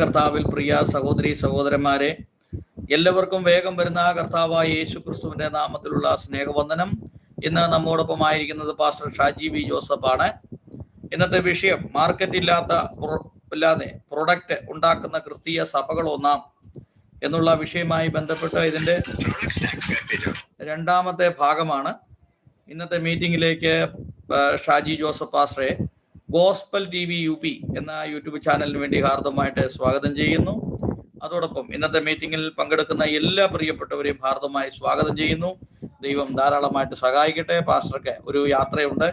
കർത്താവിൽ പ്രിയ സഹോദരി സഹോദരന്മാരെ, എല്ലാവർക്കും വേഗം വരുന്ന കർത്താവായ യേശു ക്രിസ്തുവിന്റെ നാമത്തിലുള്ള സ്നേഹവന്ദനം. ഇന്ന് നമ്മോടൊപ്പം ആയിരിക്കുന്നത് പാസ്റ്റർ ഷാജി വി ജോസഫ് ആണ്. ഇന്നത്തെ വിഷയം മാർക്കറ്റ് ഇല്ലാതെ പ്രൊഡക്റ്റ് ഉണ്ടാക്കുന്ന ക്രിസ്തീയ സഭകൾ ഒന്നാം എന്നുള്ള വിഷയവുമായി ബന്ധപ്പെട്ട് ഇതിന്റെ രണ്ടാമത്തെ ഭാഗമാണ്. ഇന്നത്തെ മീറ്റിംഗിലേക്ക് ഷാജി ജോസഫ് പാസ്റ്ററെ ഗോസ്പൽ TV UP എന്ന യൂട്യൂബ് ചാനലിന് വേണ്ടി ഹാർദമായിട്ട് സ്വാഗതം ചെയ്യുന്നു. അതോടൊപ്പം ഇന്നത്തെ മീറ്റിംഗിൽ പങ്കെടുക്കുന്ന എല്ലാ പ്രിയപ്പെട്ടവരെയും ഹാർദമായി സ്വാഗതം ചെയ്യുന്നു. ദൈവം ധാരാളമായിട്ട് സഹായിക്കട്ടെ. പാസ്റ്റർക്ക് ഒരു യാത്രയുണ്ട്,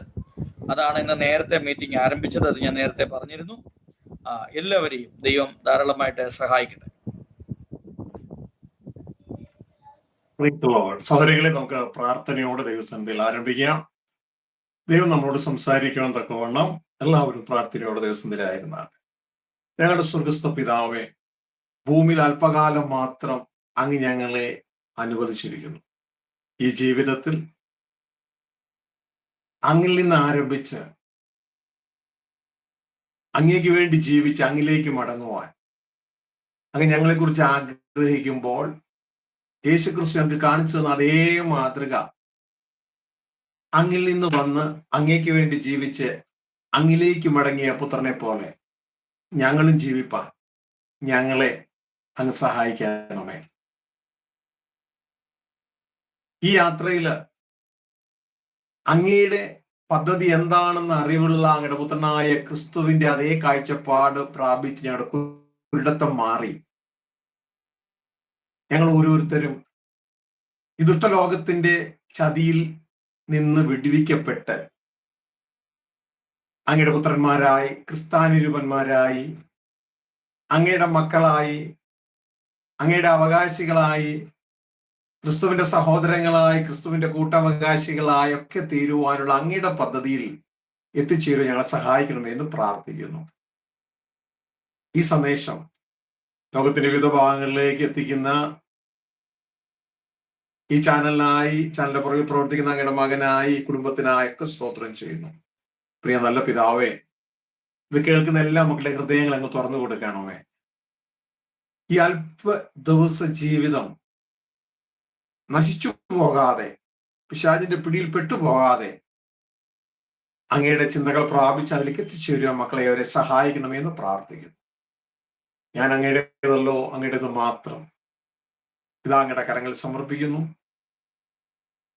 അതാണ് ഇന്ന് നേരത്തെ മീറ്റിംഗ് ആരംഭിച്ചത്. അത് ഞാൻ നേരത്തെ പറഞ്ഞിരുന്നു. എല്ലാവരെയും ദൈവം ധാരാളമായിട്ട് സഹായിക്കട്ടെ. സഹോദരികളെ, നമുക്ക് പ്രാർത്ഥനയോടെ ദൈവസന്നിധിയിൽ ആരംഭിക്കാം. ദൈവം നമ്മളോട് സംസാരിക്കണം തക്കവണ്ണം എല്ലാവരും പ്രാർത്ഥനയോടെ ദൈവസന്നിധിയിലായിരുന്നാണ്. ഞങ്ങളുടെ സ്വർഗസ്ഥ പിതാവേ, ഭൂമിയിൽ അല്പകാലം മാത്രം അങ്ങ് ഞങ്ങളെ അനുവദിച്ചിരിക്കുന്നു. ഈ ജീവിതത്തിൽ അങ്ങിൽ നിന്ന് ആരംഭിച്ച് അങ്ങേക്ക് വേണ്ടി ജീവിച്ച് അങ്ങിലേക്ക് മടങ്ങുവാൻ അങ്ങ് ഞങ്ങളെക്കുറിച്ച് ആഗ്രഹിക്കുമ്പോൾ യേശുക്രിസ്തു ഞങ്ങൾക്ക് കാണിച്ചു തന്ന അതേ മാതൃക അങ്ങിൽ നിന്ന് വന്ന് അങ്ങേക്ക് വേണ്ടി ജീവിച്ച് അങ്ങിലേക്ക് മടങ്ങിയ പുത്രനെ പോലെ ഞങ്ങളും ജീവിപ്പാൻ ഞങ്ങളെ അങ്ങ് സഹായിക്കണമേ. ഈ യാത്രയില് അങ്ങയുടെ പദ്ധതി എന്താണെന്ന് അറിവുള്ള അങ്ങയുടെ പുത്രനായ ക്രിസ്തുവിന്റെ അതേ കാഴ്ചപ്പാട് പ്രാപിച്ച് ഞങ്ങളുടെ കുരുടത്തം മാറി ഞങ്ങൾ ഓരോരുത്തരും ഈ ദുഷ്ടലോകത്തിന്റെ ചതിയിൽ നിന്ന് വിടുവിക്കപ്പെട്ട് അങ്ങയുടെ പുത്രന്മാരായി, ക്രിസ്ത്യാനിരൂപന്മാരായി, അങ്ങയുടെ മക്കളായി, അങ്ങയുടെ അവകാശികളായി, ക്രിസ്തുവിന്റെ സഹോദരങ്ങളായി, ക്രിസ്തുവിന്റെ കൂട്ടവകാശികളായി ഒക്കെ തീരുവാനുള്ള അങ്ങയുടെ പദ്ധതിയിൽ എത്തിച്ചേരുവാൻ ഞങ്ങളെ സഹായിക്കണമെന്ന് പ്രാർത്ഥിക്കുന്നു. ഈ സന്ദേശം ലോകത്തിന്റെ വിവിധ ഭാഗങ്ങളിലേക്ക് എത്തിക്കുന്ന ഈ ചാനലിന്റെ പുറകിൽ പ്രവർത്തിക്കുന്ന അങ്ങയുടെ മകനായി, കുടുംബത്തിനായി ഒക്കെ സ്തോത്രം ചെയ്യുന്നു. പ്രിയ നല്ല പിതാവേ, ഇത് കേൾക്കുന്ന എല്ലാ മക്കളുടെ ഹൃദയങ്ങൾ അങ്ങ് തുറന്നു കൊടുക്കണമേ. ഈ അല്പ ദിവസ ജീവിതം നശിച്ചു പോകാതെ, പിശാചിന്റെ പിടിയിൽ പെട്ടുപോകാതെ അങ്ങയുടെ ചിന്തകൾ പ്രാപിച്ച് അതിലേക്ക് എത്തിച്ചേരുവാൻ മക്കളെ അവരെ സഹായിക്കണമെന്ന് പ്രാർത്ഥിക്കുന്നു. ഞാൻ അങ്ങയുടേതല്ലോ, അങ്ങയുടേത് മാത്രം ഇതാ അങ്ങയുടെ കരങ്ങളിൽ സമർപ്പിക്കുന്നു.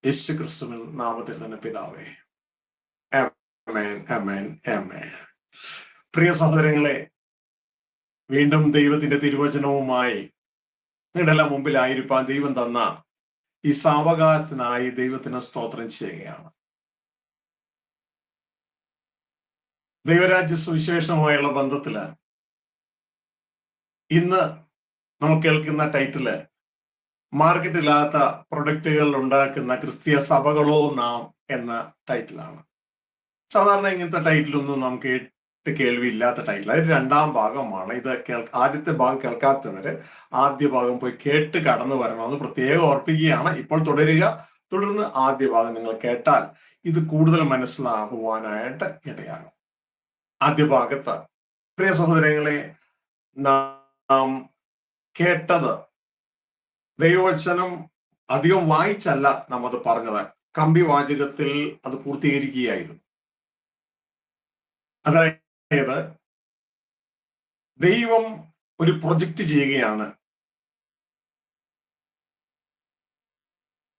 യേശു ക്രിസ്തുവിൻ നാമത്തിൽ തന്നെ പിതാവേ, ആമേൻ, ആമേൻ, ആമേൻ. പ്രിയ സഹോദരങ്ങളെ, വീണ്ടും ദൈവത്തിന്റെ തിരുവചനവുമായി നിങ്ങളുടെ എല്ലാം മുമ്പിലായിരിക്കാൻ ദൈവം തന്ന ഈ സാവകാശത്തിനായി ദൈവത്തിന് സ്തോത്രം ചെയ്യുകയാണ്. ദൈവരാജ്യ സുവിശേഷവുമായുള്ള ബന്ധത്തില് ഇന്ന് നമ്മൾ കേൾക്കുന്ന ടൈറ്റില് മാർക്കറ്റില്ലാത്ത പ്രൊഡക്റ്റുകൾ ഉണ്ടാക്കുന്ന ക്രിസ്തീയ സഭകളോ നാം എന്ന ടൈറ്റിലാണ്. സാധാരണ ഇങ്ങനത്തെ ടൈറ്റിലൊന്നും നാം കേട്ട് കേൾവിയില്ലാത്ത ടൈറ്റിൽ. അതിന്റെ രണ്ടാം ഭാഗമാണ് ഇത്. ആദ്യത്തെ ഭാഗം കേൾക്കാത്തവര് ആദ്യ ഭാഗം പോയി കേട്ട് കടന്നു വരണമെന്ന് പ്രത്യേകം ഓർപ്പിക്കുകയാണ്. ഇപ്പോൾ തുടർന്ന് ആദ്യ ഭാഗം നിങ്ങൾ കേട്ടാൽ ഇത് കൂടുതൽ മനസ്സിലാകുവാനായിട്ട് ഇടയാകും. ആദ്യ ഭാഗത്ത് പ്രിയ സഹോദരങ്ങളെ, നാം കേട്ടത് ദൈവവചനം അധികം വായിച്ചല്ല നാം അത് പറഞ്ഞത്, കമ്പി വാചകത്തിൽ അത് പൂർത്തീകരിക്കുകയായിരുന്നു. അതായത് ദൈവം ഒരു പ്രൊജക്റ്റ് ചെയ്യുകയാണ്.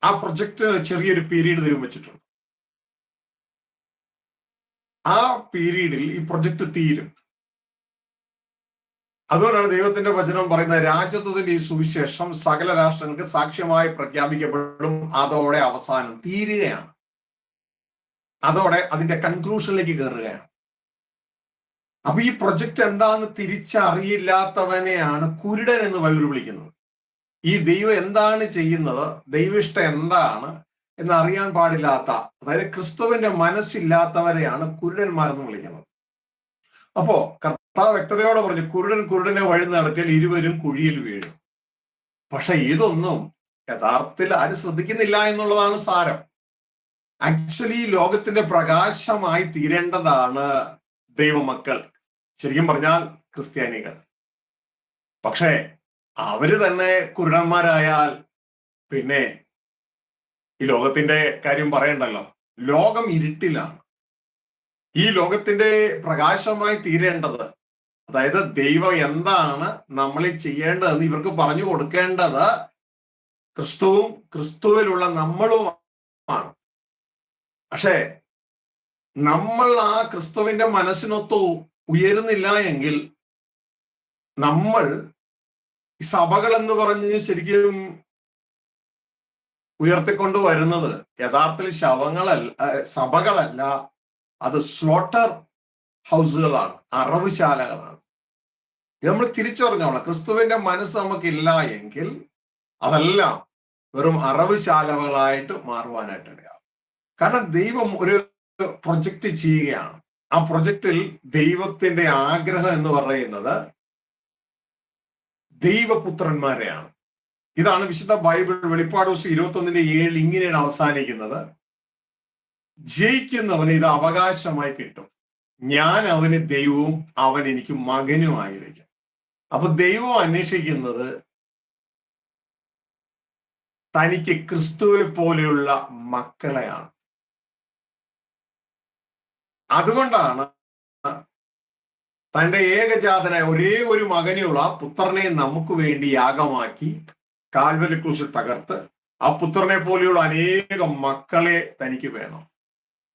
ആ പ്രൊജക്റ്റ് ചെറിയൊരു പീരീഡ് ദൈവം വെച്ചിട്ടുണ്ട്. ആ പീരീഡിൽ ഈ പ്രൊജക്റ്റ് തീരും. അതുകൊണ്ടാണ് ദൈവത്തിന്റെ വചനം പറയുന്നത്, രാജ്യത്വത്തിന്റെ ഈ സുവിശേഷം സകല രാഷ്ട്രങ്ങൾക്ക് സാക്ഷ്യമായി പ്രഖ്യാപിക്കപ്പെടും. അതോടെ അവസാനം തീരുകയാണ്. അതോടെ അതിന്റെ കൺക്ലൂഷനിലേക്ക് കയറുകയാണ്. അപ്പൊ ഈ പ്രൊജക്റ്റ് എന്താണെന്ന് തിരിച്ചറിയില്ലാത്തവനെയാണ് കുരുടൻ എന്ന് ബൈബിൾ വിളിക്കുന്നത്. ഈ ദൈവം എന്താണ് ചെയ്യുന്നത്, ദൈവിഷ്ടം എന്താണ് എന്ന് അറിയാൻ പാടില്ലാത്ത, അതായത് ക്രിസ്തുവിന്റെ മനസ്സില്ലാത്തവരെയാണ് കുരുടന്മാരെന്ന് വിളിക്കുന്നത്. അപ്പോ കർത്താവ് വ്യക്തതയോടെ പറഞ്ഞു, കുരുടനെ വഴി നടത്തിയാൽ ഇരുവരും കുഴിയിൽ വീഴും. പക്ഷെ ഇതൊന്നും യഥാർത്ഥത്തിൽ ആരും ശ്രദ്ധിക്കുന്നില്ല എന്നുള്ളതാണ് സാരം. ആക്ച്വലി ലോകത്തിന്റെ പ്രകാശമായി തീരേണ്ടതാണ് ദൈവമക്കൾ, ശരിക്കും പറഞ്ഞാൽ ക്രിസ്ത്യാനികൾ. പക്ഷേ അവര് തന്നെ കുരുടന്മാരായാൽ പിന്നെ ഈ ലോകത്തിന്റെ കാര്യം പറയണ്ടല്ലോ. ലോകം ഇരുട്ടിലാണ്. ഈ ലോകത്തിന്റെ പ്രകാശമായി തീരേണ്ടത്, അതായത് ദൈവം എന്താണ് നമ്മളിൽ ചെയ്യേണ്ടതെന്ന് ഇവർക്ക് പറഞ്ഞു കൊടുക്കേണ്ടത് ക്രിസ്തുവും ക്രിസ്തുവിലുള്ള നമ്മളുമാണ്. പക്ഷേ നമ്മൾ ആ ക്രിസ്തുവിന്റെ മനസ്സിനൊത്ത് ഉയരുന്നില്ല എങ്കിൽ നമ്മൾ സഭകൾ എന്ന് പറഞ്ഞ് ശരിക്കും ഉയർത്തിക്കൊണ്ടുവരുന്നത് യഥാർത്ഥത്തിൽ സഭകളല്ല, അത് സ്ലോട്ടർ ഹൗസുകളാണ്, അറവുശാലകളാണ്. ഇത് നമ്മൾ തിരിച്ചറിഞ്ഞോളാം. ക്രിസ്തുവിന്റെ മനസ്സ് നമുക്കില്ല എങ്കിൽ അതെല്ലാം വെറും അറവുശാലകളായിട്ട് മാറുവാനായിട്ട് ഇടയാകും. കാരണം ദൈവം ഒരു പ്രൊജക്റ്റ് ചെയ്യുകയാണ്. ആ പ്രൊജക്റ്റിൽ ദൈവത്തിന്റെ ആഗ്രഹം എന്ന് പറയുന്നത് ദൈവപുത്രന്മാരെയാണ്. ഇതാണ് വിശുദ്ധ ബൈബിൾ വെളിപ്പാട് 21:7 ഇങ്ങനെയാണ് അവസാനിക്കുന്നത്: ജയിക്കുന്നവന് ഇത് അവകാശമായി കിട്ടും, ഞാൻ അവന് ദൈവവും അവൻ എനിക്ക് മകനുമായിരിക്കും. അപ്പൊ ദൈവം അന്വേഷിക്കുന്നത് തനിക്ക് ക്രിസ്തുവെ പോലെയുള്ള മക്കളെയാണ്. അതുകൊണ്ടാണ് തന്റെ ഏകജാതനായ ഒരേ ഒരു മകനെയുള്ള ആ പുത്രനെ നമുക്ക് വേണ്ടി യാഗമാക്കി കാൽവരി ക്രൂശിൽ തകർത്ത് ആ പുത്രനെ പോലെയുള്ള അനേകം മക്കളെ തനിക്ക് വേണം.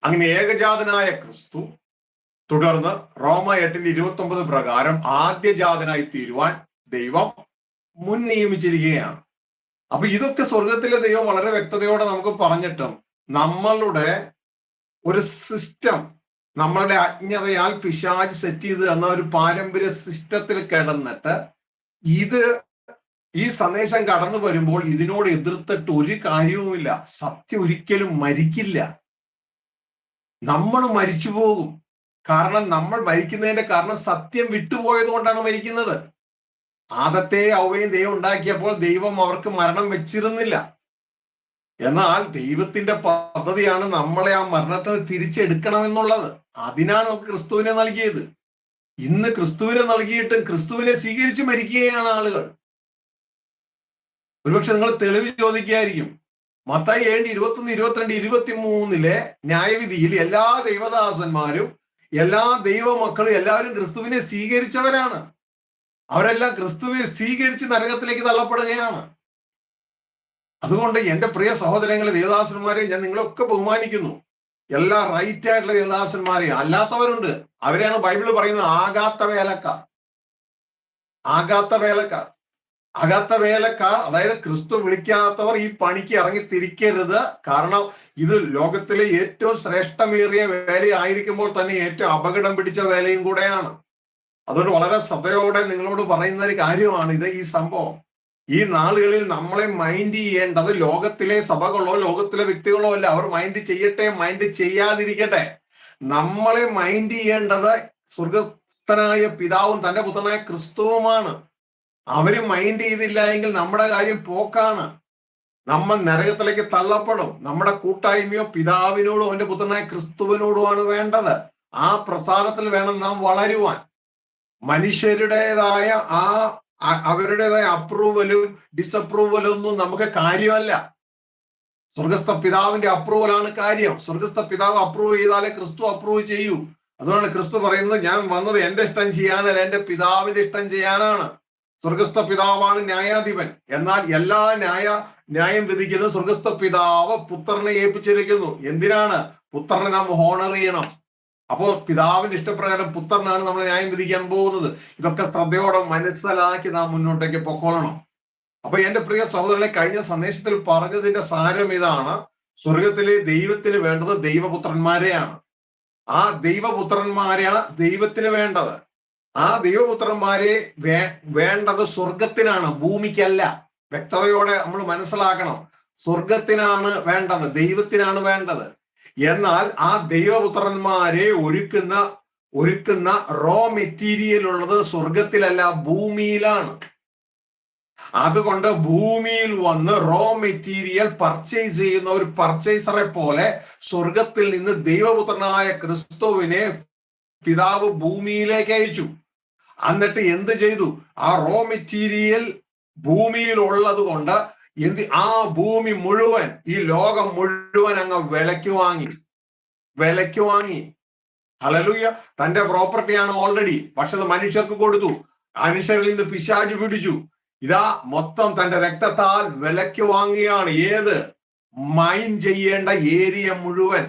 അങ്ങനെ ഏകജാതനായ ക്രിസ്തു തുടർന്ന് റോമ 8:29 പ്രകാരം ആദ്യജാതനായി തീരുവാൻ ദൈവം മുൻ നിയമിച്ചിരിക്കുകയാണ്. അപ്പൊ ഇതൊക്കെ സ്വർഗത്തിലെ ദൈവം വളരെ വ്യക്തതയോടെ നമുക്ക് പറഞ്ഞിട്ടും നമ്മളുടെ ഒരു സിസ്റ്റം, നമ്മളുടെ അജ്ഞതയാൽ പിശാച് സെറ്റ് ചെയ്ത് എന്ന ഒരു പാരമ്പര്യ സിസ്റ്റത്തിൽ കിടന്നിട്ട് ഈ സന്ദേശം കടന്നു വരുമ്പോൾ ഇതിനോട് എതിർത്തിട്ട് ഒരു കാര്യവുമില്ല. സത്യം ഒരിക്കലും മരിക്കില്ല. നമ്മൾ മരിച്ചു പോകും. കാരണം നമ്മൾ മരിക്കുന്നതിന്റെ കാരണം സത്യം വിട്ടുപോയത് കൊണ്ടാണ് മരിക്കുന്നത്. ആദത്തെ ഔവയും ദൈവം ഉണ്ടാക്കിയപ്പോൾ ദൈവം അവർക്ക് മരണം വെച്ചിരുന്നില്ല. എന്നാൽ ദൈവത്തിന്റെ പദ്ധതിയാണ് നമ്മളെ ആ മരണത്തിൽ തിരിച്ചെടുക്കണമെന്നുള്ളത്. അതിനാണ് നമുക്ക് ക്രിസ്തുവിനെ നൽകിയത്. ഇന്ന് ക്രിസ്തുവിനെ നൽകിയിട്ട് ക്രിസ്തുവിനെ സ്വീകരിച്ച് മരിക്കുകയാണ് ആളുകൾ. ഒരുപക്ഷെ നിങ്ങൾ തെളിവ് ചോദിക്കുകയായിരിക്കും. മത്തായി 7:21, 22, 23 ന്യായവിധിയിൽ എല്ലാ ദൈവദാസന്മാരും എല്ലാ ദൈവമക്കളും എല്ലാവരും ക്രിസ്തുവിനെ സ്വീകരിച്ചവരാണ്. അവരെല്ലാം ക്രിസ്തുവിനെ സ്വീകരിച്ച് നരകത്തിലേക്ക് തള്ളപ്പെടുകയാണ്. അതുകൊണ്ട് എന്റെ പ്രിയ സഹോദരങ്ങളെ, ദേവദാസന്മാരെ ഞാൻ നിങ്ങളൊക്കെ ബഹുമാനിക്കുന്നു. എല്ലാ റൈറ്റ് ആയിട്ടുള്ള ദേവദാസന്മാരെ, അല്ലാത്തവരുണ്ട്. അവരെയാണ് ബൈബിള് പറയുന്നത് ആകാത്ത വേലക്കാർ. അതായത് ക്രിസ്തു വിളിക്കാത്തവർ ഈ പണിക്ക് ഇറങ്ങി തിരിക്കരുത്. കാരണം ഇത് ലോകത്തിലെ ഏറ്റവും ശ്രേഷ്ഠമേറിയ വേലയായിരിക്കുമ്പോൾ തന്നെ ഏറ്റവും അപകടം പിടിച്ച വേലയും കൂടെയാണ്. അതുകൊണ്ട് വളരെ ശ്രദ്ധയോടെ നിങ്ങളോട് പറയുന്ന ഒരു കാര്യമാണ് ഇത്. ഈ സംഭവം ഈ നാളുകളിൽ നമ്മളെ മൈൻഡ് ചെയ്യേണ്ടത് ലോകത്തിലെ സഭകളോ ലോകത്തിലെ വ്യക്തികളോ അല്ല. അവർ മൈൻഡ് ചെയ്യട്ടെ, മൈൻഡ് ചെയ്യാതിരിക്കട്ടെ. നമ്മളെ മൈൻഡ് ചെയ്യേണ്ടത് സ്വർഗസ്ഥനായ പിതാവും തന്റെ പുത്രനായ ക്രിസ്തുവുമാണ്. അവര് മൈൻഡ് ചെയ്തില്ല എങ്കിൽ നമ്മുടെ കാര്യം പോക്കാണ്. നമ്മൾ നരകത്തിലേക്ക് തള്ളപ്പെടും. നമ്മുടെ കൂട്ടായ്മയോ പിതാവിനോടും അവന്റെ പുത്രനായ ക്രിസ്തുവിനോടുമാണ് വേണ്ടത്. ആ പ്രസാദത്തിൽ വേണം നാം വളരുവാൻ. മനുഷ്യരുടേതായ അവരുടേതായ അപ്രൂവലും ഡിസപ്രൂവലും ഒന്നും നമുക്ക് കാര്യമല്ല. സ്വർഗസ്ഥ പിതാവിന്റെ അപ്രൂവലാണ് കാര്യം. സ്വർഗസ്ഥ പിതാവ് അപ്രൂവ് ചെയ്താലേ ക്രിസ്തു അപ്രൂവ് ചെയ്യൂ. അതുകൊണ്ടാണ് ക്രിസ്തു പറയുന്നത്, ഞാൻ വന്നത് എന്റെ ഇഷ്ടം ചെയ്യാനല്ല, എന്റെ പിതാവിന്റെ ഇഷ്ടം ചെയ്യാനാണ്. സ്വർഗസ്ഥ പിതാവാണ് ന്യായാധിപൻ. എന്നാൽ എല്ലാ ന്യായം വിധിക്കുന്നത് സ്വർഗസ്ഥ പിതാവ് പുത്രനെ ഏൽപ്പിച്ചിരിക്കുന്നു. എന്തിനാണ്? പുത്രനെ നാം ഹോണർ ചെയ്യണം. അപ്പോൾ പിതാവിന്റെ ഇഷ്ടപ്രകാരം പുത്രനാണ് നമ്മൾ ന്യായം വിധിക്കാൻ പോകുന്നത്. ഇതൊക്കെ ശ്രദ്ധയോടെ മനസ്സിലാക്കി നാം മുന്നോട്ടേക്ക് പൊക്കോളണം. അപ്പൊ എന്റെ പ്രിയ സഹോദരനെ, കഴിഞ്ഞ സന്ദേശത്തിൽ പറഞ്ഞതിന്റെ സാരം ഇതാണ്: സ്വർഗത്തിലെ ദൈവത്തിന് വേണ്ടത് ദൈവപുത്രന്മാരെയാണ്. ആ ദൈവപുത്രന്മാരെയാണ് ദൈവത്തിന് വേണ്ടത്. ആ ദൈവപുത്രന്മാരെ വേണ്ടത് സ്വർഗത്തിനാണ്, ഭൂമിക്കല്ല. വ്യക്തതയോടെ നമ്മൾ മനസ്സിലാക്കണം. സ്വർഗത്തിനാണ് വേണ്ടത്, ദൈവത്തിനാണ് വേണ്ടത്. എന്നാൽ ആ ദൈവപുത്രന്മാരെ ഒരുക്കുന്ന റോ മെറ്റീരിയൽ ഉള്ളത് സ്വർഗത്തിലല്ല, ഭൂമിയിലാണ്. അതുകൊണ്ട് ഭൂമിയിൽ വന്ന് റോ മെറ്റീരിയൽ പർച്ചേസ് ചെയ്യുന്ന ഒരു പർച്ചേസറെ പോലെ സ്വർഗത്തിൽ നിന്ന് ദൈവപുത്രനായ ക്രിസ്തുവിനെ പിതാവ് ഭൂമിയിലേക്ക് അയച്ചു. എന്നിട്ട് എന്ത് ചെയ്തു? ആ റോ മെറ്റീരിയൽ ഭൂമിയിൽ ഉള്ളത് കൊണ്ട് ആ ഭൂമി മുഴുവൻ, ഈ ലോകം മുഴുവൻ അങ്ങ് വിലയ്ക്ക് വാങ്ങി. ഹല്ലേലൂയ. തന്റെ പ്രോപ്പർട്ടിയാണ് ഓൾറെഡി, പക്ഷെ അത് മനുഷ്യർക്ക് കൊടുത്തു. മനുഷ്യരിൽ നിന്ന് പിശാച് പിടിച്ചു. ഇതാ മൊത്തം തന്റെ രക്തത്താൽ വിലയ്ക്ക് വാങ്ങിയാണ്. ഏത്? മൈൻ ചെയ്യേണ്ട ഏരിയ മുഴുവൻ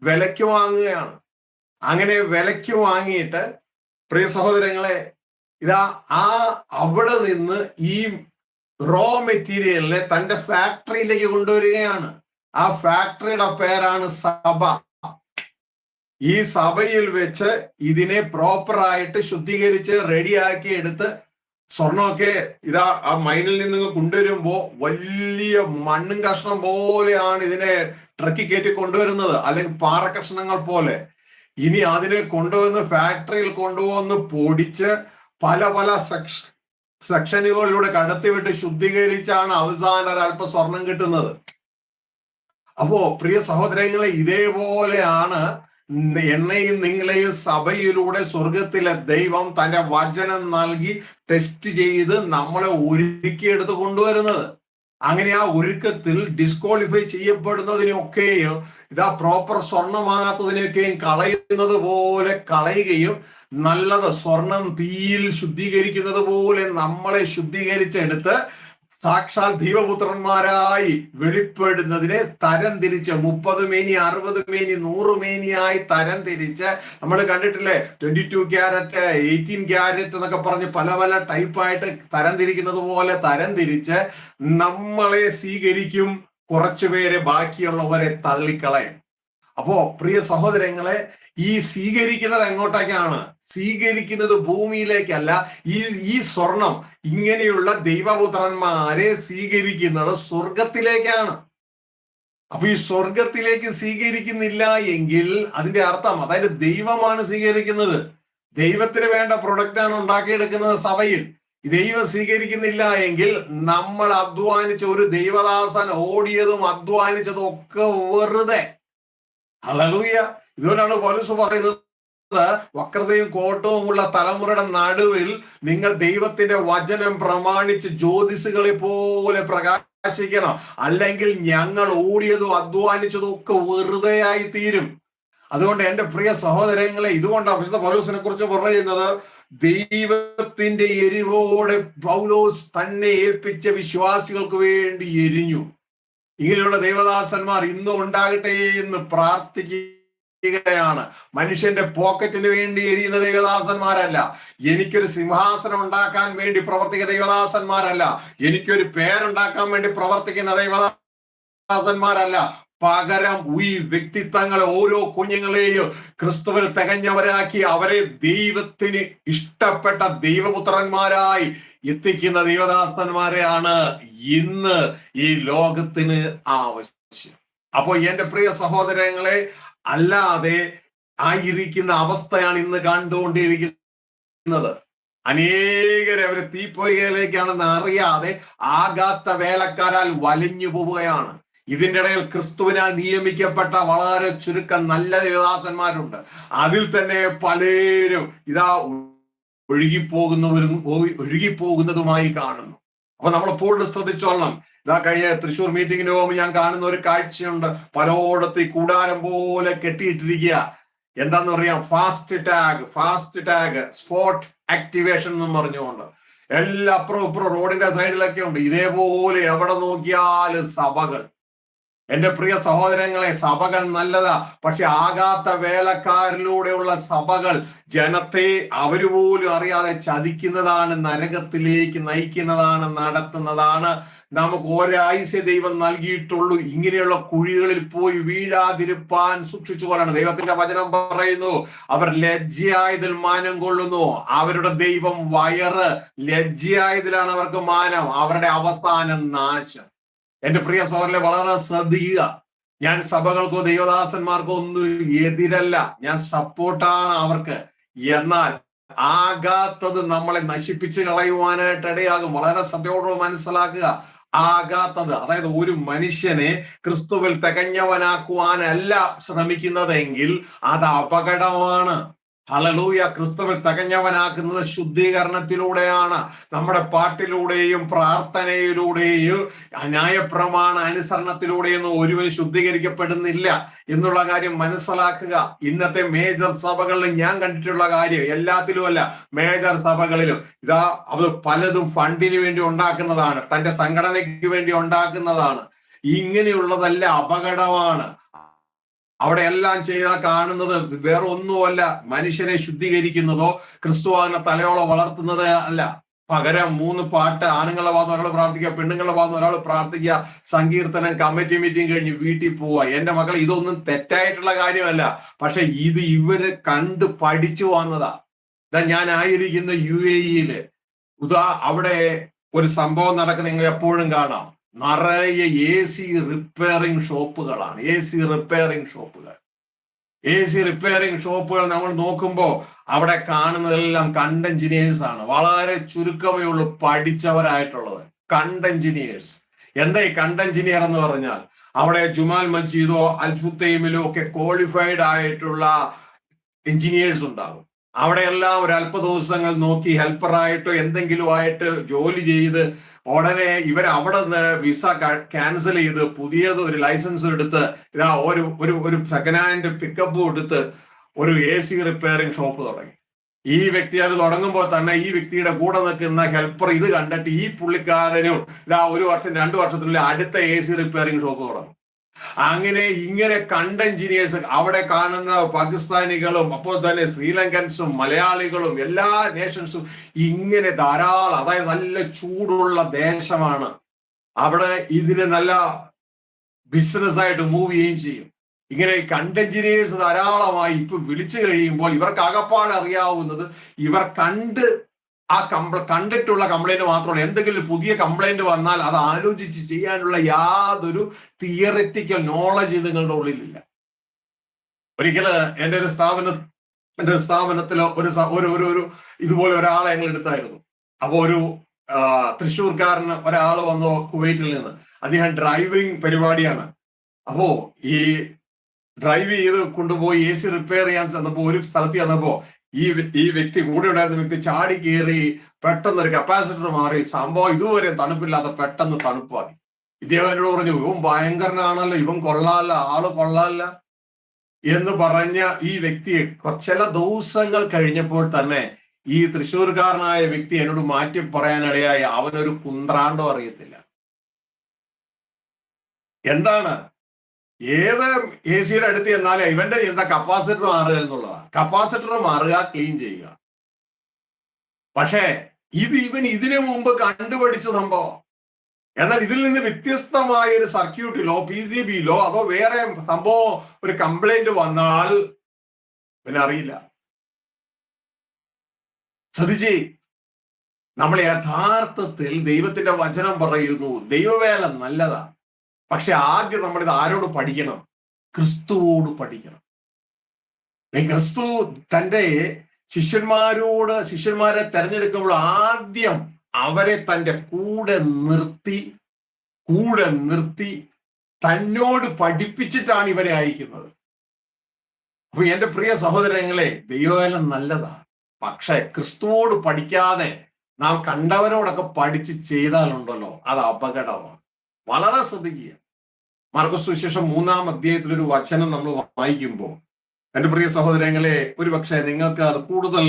വിലയ്ക്ക് വാങ്ങുകയാണ്. അങ്ങനെ വിലയ്ക്ക് വാങ്ങിയിട്ട് പ്രിയ സഹോദരങ്ങളെ, ഇതാ അവിടെ നിന്ന് ഈ റോ മെറ്റീരിയലിനെ തന്റെ ഫാക്ടറിയിലേക്ക് കൊണ്ടുവരികയാണ്. ആ ഫാക്ടറിയുടെ പേരാണ് സഭ. ഈ സഭയിൽ വെച്ച് ഇതിനെ പ്രോപ്പറായിട്ട് ശുദ്ധീകരിച്ച് റെഡിയാക്കി എടുത്ത് സ്വർണമൊക്കെ ഇതാ ആ മൈനിൽ നിന്ന് കൊണ്ടുവരുമ്പോ വലിയ മണ്ണും കഷ്ണം പോലെയാണ് ഇതിനെ ട്രക്കി കയറ്റി കൊണ്ടുവരുന്നത്, അല്ലെങ്കിൽ പാറ കഷ്ണങ്ങൾ പോലെ. ഇനി അതിനെ കൊണ്ടുവന്ന് ഫാക്ടറിയിൽ കൊണ്ടുവന്ന് പൊടിച്ച് പല പല സെക്ഷനുകളിലൂടെ കടത്തിവിട്ട് ശുദ്ധീകരിച്ചാണ് അവസാനം ഒരല്പം സ്വർണം കിട്ടുന്നത്. അപ്പോ പ്രിയ സഹോദരങ്ങളെ, ഇതേപോലെയാണ് എന്നെയും നിങ്ങളെയും സഭയിലൂടെ സ്വർഗത്തിലെ ദൈവം തന്റെ വചനം നൽകി ടെസ്റ്റ് ചെയ്ത് നമ്മളെ ഒരുക്കിയെടുത്ത് കൊണ്ടുവരുന്നത്. അങ്ങനെ ആ ഒരുക്കത്തിൽ ഡിസ്ക്വാളിഫൈ ചെയ്യപ്പെടുന്നതിനൊക്കെയും ഇതാ പ്രോപ്പർ സ്വർണമാകാത്തതിനൊക്കെയും കളയുന്നത് പോലെ കളയുകയും, നല്ലത് സ്വർണം തീയിൽ ശുദ്ധീകരിക്കുന്നത് പോലെ നമ്മളെ ശുദ്ധീകരിച്ചെടുത്ത് സാക്ഷാൽ ദൈവപുത്രന്മാരായി വെളിപ്പെടുന്നതിനെ തരം തിരിച്ച് 30 മേനി 60 മേനി 100 മേനിയായി തരം തിരിച്ച്, നമ്മൾ കണ്ടിട്ടില്ലേ 22 ക്യാരറ്റ് 18 ക്യാരറ്റ് എന്നൊക്കെ പറഞ്ഞ് പല പല ടൈപ്പായിട്ട് തരം തിരിക്കുന്നത് പോലെ തരം തിരിച്ച് നമ്മളെ സ്വീകരിക്കും. കുറച്ചുപേരെ ബാക്കിയുള്ളവരെ തള്ളിക്കളയും. അപ്പോ പ്രിയ സഹോദരങ്ങളെ, ഈ സ്വീകരിക്കുന്നത് എങ്ങോട്ടേക്കാണ്? സ്വീകരിക്കുന്നത് ഭൂമിയിലേക്കല്ല. ഈ സ്വർണം, ഇങ്ങനെയുള്ള ദൈവപുത്രന്മാരെ സ്വീകരിക്കുന്നത് സ്വർഗത്തിലേക്കാണ്. അപ്പൊ ഈ സ്വർഗത്തിലേക്ക് സ്വീകരിക്കുന്നില്ല എങ്കിൽ അതിന്റെ അർത്ഥം, അതായത് ദൈവമാണ് സ്വീകരിക്കുന്നത്, ദൈവത്തിന് വേണ്ട പ്രൊഡക്റ്റാണ് ഉണ്ടാക്കിയെടുക്കുന്നത് സഭയിൽ. ദൈവം സ്വീകരിക്കുന്നില്ല എങ്കിൽ നമ്മൾ അധ്വാനിച്ച, ഒരു ദൈവദാസൻ ഓടിയതും അധ്വാനിച്ചതും ഒക്കെ വെറുതെ. ഹല്ലേലൂയ. ഇതുകൊണ്ടാണ് പൗലോസ് പറയുന്നത്, വക്രതയും കോട്ടവും ഉള്ള തലമുറയുടെ നടുവിൽ നിങ്ങൾ ദൈവത്തിന്റെ വചനം പ്രമാണിച്ച് ജ്യോതിസുകളെ പോലെ പ്രകാശിക്കണം, അല്ലെങ്കിൽ ഞങ്ങൾ ഓടിയതും അധ്വാനിച്ചതും ഒക്കെ വെറുതെ ആയി തീരും. അതുകൊണ്ട് എന്റെ പ്രിയ സഹോദരങ്ങളെ, ഇതുകൊണ്ടാണ് വിശുദ്ധ പൗലോസിനെ കുറിച്ച് പറയുന്നത്, ദൈവത്തിന്റെ എരിവോടെ പൗലോസ് തന്നെ ഏൽപ്പിച്ച വിശ്വാസികൾക്ക് വേണ്ടി എരിഞ്ഞു. ഇങ്ങനെയുള്ള ദൈവദാസന്മാർ ഇന്നും ഉണ്ടാകട്ടെ എന്ന് പ്രാർത്ഥിക്കുകയാണ്. മനുഷ്യന്റെ പോക്കറ്റിന് വേണ്ടി എരിയുന്ന ദൈവദാസന്മാരല്ല, എനിക്കൊരു സിംഹാസനം ഉണ്ടാക്കാൻ വേണ്ടി പ്രവർത്തിക്കുന്ന ദൈവദാസന്മാരല്ല, എനിക്കൊരു പേരുണ്ടാക്കാൻ വേണ്ടി പ്രവർത്തിക്കുന്ന ദൈവദാസന്മാരല്ല. പകരം ഈ വ്യക്തിത്വങ്ങളെ, ഓരോ കുഞ്ഞുങ്ങളെയും ക്രിസ്തുവിൽ തികഞ്ഞവരാക്കി അവരെ ദൈവത്തിന് ഇഷ്ടപ്പെട്ട ദൈവപുത്രന്മാരായി എത്തിക്കുന്ന ദൈവദാസന്മാരെയാണ് ഇന്ന് ഈ ലോകത്തിന് ആവശ്യം. അപ്പോ എന്റെ പ്രിയ സഹോദരങ്ങളെ, അല്ലാതെ ആയിരിക്കുന്ന അവസ്ഥയാണ് ഇന്ന് കണ്ടുകൊണ്ടിരിക്കുന്നത്. അനേകരെ അവര് തീപ്പൊയ്കയിലേക്കാണെന്ന് അറിയാതെ ആകാത്ത വേലക്കാരാൽ വലഞ്ഞു പോവുകയാണ്. ഇതിൻ്റെ ഇടയിൽ ക്രിസ്തുവിനാൽ നിയമിക്കപ്പെട്ട വളരെ ചുരുക്കം നല്ല ദൈവദാസന്മാരുണ്ട്. അതിൽ തന്നെ പലരും ഇതാ ഒഴുകിപ്പോകുന്നതുമായി കാണുന്നു. അപ്പൊ നമ്മൾ എപ്പോഴും ശ്രദ്ധിച്ചോളണം. ഇതാ കഴിഞ്ഞ തൃശ്ശൂർ മീറ്റിങ്ങിന് പോകുമ്പോൾ ഞാൻ കാണുന്ന ഒരു കാഴ്ചയുണ്ട്. പലയിടത്ത് ഈ കൂടാരം പോലെ കെട്ടിയിട്ടിരിക്കുക. എന്താന്ന് പറയാം, ഫാസ്റ്റ് ടാഗ് സ്പോട്ട് ആക്ടിവേഷൻ എന്നും പറഞ്ഞുകൊണ്ട് എല്ലാ അപ്പുറം ഇപ്പുറം റോഡിന്റെ സൈഡിലൊക്കെ ഉണ്ട്. ഇതേപോലെ എവിടെ നോക്കിയാലും സഭകൾ. എന്റെ പ്രിയ സഹോദരങ്ങളെ, സഭകൾ നല്ലതാ, പക്ഷെ ആകാത്ത വേലക്കാരിലൂടെയുള്ള സഭകൾ ജനത്തെ അവര് പോലും അറിയാതെ ചതിക്കുന്നതാണ്, നരകത്തിലേക്ക് നയിക്കുന്നതാണ്, നടത്തുന്നതാണ്. നമുക്ക് ഒരായുസ്യ ദൈവം നൽകിയിട്ടുള്ളൂ. ഇങ്ങനെയുള്ള കുഴികളിൽ പോയി വീഴാതിരുപ്പാൻ സൂക്ഷിച്ചുകൊള്ളാണ്. ദൈവത്തിന്റെ വചനം പറയുന്നു, അവർ ലജ്ജയായതിൽ മാനം കൊള്ളുന്നു. അവരുടെ ദൈവം വയറ്, ലജ്ജയായതിലാണ് അവർക്ക് മാനം, അവരുടെ അവസാനം നാശം. എന്റെ പ്രിയ സഹോദരനെ, വളരെ ശ്രദ്ധിക്കുക. ഞാൻ സഭകൾക്കോ ദൈവദാസന്മാർക്കോ ഒന്നും എതിരല്ല, ഞാൻ സപ്പോർട്ടാണ് അവർക്ക്. എന്നാൽ ആകാത്തത് നമ്മളെ നശിപ്പിച്ച് കളയുവാനായിട്ട് ഇടയാകും. വളരെ ശ്രദ്ധയോടെ മനസ്സിലാക്കുക. ആകാത്തത്, അതായത് ഒരു മനുഷ്യനെ ക്രിസ്തുവിൽ തികഞ്ഞവനാക്കുവാനല്ല ശ്രമിക്കുന്നതെങ്കിൽ അത് അപകടമാണ്. ഹല്ലേലൂയ. ക്രിസ്തുവിൽ തികഞ്ഞവനാക്കുന്നത് ശുദ്ധീകരണത്തിലൂടെയാണ്. നമ്മുടെ പാട്ടിലൂടെയും പ്രാർത്ഥനയിലൂടെയും ന്യായപ്രമാണ അനുസരണത്തിലൂടെയൊന്നും ഒരുവൻ ശുദ്ധീകരിക്കപ്പെടുന്നില്ല എന്നുള്ള കാര്യം മനസ്സിലാക്കുക. ഇന്നത്തെ മേജർ സഭകളിൽ ഞാൻ കണ്ടിട്ടുള്ള കാര്യം, എല്ലാത്തിലും അല്ല, മേജർ സഭകളിലും ഇതാ അത് പലതും ഫണ്ടിന് വേണ്ടി ഉണ്ടാക്കുന്നതാണ്, തന്റെ സംഘടനയ്ക്ക് വേണ്ടി ഉണ്ടാക്കുന്നതാണ്. ഇങ്ങനെയുള്ളതല്ല അപകടമാണ്. അവിടെ എല്ലാം ചെയ്താൽ കാണുന്നത് വേറെ ഒന്നുമല്ല, മനുഷ്യനെ ശുദ്ധീകരിക്കുന്നതോ ക്രിസ്തുവാനെ തലയോളം വളർത്തുന്നത് അല്ല. പകരം 3 പാട്ട്, ആണുങ്ങളുടെ ഭാഗത്ത് ഒരാൾ പ്രാർത്ഥിക്കുക, പെണ്ണുങ്ങളുടെ ഭാഗത്ത് ഒരാൾ പ്രാർത്ഥിക്കുക, സങ്കീർത്തനം, കമ്മിറ്റി മീറ്റിംഗ് കഴിഞ്ഞ് വീട്ടിൽ പോവുക. എന്റെ മക്കൾ, ഇതൊന്നും തെറ്റായിട്ടുള്ള കാര്യമല്ല. പക്ഷെ ഇത് ഇവര് കണ്ട് പഠിച്ചു വന്നതാ. ഇതാ ഞാൻ ആയിരിക്കുന്ന UAE-യില് അവിടെ ഒരു സംഭവം നടക്കുന്ന നിങ്ങൾ എപ്പോഴും കാണാം. നിറയെ AC റിപ്പയറിംഗ് ഷോപ്പുകളാണ്. AC റിപ്പയറിംഗ് ഷോപ്പുകൾ നമ്മൾ നോക്കുമ്പോൾ അവിടെ കാണുന്നതെല്ലാം കണ്ട് എഞ്ചിനീയേഴ്സ് ആണ്. വളരെ ചുരുക്കമേ ഉള്ളൂ പഠിച്ചവരായിട്ടുള്ളത് കണ്ട് എഞ്ചിനീയേഴ്സ്. എന്താ ഈ കണ്ട് എഞ്ചിനീയർ എന്ന് പറഞ്ഞാൽ? അവിടെ ജുമാൽ മസ്ജിദോ അൽഫുത്തൈമിലോ ഒക്കെ ക്വാളിഫൈഡ് ആയിട്ടുള്ള എഞ്ചിനീയേഴ്സ് ഉണ്ടാകും. അവിടെയെല്ലാം ഒരു അല്പ ദിവസങ്ങൾ നോക്കി ഹെൽപ്പറായിട്ടോ എന്തെങ്കിലും ആയിട്ട് ജോലി ചെയ്ത് ഉടനെ ഇവർ അവിടെ നിന്ന് വിസ ക്യാൻസൽ ചെയ്ത് പുതിയത് ഒരു ലൈസൻസ് എടുത്ത് ഇതാ ഒരു സെക്കൻഡ് ഹാൻഡ് പിക്കപ്പും എടുത്ത് ഒരു AC റിപ്പയറിംഗ് ഷോപ്പ് തുടങ്ങി. ഈ വ്യക്തി അത് തുടങ്ങുമ്പോൾ തന്നെ ഈ വ്യക്തിയുടെ കൂടെ നിൽക്കുന്ന ഹെൽപ്പർ ഇത് കണ്ടിട്ട് ഈ പുള്ളിക്കാരനും ഇതാ 1 വർഷം 2 വർഷത്തിനുള്ളിൽ അടുത്ത AC റിപ്പയറിംഗ് ഷോപ്പ് തുടങ്ങും. ഇങ്ങനെ കണ്ട് എഞ്ചിനീയേഴ്സ് അവിടെ കാണുന്ന പാകിസ്ഥാനികളും അപ്പോൾ തന്നെ ശ്രീലങ്കൻസും മലയാളികളും എല്ലാ നേഷൻസും ഇങ്ങനെ ധാരാളം, അതായത് നല്ല ചൂടുള്ള ദേശമാണ്. അവിടെ ഇതിന് നല്ല ബിസിനസ് ആയിട്ട് മൂവ് ചെയ്യുകയും ചെയ്യും. ഇങ്ങനെ കണ്ട് എഞ്ചിനീയേഴ്സ് ധാരാളമായി ഇപ്പൊ വിളിച്ചു കഴിയുമ്പോൾ ഇവർക്ക് അകപ്പാട് അറിയാവുന്നത് ഇവർ കണ്ടിട്ടുള്ള കംപ്ലൈന്റ് മാത്രമല്ല. എന്തെങ്കിലും പുതിയ കംപ്ലൈന്റ് വന്നാൽ അത് ആലോചിച്ച് ചെയ്യാനുള്ള യാതൊരു തിയറിറ്റിക്കൽ നോളജ് നിങ്ങളുടെ ഉള്ളിലില്ല. ഒരിക്കല് എൻ്റെ ഒരു സ്ഥാപനത്തിൽ ഒരു ഇതുപോലെ ഒരാളെ ഞങ്ങൾ എടുത്തായിരുന്നു. അപ്പൊ ഒരു തൃശ്ശൂർക്കാരന് ഒരാൾ വന്നു കുവൈറ്റിൽ നിന്ന്. അദ്ദേഹം ഡ്രൈവിംഗ് പരിപാടിയാണ്. അപ്പോ ഈ ഡ്രൈവ് ചെയ്ത് കൊണ്ടുപോയി AC റിപ്പയർ ചെയ്യാൻ ചെന്നപ്പോ ഒരു സ്ഥലത്ത് ചെന്നപ്പോ ഈ വ്യക്തി കൂടെ ഉണ്ടായിരുന്ന വ്യക്തി ചാടി കയറി പെട്ടെന്ന് ഒരു കപ്പാസിറ്റർ മാറി. സംഭവം ഇതുവരെ തണുപ്പില്ലാതെ പെട്ടെന്ന് തണുപ്പായി. ഇദ്ദേഹം എന്നോട് പറഞ്ഞു, ഇവൻ ഭയങ്കരനാണല്ലോ, ഇവൻ കൊള്ളാല്ല, ആള് കൊള്ളാല്ല എന്ന് പറഞ്ഞ ഈ വ്യക്തിയെ ചില ദിവസങ്ങൾ കഴിഞ്ഞപ്പോൾ തന്നെ ഈ തൃശ്ശൂർക്കാരനായ വ്യക്തി എന്നോട് മാറ്റി പറയാനിടയായി, അവനൊരു കുന്ത്രാണ്ടോ അറിയത്തില്ല. എന്താണ്? ഏത് AC-യുടെ അടുത്ത് ചെന്നാലേ ഇവന്റെ എന്താ കപ്പാസിറ്റർ മാറുക എന്നുള്ളതാണ്. കപ്പാസിറ്റർ മാറുക, ക്ലീൻ ചെയ്യുക. പക്ഷേ ഇവൻ ഇതിനു മുമ്പ് കണ്ടുപിടിച്ച സംഭവം. എന്നാൽ ഇതിൽ നിന്ന് വ്യത്യസ്തമായ ഒരു സർക്യൂട്ടിലോ PCBയിലോ അതോ വേറെ സംഭവം ഒരു കംപ്ലൈന്റ് വന്നാൽ പിന്നെ അറിയില്ല. ശ്രദ്ധിച്ചേ, നമ്മൾ യഥാർത്ഥത്തിൽ ദൈവത്തിന്റെ വചനം പറയുന്നു ദൈവവേല നല്ലതാ. പക്ഷെ ആദ്യം നമ്മൾ ഇത് ആരോട് പഠിക്കണം? ക്രിസ്തുവോട് പഠിക്കണം. ക്രിസ്തു തന്റെ ശിഷ്യന്മാരെ തെരഞ്ഞെടുക്കുമ്പോൾ ആദ്യം അവരെ തന്റെ കൂടെ നിർത്തി തന്നോട് പഠിപ്പിച്ചിട്ടാണ് ഇവരെ അയക്കുന്നത്. അപ്പൊ എന്റെ പ്രിയ സഹോദരങ്ങളെ, ദൈവവേല നല്ലതാ. പക്ഷെ ക്രിസ്തുവോട് പഠിക്കാതെ നാം കണ്ടവരോടൊക്കെ പഠിച്ച് ചെയ്താലുണ്ടല്ലോ, അത് അപകടമാണ്. വളരെ ശ്രദ്ധിക്കുക. മാർക്കോസ് സുവിശേഷം 3-ാം അധ്യായത്തിൽ ഒരു വചനം നമ്മൾ വായിക്കുമ്പോൾ എന്റെ പ്രിയ സഹോദരങ്ങളെ, ഒരു പക്ഷേ നിങ്ങൾക്ക് അത് കൂടുതൽ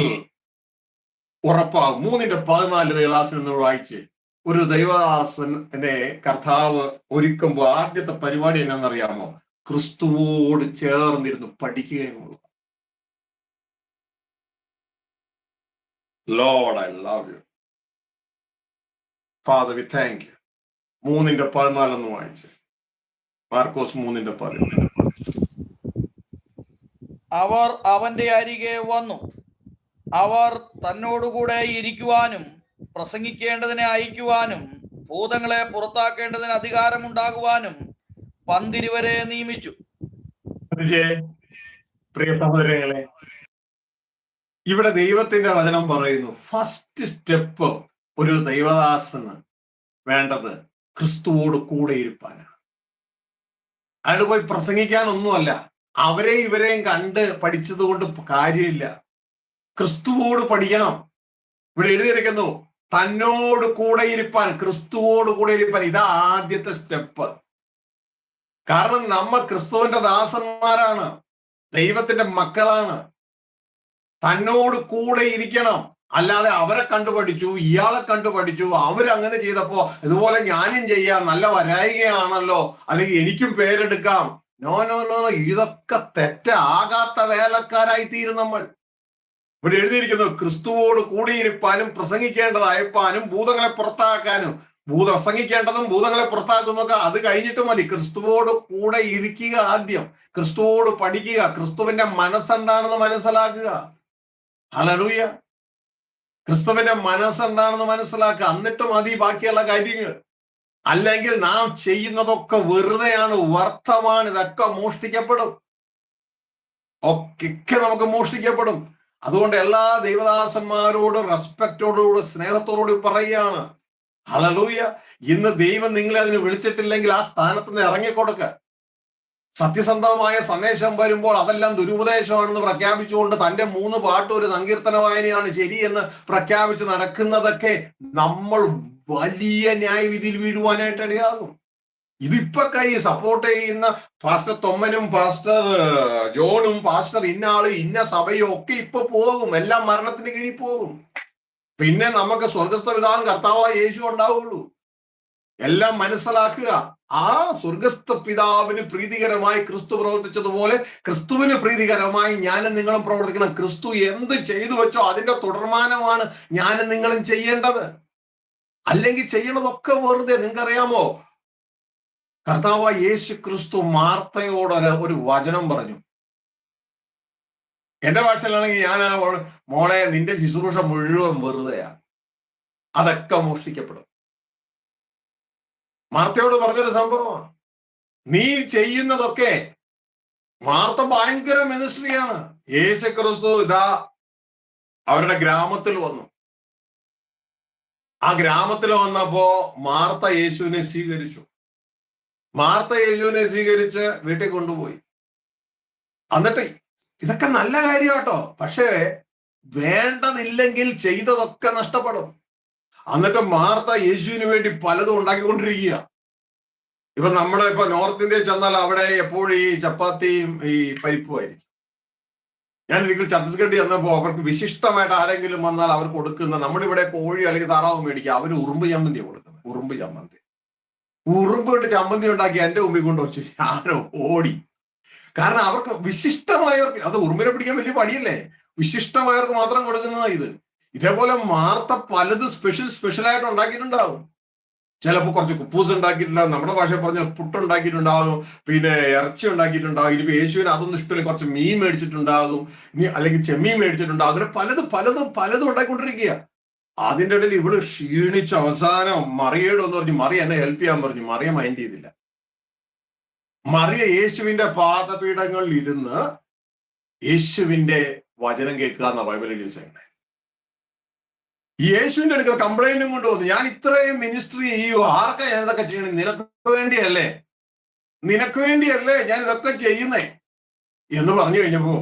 ഉറപ്പാകും. 3:14 ദേവദാസൻ എന്ന് വായിച്ച് ഒരു ദൈവദാസന്റെ കർത്താവ് ഒരുക്കുമ്പോൾ ആദ്യത്തെ പരിപാടി എന്നാണെന്നറിയാമോ? ക്രിസ്തുവോട് ചേർന്നിരുന്ന് പഠിക്കുക എന്നുള്ളത്. Lord, I love you. Father, we thank you. 3:14 എന്ന് വായിച്ച്. മാർക്കോസ് 3:14. അവർ അവന്റെ അരികെ വന്നു. അവർ തന്നോടുകൂടെ ഇരിക്കുവാനും പ്രസംഗിക്കേണ്ടതിനെ അയക്കുവാനും ഭൂതങ്ങളെ പുറത്താക്കേണ്ടതിന് അധികാരമുണ്ടാകുവാനും 12 നിയമിച്ചു. പ്രിയ സഹോദരങ്ങളെ, ഇവിടെ ദൈവത്തിന്റെ വചനം പറയുന്നു, ഫസ്റ്റ് സ്റ്റെപ്പ് ഒരു ദൈവദാസന് വേണ്ടത് ക്രിസ്തുവോട് കൂടെ ഇരിപ്പാനാണ്. അയാൾ പോയി പ്രസംഗിക്കാനൊന്നുമല്ല. അവരെ ഇവരെയും കണ്ട് പഠിച്ചത് കൊണ്ട് കാര്യമില്ല. ക്രിസ്തുവോട് പഠിക്കണം. ഇവിടെ എഴുതിയിരിക്കുന്നു, തന്നോട് കൂടെ ഇരിപ്പാൻ, ക്രിസ്തുവോട് കൂടെ ഇരിപ്പാൻ. ഇതാ ആദ്യത്തെ സ്റ്റെപ്പ്. കാരണം നമ്മൾ ക്രിസ്തുവിന്റെ ദാസന്മാരാണ്, ദൈവത്തിന്റെ മക്കളാണ്. തന്നോട് കൂടെ ഇരിക്കണം. അല്ലാതെ അവരെ കണ്ടുപഠിച്ചു, ഇയാളെ കണ്ടുപഠിച്ചു, അവരങ്ങനെ ചെയ്തപ്പോ ഇതുപോലെ ഞാനും ചെയ്യാം, നല്ല വരായികയാണല്ലോ, അല്ലെങ്കിൽ എനിക്കും പേരെടുക്കാം. നോ നോ നോ, ഇതൊക്കെ തെറ്റാകാത്ത വേലക്കാരായി തീരും നമ്മൾ. ഇവിടെ എഴുതിയിരിക്കുന്നു, ക്രിസ്തുവോട് കൂടിയിരിപ്പാനും പ്രസംഗിക്കേണ്ടത് അയപ്പാനും ഭൂതങ്ങളെ പുറത്താക്കാനും. പ്രസംഗിക്കേണ്ടതും ഭൂതങ്ങളെ പുറത്താക്കുന്നതൊക്കെ അത് കഴിഞ്ഞിട്ട് മതി. ക്രിസ്തുവോട് കൂടെ ഇരിക്കുക ആദ്യം, ക്രിസ്തുവോട് പഠിക്കുക, ക്രിസ്തുവിന്റെ മനസ്സെന്താണെന്ന് മനസ്സിലാക്കുക. ഹല്ലേലൂയ. ക്രിസ്തുവിന്റെ മനസ്സെന്താണെന്ന് മനസ്സിലാക്കുക, എന്നിട്ട് മതി ബാക്കിയുള്ള കാര്യങ്ങൾ. അല്ലെങ്കിൽ നാം ചെയ്യുന്നതൊക്കെ വെറുതെയാണ്, വ്യർത്ഥമാണ്. ഇതൊക്കെ മോഷ്ടിക്കപ്പെടും, ഒക്കെ നമുക്ക് മോഷ്ടിക്കപ്പെടും. അതുകൊണ്ട് എല്ലാ ദൈവദാസന്മാരോട് റെസ്പെക്റ്റോടുകൂടി സ്നേഹത്തോടുകൂടി പറയുകയാണ്, ഹല്ലേലൂയ, ഇന്ന് ദൈവം നിങ്ങളെ അതിന് വിളിച്ചിട്ടില്ലെങ്കിൽ ആ സ്ഥാനത്ത് നിന്ന് ഇറങ്ങിക്കൊടുക്ക. സത്യസന്ധമായ സന്ദേശം വരുമ്പോൾ അതെല്ലാം ദുരുപദേശമാണെന്ന് പ്രഖ്യാപിച്ചുകൊണ്ട് തന്റെ 3 പാട്ട് ഒരു സങ്കീർത്തന വായനയാണ് ശരിയെന്ന് പ്രഖ്യാപിച്ച് നടക്കുന്നതൊക്കെ നമ്മൾ വലിയ ന്യായവിധിയിൽ വീഴുവാനായിട്ട് ഇടയാകും. ഇതിപ്പൊ സപ്പോർട്ട് ചെയ്യുന്ന പാസ്റ്റർ തൊമ്മനും പാസ്റ്റർ ജോണും പാസ്റ്റർ ഇന്നാളും ഇന്ന സഭയും ഒക്കെ ഇപ്പൊ പോകും, എല്ലാം മരണത്തിന് കീഴിൽ പോകും. പിന്നെ നമുക്ക് സ്വർഗസ്ഥ പിതാവും കർത്താവായ യേശു ഉണ്ടാവുള്ളൂ. എല്ലാം മനസ്സിലാക്കുക. ആ സ്വർഗസ്ഥ പിതാവിന് പ്രീതികരമായി ക്രിസ്തു പ്രവർത്തിച്ചതുപോലെ ക്രിസ്തുവിന് പ്രീതികരമായി ഞാനും നിങ്ങളും പ്രവർത്തിക്കണം. ക്രിസ്തു എന്ത് ചെയ്തു വെച്ചോ അതിന്റെ തുടർമാനമാണ് ഞാനും നിങ്ങളും ചെയ്യേണ്ടത്. അല്ലെങ്കിൽ ചെയ്യണതൊക്കെ വെറുതെ. നിങ്ങൾക്കറിയാമോ, കർത്താവായ യേശു ക്രിസ്തു മാർത്തയോട് ഒരു വചനം പറഞ്ഞു. എന്റെ ഭാഷയിലാണെങ്കിൽ ഞാൻ മോളെ, നിന്റെ ശുശ്രൂഷ മുഴുവൻ വെറുതെയാ, അതൊക്കെ മോഷ്ടിക്കപ്പെടും. മാർത്തയോട് പറഞ്ഞൊരു സംഭവമാണ്. നീ ചെയ്യുന്നതൊക്കെ, മാർത്ത ഭയങ്കര മിനിസ്ട്രിയാണ്. യേശു ക്രിസ്തു ഇതാ അവരുടെ ഗ്രാമത്തിൽ വന്നു. ആ ഗ്രാമത്തിൽ വന്നപ്പോ മാർത്ത യേശുവിനെ സ്വീകരിച്ചു. മാർത്ത യേശുവിനെ സ്വീകരിച്ച് വീട്ടിൽ കൊണ്ടുപോയി. എന്നിട്ട് ഇതൊക്കെ നല്ല കാര്യം കേട്ടോ, പക്ഷേ വേണ്ടതില്ലെങ്കിൽ ചെയ്തതൊക്കെ നഷ്ടപ്പെടും. എന്നിട്ട് മാർത്ത യേശുവിന് വേണ്ടി പലതും ഉണ്ടാക്കിക്കൊണ്ടിരിക്കുക. ഇപ്പൊ നമ്മുടെ നോർത്ത് ഇന്ത്യയിൽ ചെന്നാൽ അവിടെ എപ്പോഴും ഈ ചപ്പാത്തിയും ഈ പരിപ്പുമായിരിക്കും. ഞാൻ ഒരിക്കൽ ഛത്തീസ്ഗഡിൽ ചെന്നപ്പോ അവർക്ക് വിശിഷ്ടമായിട്ട് ആരെങ്കിലും വന്നാൽ അവർ കൊടുക്കുന്ന, നമ്മളിവിടെ കോഴി അല്ലെങ്കിൽ താറാവ് മേടിക്കുക, അവർ ഉറുമ്പ് ചമ്മന്തിയാണ് കൊടുക്കുന്നത്. ഉറുമ്പ് ചമ്മന്തി, ഉറുമ്പ് കൊണ്ട് ചമ്മന്തി ഉണ്ടാക്കി എന്റെ മുമ്പിൽ കൊണ്ടുവച്ചു. ഞാൻ ഓടി. കാരണം അവർക്ക് വിശിഷ്ടമായവർക്ക്, അത് ഉറുമ്പിനെ പിടിക്കാൻ വലിയ പണിയല്ലേ, വിശിഷ്ടമായവർക്ക് മാത്രം കൊടുക്കുന്നതാണ് ഇത്. ഇതേപോലെ മാർത്ത പലത് സ്പെഷ്യലായിട്ട് ഉണ്ടാക്കിയിട്ടുണ്ടാവും. ചിലപ്പോൾ കുറച്ച് കുപ്പൂസ് ഉണ്ടാക്കിയിട്ടുണ്ടാവും, നമ്മുടെ ഭാഷ പറഞ്ഞ പുട്ടുണ്ടാക്കിയിട്ടുണ്ടാകും, പിന്നെ ഇറച്ചി ഉണ്ടാക്കിയിട്ടുണ്ടാകും. ഇനി യേശുവിന് അതൊന്നും ഇഷ്ടമില്ല, കുറച്ച് മീൻ മേടിച്ചിട്ടുണ്ടാകും, ഇനി അല്ലെങ്കിൽ ചെമ്മീൻ മേടിച്ചിട്ടുണ്ടാകും. അങ്ങനെ പലതും ഉണ്ടാക്കിക്കൊണ്ടിരിക്കുക. അതിൻ്റെ ഇടയിൽ ഇവള് ക്ഷീണിച്ച അവസാനം മറിയോട് എന്ന് പറഞ്ഞു, മറിയ എന്നെ ഹെൽപ്പ് ചെയ്യാൻ പറഞ്ഞു. മറിയ മൈൻഡ് ചെയ്തില്ല. മറിയ യേശുവിന്റെ പാദപീഠങ്ങളിൽ ഇരുന്ന് യേശുവിന്റെ വചനം കേൾക്കുക എന്ന ബൈബിളിൽ ചോദിച്ചേ. യേശുവിന്റെ അടുക്കൽ കംപ്ലൈന്റും കൊണ്ടുവന്നു, ഞാൻ ഇത്രയും മിനിസ്ട്രി ചെയ്യൂ, ആർക്കാ ഞാൻ ഇതൊക്കെ ചെയ്യണേ? നിനക്ക് വേണ്ടിയല്ലേ ഞാൻ ഇതൊക്കെ ചെയ്യുന്നേ എന്ന് പറഞ്ഞു കഴിഞ്ഞപ്പോ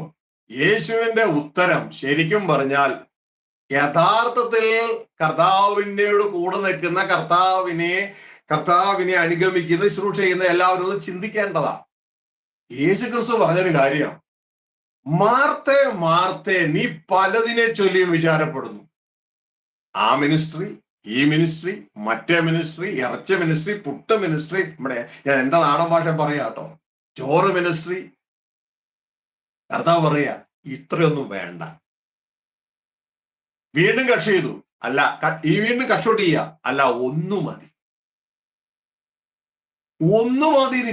യേശുവിന്റെ ഉത്തരം ശരിക്കും പറഞ്ഞാൽ, യഥാർത്ഥത്തിൽ കർത്താവിന്റെ കൂടെ നിൽക്കുന്ന, കർത്താവിനെ അനുഗമിക്കുന്ന, ശുശ്രൂഷ ചെയ്യുന്ന എല്ലാവരും ഒന്ന് ചിന്തിക്കേണ്ടതാ. യേശു ക്രിസ്തു പറഞ്ഞൊരു കാര്യം, മാർത്തേ നീ പലതിനെ ചൊല്ലിയും വിചാരപ്പെടുന്നു. ആ മിനിസ്ട്രി, ഈ മിനിസ്ട്രി, മറ്റേ മിനിസ്ട്രി, ഇറച്ചി മിനിസ്ട്രി, പുട്ട് മിനിസ്ട്രി, നമ്മുടെ ഞാൻ എന്റെ നാടൻ ഭാഷ പറയാട്ടോ, ചോറ് മിനിസ്ട്രി. കർത്താവ് പറയാ ഇത്രയൊന്നും വേണ്ട. വീണ്ടും കക്ഷി ചെയ്തു, അല്ല വീണ്ടും കക്ഷോട്ട് ചെയ്യുക, അല്ല ഒന്നു മതി,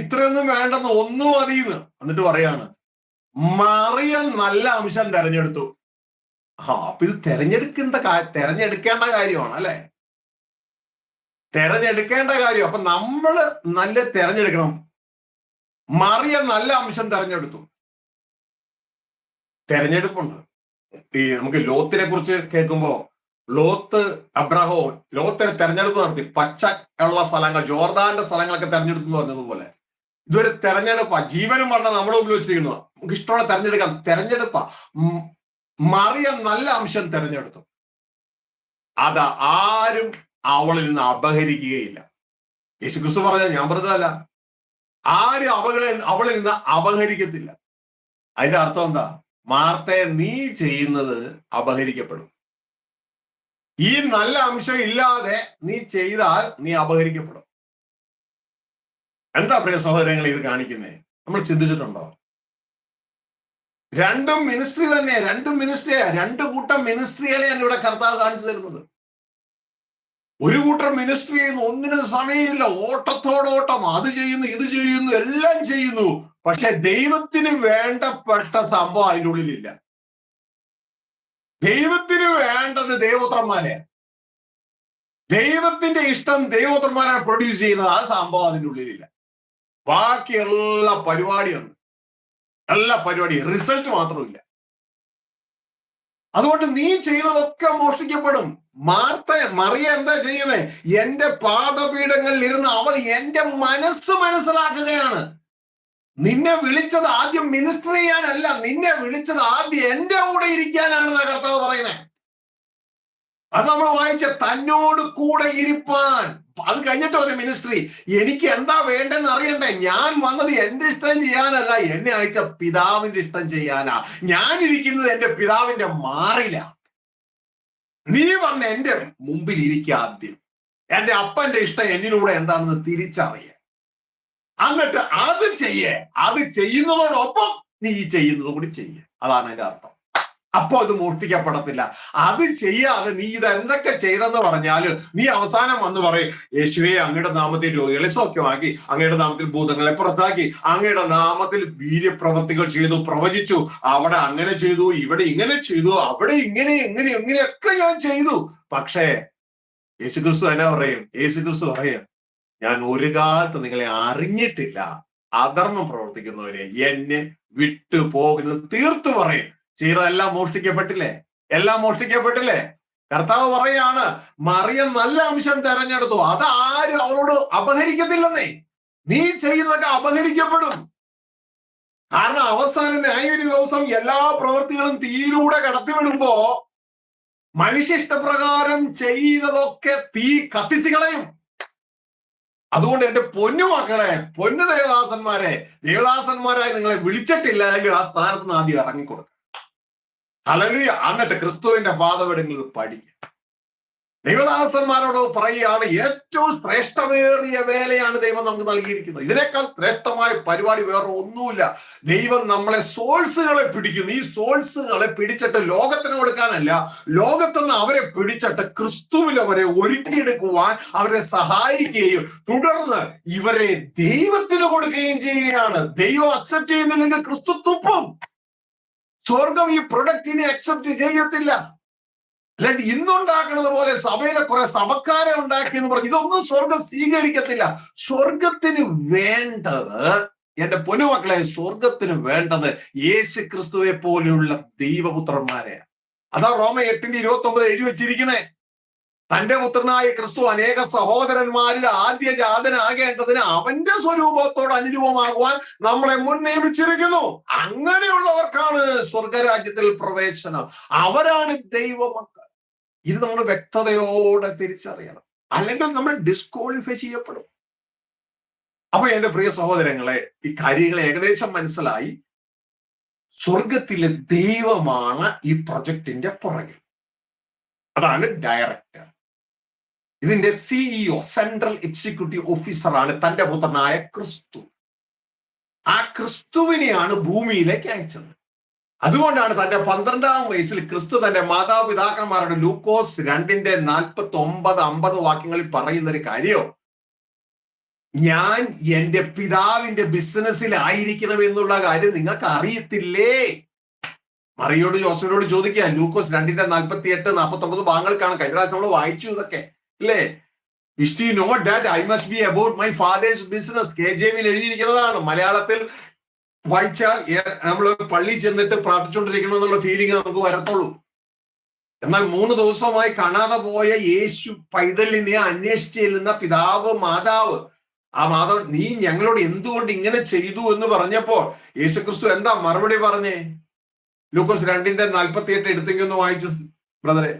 ഇത്രയൊന്നും വേണ്ടെന്ന്, ഒന്നു മതിന്ന്. എന്നിട്ട് പറയാണ്, മറിയം നല്ല അംശം തെരഞ്ഞെടുത്തു. അപ്പൊ ഇത് തെരഞ്ഞെടുക്കേണ്ട കാര്യമാണ് അല്ലെ, തെരഞ്ഞെടുക്കേണ്ട കാര്യം. അപ്പൊ നമ്മള് നല്ല തെരഞ്ഞെടുക്കണം. മറിയം നല്ല അംശം തെരഞ്ഞെടുത്തു. തെരഞ്ഞെടുപ്പുണ്ട്. നമുക്ക് ലോത്തിനെ കുറിച്ച് കേൾക്കുമ്പോ ലോത്ത് അബ്രഹാം ലോത്തിനെ തെരഞ്ഞെടുപ്പ് നടത്തി. പച്ച ഉള്ള സ്ഥലങ്ങൾ, ജോർദാന്റെ സ്ഥലങ്ങളൊക്കെ തെരഞ്ഞെടുപ്പ് എന്ന് പറഞ്ഞതുപോലെ ഇതൊരു തെരഞ്ഞെടുപ്പാ. ജീവനും പറഞ്ഞ നമ്മുടെ മുമ്പിൽ വെച്ചിരിക്കുന്നു. നമുക്ക് ഇഷ്ടമുള്ള തെരഞ്ഞെടുക്കാം. തെരഞ്ഞെടുപ്പാ. മറിയം നല്ല അംശം തെരഞ്ഞെടുത്തു. അത് ആരും അവളിൽ നിന്ന് അപഹരിക്കുകയില്ല. യേശുക്രിസ്തു പറഞ്ഞ ഞാൻ പറഞ്ഞതല്ല. ആരും അവളിൽ നിന്ന് അപഹരിക്കത്തില്ല. അതിന്റെ അർത്ഥം എന്താ? മാർത്തയെ നീ ചെയ്യുന്നത് അപഹരിക്കപ്പെടും. ഈ നല്ല അംശം ഇല്ലാതെ നീ ചെയ്താൽ നീ അപഹരിക്കപ്പെടും. എന്താ പ്രിയ സഹോദരങ്ങൾ ഇത് കാണിക്കുന്നേ? നമ്മൾ ചിന്തിച്ചിട്ടുണ്ടോ? രണ്ടും മിനിസ്ട്രി തന്നെ, രണ്ടു കൂട്ടം മിനിസ്ട്രികളെയാണ് ഇവിടെ കർത്താവ് കാണിച്ചു തരുന്നത്. ഒരു കൂട്ടം മിനിസ്ട്രി ചെയ്യുന്നു, ഒന്നിനും സമയമില്ല, ഓട്ടത്തോടോട്ടം, അത് ചെയ്യുന്നു, ഇത് ചെയ്യുന്നു, എല്ലാം ചെയ്യുന്നു. പക്ഷെ ദൈവത്തിന് വേണ്ടപ്പെട്ട സംഭവം അതിൻ്റെ ഉള്ളിലില്ല. ദൈവത്തിന് വേണ്ടത് ദേവപുത്രന്മാരെ, ദൈവത്തിന്റെ ഇഷ്ടം ദേവപുത്രന്മാരെ പ്രൊഡ്യൂസ് ചെയ്യുന്നത്, ആ സംഭവം അതിൻ്റെ ഉള്ളിലില്ല. ബാക്കി എല്ലാ പരിപാടിയുണ്ട്, എല്ലാ പരിപാടിയും, റിസൾട്ട് മാത്രമില്ല. അതുകൊണ്ട് നീ ചെയ്തതൊക്കെ മോഷ്ടിക്കപ്പെടും. മറിയ എന്താ ചെയ്യുന്നത്? എന്റെ പാദപീഠങ്ങളിൽ ഇരുന്ന് അവൾ എന്റെ മനസ്സ് മനസ്സിലാക്കുകയാണ്. നിന്നെ വിളിച്ചത് ആദ്യം മിനിസ്റ്റർ ചെയ്യാനല്ല, നിന്നെ വിളിച്ചത് ആദ്യം എന്റെ കൂടെ ഇരിക്കാനാണെന്നാ കർത്താവ് പറയുന്നത്. അത് നമ്മൾ വായിച്ച തന്നോട് കൂടെ ഇരിപ്പാൻ. അത് കഴിഞ്ഞിട്ട് മതി മിനിസ്ട്രി. എനിക്ക് എന്താ വേണ്ടെന്ന് അറിയണ്ടേ? ഞാൻ വന്നത് എന്റെ ഇഷ്ടം ചെയ്യാനല്ല, എന്നെ അയച്ച പിതാവിന്റെ ഇഷ്ടം ചെയ്യാനാ. ഞാൻ ഇരിക്കുന്നത് എന്റെ പിതാവിന്റെ മാറില. നീ വന്ന് എന്റെ മുമ്പിൽ ഇരിക്കുക ആദ്യം. എന്റെ അപ്പന്റെ ഇഷ്ടം എന്നിലൂടെ എന്താണെന്ന് തിരിച്ചറിയ, എന്നിട്ട് അത് ചെയ്യേ. അത് ചെയ്യുന്നതോടൊപ്പം നീ ചെയ്യുന്നത് കൂടി ചെയ്യേ. അതാണ് അതിന്റെ അർത്ഥം. അപ്പൊ അത് മോഷ്ടിക്കപ്പെടത്തില്ല. അത് ചെയ്യാതെ നീ ഇത് എന്തൊക്കെ ചെയ്തെന്ന് പറഞ്ഞാല് നീ അവസാനം വന്ന് പറയും, യേശുവേ അങ്ങയുടെ നാമത്തിൽ രോഗികളെ സൗഖ്യമാക്കി, അങ്ങയുടെ നാമത്തിൽ ഭൂതങ്ങളെ പുറത്താക്കി, അങ്ങയുടെ നാമത്തിൽ വീര്യപ്രവർത്തികൾ ചെയ്തു, പ്രവചിച്ചു, അവിടെ അങ്ങനെ ചെയ്തു, ഇവിടെ ഇങ്ങനെ ചെയ്തു, അവിടെ ഇങ്ങനെയൊക്കെ ഞാൻ ചെയ്തു. പക്ഷേ യേശുക്രിസ്തു എന്നാ പറയും? യേശുക്രിസ്തു പറയും, ഞാൻ ഒരു കാലത്ത് നിങ്ങളെ അറിഞ്ഞിട്ടില്ല, അധർമ്മം പ്രവർത്തിക്കുന്നവരെ എന്നെ വിട്ടു പോകുന്നത് തീർത്തു പറയും. ചെയ്തതെല്ലാം മോഷ്ടിക്കപ്പെട്ടില്ലേ? എല്ലാം മോഷ്ടിക്കപ്പെട്ടില്ലേ? കർത്താവ് പറയാണ്, മറിയം നല്ല അംശം തെരഞ്ഞെടുത്തു, അത് ആരും അവളോട് അപഹരിക്കത്തില്ലെന്നേ. നീ ചെയ്യുന്നതൊക്കെ അപഹരിക്കപ്പെടും. കാരണം അവസാനം ന്യായവിധി ദിവസം എല്ലാ പ്രവൃത്തികളും തീയിലൂടെ കടത്തിവിടുമ്പോ മനുഷ്യ ഇഷ്ടപ്രകാരം ചെയ്തതൊക്കെ തീ കത്തിച്ചു കളയും. അതുകൊണ്ട് എന്റെ പൊന്നു മക്കളെ, പൊന്നു ദേവദാസന്മാരായി നിങ്ങളെ വിളിച്ചിട്ടില്ല എങ്കിൽ ആ സ്ഥാനത്ത് നിന്ന് ആദ്യം ഇറങ്ങിക്കൊടുക്കുക. ഹല്ലേലൂയ. എന്നിട്ട് ക്രിസ്തുവിന്റെ പാദപീഠങ്ങളിൽ പഠിക്കുക. ദൈവദാസന്മാരോട് പറയുകയാണ്, ഏറ്റവും ശ്രേഷ്ഠമേറിയ വേലയാണ് ദൈവം നമുക്ക് നൽകിയിരിക്കുന്നത്. ഇതിനേക്കാൾ ശ്രേഷ്ഠമായ പരിപാടി വേറെ ഒന്നുമില്ല. ദൈവം നമ്മളെ സോൾസുകളെ പിടിക്കുന്നു. ഈ സോൾസുകളെ പിടിച്ചിട്ട് ലോകത്തിന് കൊടുക്കാനല്ല, ലോകത്തുനിന്ന് അവരെ പിടിച്ചിട്ട് ക്രിസ്തുവിൽ അവരെ ഒരുക്കിയെടുക്കുവാൻ അവരെ സഹായിക്കുകയും തുടർന്ന് ഇവരെ ദൈവത്തിന് കൊടുക്കുകയും ചെയ്യുകയാണ്. ദൈവം അക്സെപ്റ്റ് ചെയ്യുന്നില്ലെങ്കിൽ ക്രിസ്തു തുപ്പും. സ്വർഗം ഈ പ്രൊഡക്റ്റിനെ അക്സെപ്റ്റ് ചെയ്യത്തില്ല. അല്ലാണ്ട് ഇന്നുണ്ടാക്കുന്നത് പോലെ സഭയിലെ കുറെ സഭക്കാരെ ഉണ്ടാക്കി എന്ന് പറഞ്ഞു ഇതൊന്നും സ്വർഗം സ്വീകരിക്കത്തില്ല. സ്വർഗത്തിന് വേണ്ടത്, എന്റെ പൊന്നുമക്കളെ, സ്വർഗത്തിന് വേണ്ടത് യേശു ക്രിസ്തുവെ പോലെയുള്ള ദൈവപുത്രന്മാരെ. അതാ റോമ 8:29 എഴുതി വെച്ചിരിക്കുന്നേ. തന്റെ പുത്രനായ ക്രിസ്തു അനേക സഹോദരന്മാരിൽ ആദ്യ ജാതനാകേണ്ടതിന് അവന്റെ സ്വരൂപത്തോട് അനുരൂപമാകുവാൻ നമ്മളെ മുൻ നിയമിച്ചിരിക്കുന്നു. അങ്ങനെയുള്ളവർക്കാണ് സ്വർഗരാജ്യത്തിൽ പ്രവേശനം. അവരാണ് ദൈവമക്കൾ. ഇത് നമ്മൾ വ്യക്തതയോടെ തിരിച്ചറിയണം, അല്ലെങ്കിൽ നമ്മൾ ഡിസ്ക്വാളിഫൈ ചെയ്യപ്പെടും. അപ്പൊ എന്റെ പ്രിയ സഹോദരങ്ങളെ, ഈ കാര്യങ്ങളെ ഏകദേശം മനസ്സിലായി. സ്വർഗത്തിലെ ദൈവമാണ് ഈ പ്രൊജക്ടിന്റെ പുറകിൽ. അതാണ് ഡയറക്ടർ. ഇതിന്റെ CEO, സെൻട്രൽ എക്സിക്യൂട്ടീവ് ഓഫീസറാണ് തന്റെ പുത്രനായ ക്രിസ്തു. ആ ക്രിസ്തുവിനെയാണ് ഭൂമിയിലേക്ക് അയച്ചത്. അതുകൊണ്ടാണ് തന്റെ 12-ാം വയസ്സിൽ ക്രിസ്തു തന്റെ മാതാപിതാക്കന്മാരുടെ ലൂക്കോസ് 2:49-50 വാക്യങ്ങളിൽ പറയുന്ന ഒരു കാര്യം, ഞാൻ എന്റെ പിതാവിന്റെ ബിസിനസ്സിലായിരിക്കണം എന്നുള്ള കാര്യം നിങ്ങൾക്ക് അറിയത്തില്ലേ? മറിയോട് ജോസഫിനോട് ചോദിക്കുക. ലൂക്കോസ് 2:48-49 ഭാഗങ്ങൾക്കാണ്. കഴിഞ്ഞ പ്രാവശ്യം നമ്മൾ വായിച്ചു ഇതൊക്കെ, അല്ലേ? Is you know that I must be about my father's business? KJV എഴുതിയിരിക്കുന്നതാണ്. മലയാളത്തിൽ വായിച്ചാൽ നമ്മൾ പള്ളി ചെന്നിട്ട് പ്രാർത്ഥിച്ചുകൊണ്ടിരിക്കണം എന്നുള്ള ഫീലിംഗ് നമുക്ക് വരത്തുള്ളൂ. എന്നാൽ 3 ദിവസമായി കാണാതെ പോയ യേശു പൈതലിനെ അന്വേഷിച്ച് ചെല്ലുന്ന പിതാവ് മാതാവ്, ആ മാതാവ്, നീ ഞങ്ങളോട് എന്തുകൊണ്ട് ഇങ്ങനെ ചെയ്തു എന്ന് പറഞ്ഞപ്പോൾ യേശുക്രിസ്തു എന്താ മറുപടി പറഞ്ഞേ? ലൂക്കോസ് 2:48 എടുത്തെങ്കിൽ ഒന്ന് വായിച്ചു ബ്രദറെ.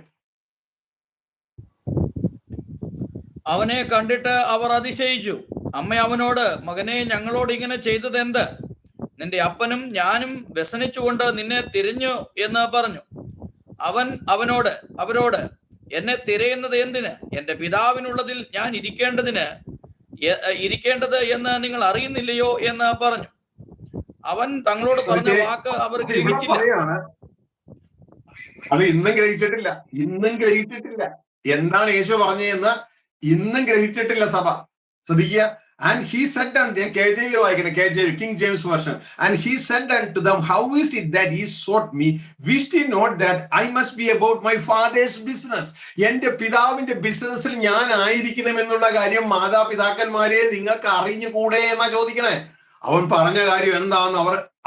അവനെ കണ്ടിട്ട് അവർ അതിശയിച്ചു. അമ്മ അവനോട്, മകനെ, ഞങ്ങളോട് ഇങ്ങനെ ചെയ്തത് എന്ത്? നിന്റെ അപ്പനും ഞാനും വ്യസനിച്ചുകൊണ്ട് നിന്നെ തിരഞ്ഞു എന്ന് പറഞ്ഞു. അവൻ അവരോട്, എന്നെ തിരയുന്നത് എന്തിന്? എന്റെ പിതാവിനുള്ളതിൽ ഞാൻ ഇരിക്കേണ്ടത് എന്ന് നിങ്ങൾ അറിയുന്നില്ലയോ എന്ന് പറഞ്ഞു. അവൻ തങ്ങളോട് പറഞ്ഞ വാക്ക് അവർ ഗ്രഹിച്ചില്ല. അത് ഇന്നും ഗ്രഹിച്ചിട്ടില്ല. എന്താണ് യേശു പറഞ്ഞതെന്ന് ഇന്നും ഗ്രഹിച്ചിട്ടില്ല സഭ. ശ്രദ്ധിക്കുക. And he said unto them, KJV വായിക്കണേ, KJV, King James Version. And he said unto them, how is it that ye sought me? Wist ye not that I must be about my father's business? എന്റെ പിതാവിന്റെ ബിസിനസ്സിൽ ഞാൻ ആയിരിക്കണം എന്നുള്ള കാര്യം മാതാപിതാക്കന്മാരെ നിങ്ങൾക്ക് അറിഞ്ഞുകൂടെ എന്നാ ചോദിക്കണേ. അവൻ പറഞ്ഞ കാര്യം എന്താണെന്ന്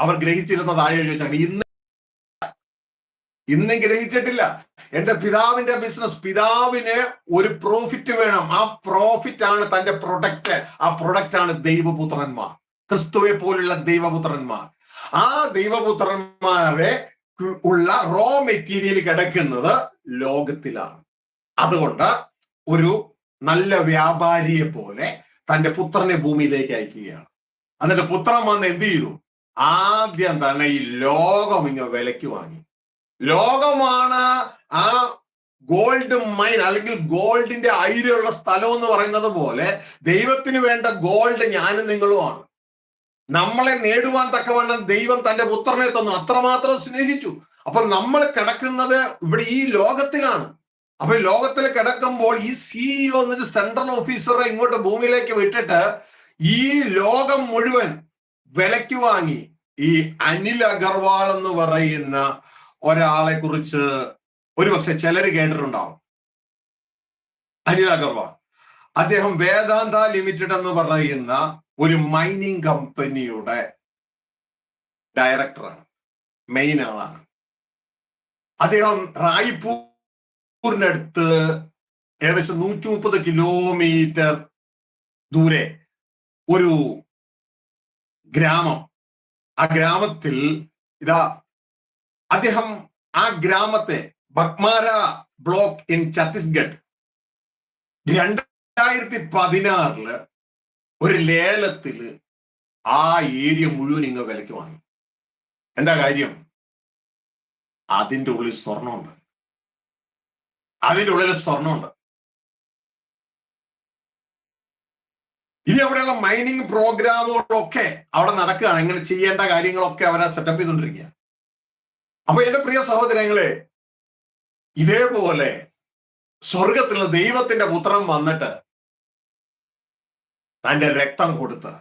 അവർ ഗ്രഹിച്ചിരുന്ന താഴെ ചോദിച്ചാൽ ഇന്നും ഗ്രഹിച്ചിട്ടില്ല. എന്റെ പിതാവിന്റെ ബിസിനസ്, പിതാവിന് ഒരു പ്രോഫിറ്റ് വേണം. ആ പ്രോഫിറ്റ് ആണ് തന്റെ പ്രൊഡക്റ്റ്. ആ പ്രൊഡക്റ്റ് ആണ് ദൈവപുത്രന്മാർ, ക്രിസ്തുവെ പോലുള്ള ദൈവപുത്രന്മാർ. ആ ദൈവപുത്രന്മാരെ ഉള്ള റോ മെറ്റീരിയൽ കിടക്കുന്നത് ലോകത്തിലാണ്. അതുകൊണ്ട് ഒരു നല്ല വ്യാപാരിയെ പോലെ തന്റെ പുത്രനെ ഭൂമിയിലേക്ക് അയക്കുകയാണ്. എന്നിട്ട് പുത്രൻ വന്ന് എന്ത് ചെയ്തു? ആദ്യം തന്നെ ഈ ലോകം ഇങ്ങനെ വിലയ്ക്ക് വാങ്ങി. ലോകമാണ് ആ ഗോൾഡ് മൈൻ, അല്ലെങ്കിൽ ഗോൾഡിന്റെ അയിരുള്ള സ്ഥലം എന്ന് പറയുന്നത് പോലെ ദൈവത്തിന് വേണ്ട ഗോൾഡ് ഞാനും നിങ്ങളുമാണ്. നമ്മളെ നേടുവാൻ തക്കവണ്ണം ദൈവം തന്റെ പുത്രനെ തന്നു, അത്രമാത്രം സ്നേഹിച്ചു. അപ്പൊ നമ്മൾ കിടക്കുന്നത് ഇവിടെ ഈ ലോകത്തിലാണ്. അപ്പൊ ലോകത്തിൽ കിടക്കുമ്പോൾ ഈ CEO എന്ന് വെച്ചാൽ സെൻട്രൽ ഓഫീസറെ ഇങ്ങോട്ട് ഭൂമിയിലേക്ക് വിട്ടിട്ട് ഈ ലോകം മുഴുവൻ വിലയ്ക്ക് വാങ്ങി. ഈ അനിൽ അഗർവാൾ എന്ന് പറയുന്ന ഒരാളെ കുറിച്ച് ഒരുപക്ഷെ ചിലര് കേട്ടിട്ടുണ്ടാവും. അനിൽ അഗർവാൾ, അദ്ദേഹം വേദാന്ത ലിമിറ്റഡ് എന്ന് പറയുന്ന ഒരു മൈനിങ് കമ്പനിയുടെ ഡയറക്ടറാണ്, മെയിൻ ആളാണ്. അദ്ദേഹം റായ്പൂരിനടുത്ത് ഏകദേശം 130 കിലോമീറ്റർ ദൂരെ ഒരു ഗ്രാമം, ആ ഗ്രാമത്തിൽ അദ്ദേഹം ആ ഗ്രാമത്തെ ബഗ്മാര ബ്ലോക്ക് ഇൻ ഛത്തീസ്ഗഡ് 2016 ഒരു ലേലത്തില് ആ ഏരിയ മുഴുവൻ ഇങ്ങ് വിലയ്ക്ക് വാങ്ങി. എന്താ കാര്യം? അതിൻ്റെ ഉള്ളിൽ സ്വർണ്ണമുണ്ട്. ഇനി അവിടെയുള്ള മൈനിങ് പ്രോഗ്രാമുകളൊക്കെ അവിടെ നടക്കുകയാണ്. ഇങ്ങനെ ചെയ്യേണ്ട കാര്യങ്ങളൊക്കെ അവരെ സെറ്റപ്പ് ചെയ്തുകൊണ്ടിരിക്കുക. അപ്പൊ എന്റെ പ്രിയ സഹോദരങ്ങളെ, ഇതേപോലെ സ്വർഗത്തിൽ ദൈവത്തിന്റെ പുത്രൻ വന്നിട്ട് തന്റെ രക്തം കൊടുത്ത്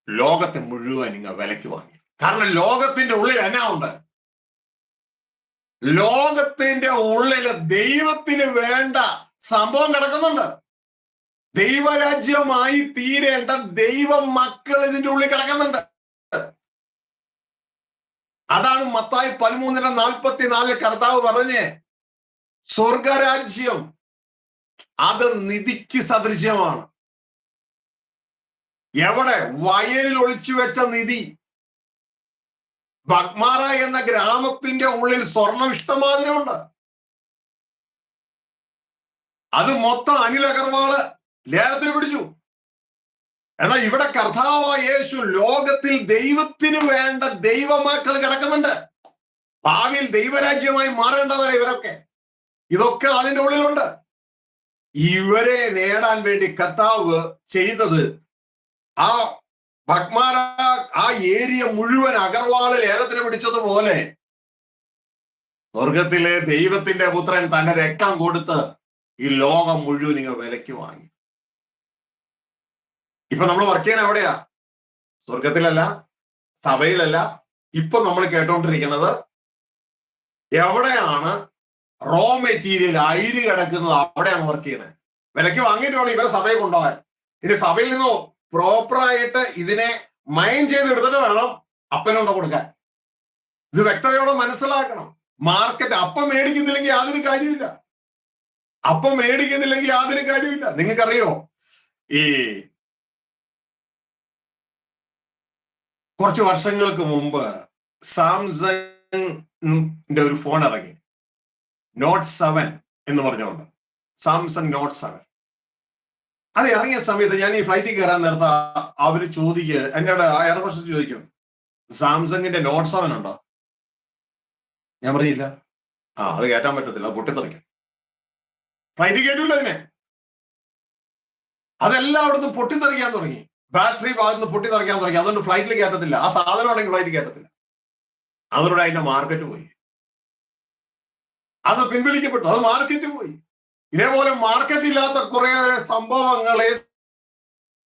ലോകത്തെ മുഴുവൻ ഇങ്ങ വിലയ്ക്ക് വാങ്ങി. കാരണം ലോകത്തിന്റെ ഉള്ളിൽ എന്നാ ഉണ്ട്? ലോകത്തിന്റെ ഉള്ളിൽ ദൈവത്തിന് വേണ്ട സംഭവം കിടക്കുന്നുണ്ട്. ദൈവരാജ്യമായി തീരേണ്ട ദൈവ മക്കൾ ഇതിന്റെ ഉള്ളിൽ കിടക്കുന്നുണ്ട്. അതാണ് മത്തായി 13:44 കർത്താവ് പറഞ്ഞേ, സ്വർഗരാജ്യം അത് നിധിക്ക് സദൃശ്യമാണ്. എവിടെ? വയലിൽ ഒളിച്ചു വെച്ച നിധി. ബഗ്മാര എന്ന ഗ്രാമത്തിന്റെ ഉള്ളിൽ സ്വർണം ഇഷ്ടമാതിരമുണ്ട്. അത് മൊത്തം അനിൽ അഗർവാള് ലേലത്തിൽ പിടിച്ചു. എന്നാൽ ഇവിടെ കർത്താവായ യേശു ലോകത്തിൽ ദൈവത്തിന് വേണ്ട ദൈവമക്കൾ കിടക്കുന്നുണ്ട്. ഭാവിയിൽ ദൈവരാജ്യമായി മാറേണ്ടവരെ ഇവരൊക്കെ. ഇതൊക്കെ അതിൻ്റെ ഉള്ളിലുണ്ട്. ഇവരെ നേടാൻ വേണ്ടി കർത്താവ് ചെയ്തത് ആ ബഗ്മാര ആ ഏരിയ മുഴുവൻ അഗർവാള് ലേലത്തിന് പിടിച്ചതുപോലെ സ്വർഗത്തിലെ ദൈവത്തിന്റെ പുത്രൻ തന്റെ രക്തം കൊടുത്ത് ഈ ലോകം മുഴുവൻ ഇങ്ങ് വിലയ്ക്ക് വാങ്ങി. ഇപ്പൊ നമ്മൾ വർക്ക് ചെയ്യണ എവിടെയാ? സ്വർഗത്തിലല്ല, സഭയിലല്ല. ഇപ്പൊ നമ്മൾ കേട്ടോണ്ടിരിക്കുന്നത് എവിടെയാണ്? റോ മെറ്റീരിയൽ അയിര് കിടക്കുന്നത്, അവിടെയാണ് വർക്ക് ചെയ്യണത്. വിലയ്ക്ക് വാങ്ങിയിട്ട് വേണം ഇവരെ സഭയെ കൊണ്ടുപോകാൻ. ഇനി സഭയിൽ നിന്നോ പ്രോപ്പറായിട്ട് ഇതിനെ മൈൻ ചെയ്ത് എടുത്തിട്ട് വേണം അപ്പനുണ്ട കൊടുക്കാൻ. ഇത് വ്യക്തതയോടെ മനസ്സിലാക്കണം. മാർക്കറ്റ് അപ്പം മേടിക്കുന്നില്ലെങ്കിൽ യാതൊരു കാര്യമില്ല. അപ്പം മേടിക്കുന്നില്ലെങ്കിൽ യാതൊരു കാര്യമില്ല. നിങ്ങൾക്കറിയോ, ഈ കുറച്ച് വർഷങ്ങൾക്ക് മുമ്പ് സാംസങ്ങിന്റെ ഒരു ഫോൺ ഇറങ്ങി, നോട്ട് 7 എന്ന് പറഞ്ഞുകൊണ്ട്. സാംസങ് നോട്ട് 7 അത് ഇറങ്ങിയ സമയത്ത് ഞാൻ ഈ ഫ്ലൈറ്റിൽ കയറാൻ നേരത്തെ അവര് ചോദിക്കുക, എന്നോട് ആ എയർപോർട്ടിൽ ചോദിക്കും, സാംസങ്ങിന്റെ നോട്ട് 7 ഉണ്ടോ? ഞാൻ പറഞ്ഞില്ല. അത് കയറ്റാൻ പറ്റത്തില്ല, പൊട്ടിത്തെറിക്കും. ഫ്ലൈറ്റ് കയറ്റൂല അതിനെ. അതെല്ലാം അവിടുന്ന് പൊട്ടിത്തെറിക്കാൻ തുടങ്ങി, ബാറ്ററി ഭാഗത്ത് പൊട്ടിത്തെറിക്കാൻ തുടങ്ങി. അതുകൊണ്ട് ഫ്ലൈറ്റിൽ കയറ്റത്തില്ല. ആ സാധനം ആണെങ്കിൽ ഫ്ലൈറ്റ് കയറ്റത്തില്ല. അതോടെ അതിന്റെ മാർക്കറ്റ് പോയി, അത് പിൻവലിക്കപ്പെട്ടു, അത് മാർക്കറ്റ് പോയി. ഇതേപോലെ മാർക്കറ്റ് ഇല്ലാത്ത കുറെ സംഭവങ്ങളെ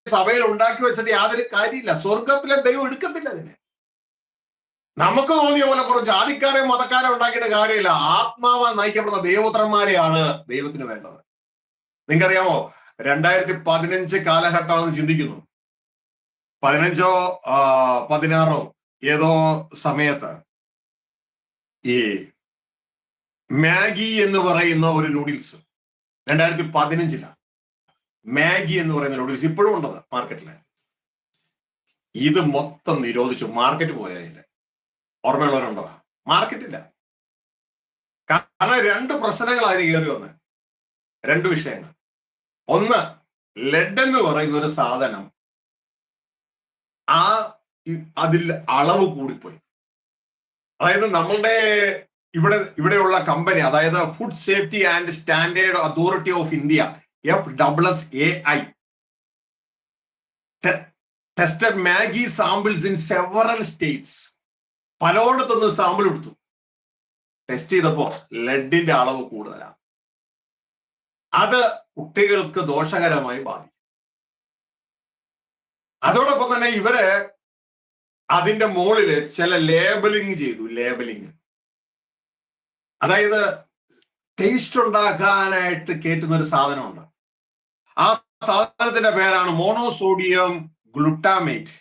സഭയിൽ ഉണ്ടാക്കി വെച്ചിട്ട് യാതൊരു കാര്യമില്ല. സ്വർഗത്തിലെ ദൈവം എടുക്കത്തില്ല അതിനെ. നമുക്ക് തോന്നിയ പോലെ കുറച്ച് ജാതിക്കാരെ മതക്കാരെ ഉണ്ടാക്കിയിട്ട് കാര്യമില്ല. ആത്മാവാൻ നയിക്കപ്പെടുന്ന ദൈവപുത്രന്മാരെയാണ് ദൈവത്തിന് വേണ്ടത്. നിങ്ങൾക്കറിയാമോ, 2015 കാലഘട്ടമാണെന്ന് ചിന്തിക്കുന്നു. 15ഓ 16ഓ ഏതോ സമയത്ത് ഈ മാഗി എന്ന് പറയുന്ന ഒരു നൂഡിൽസ് 2015 മാഗി എന്ന് പറയുന്ന നൂഡിൽസ് ഇപ്പോഴും ഉണ്ടത് മാർക്കറ്റില്. ഇത് മൊത്തം നിരോധിച്ചു. മാർക്കറ്റ് പോയതിന്റെ ഓർമ്മയുള്ളവരുണ്ടോ? മാർക്കറ്റില്ല. കാരണം 2 പ്രശ്നങ്ങൾ അതിന് കയറി വന്ന്, 2 വിഷയങ്ങൾ. ഒന്ന്, ലെഡ് എന്ന് പറയുന്ന ഒരു സാധനം അതിൽ അളവ് കൂടിപ്പോയി. അതായത് നമ്മളുടെ ഇവിടെയുള്ള കമ്പനി, അതായത് food safety and standard authority of India FSSAI tested Maggi samples in several states. പലയിടത്തുനിന്ന് സാമ്പിൾ എടുത്തു. ടെസ്റ്റ് ചെയ്തപ്പോ ലെഡിന്റെ അളവ് കൂടുതലാണ്. അത് കുട്ടികൾക്ക് ദോഷകരമായി ബാധിക്കും. അതോടൊപ്പം തന്നെ ഇവര് അതിന്റെ മുകളില് ചില ലേബലിംഗ് ചെയ്തു. ലേബലിംഗ് അതായത് ടേസ്റ്റ് ഉണ്ടാക്കാനായിട്ട് കയറ്റുന്ന ഒരു സാധനമുണ്ട്. ആ സാധനത്തിന്റെ പേരാണ് മോണോസോഡിയം ഗ്ലൂട്ടാമേറ്റ്.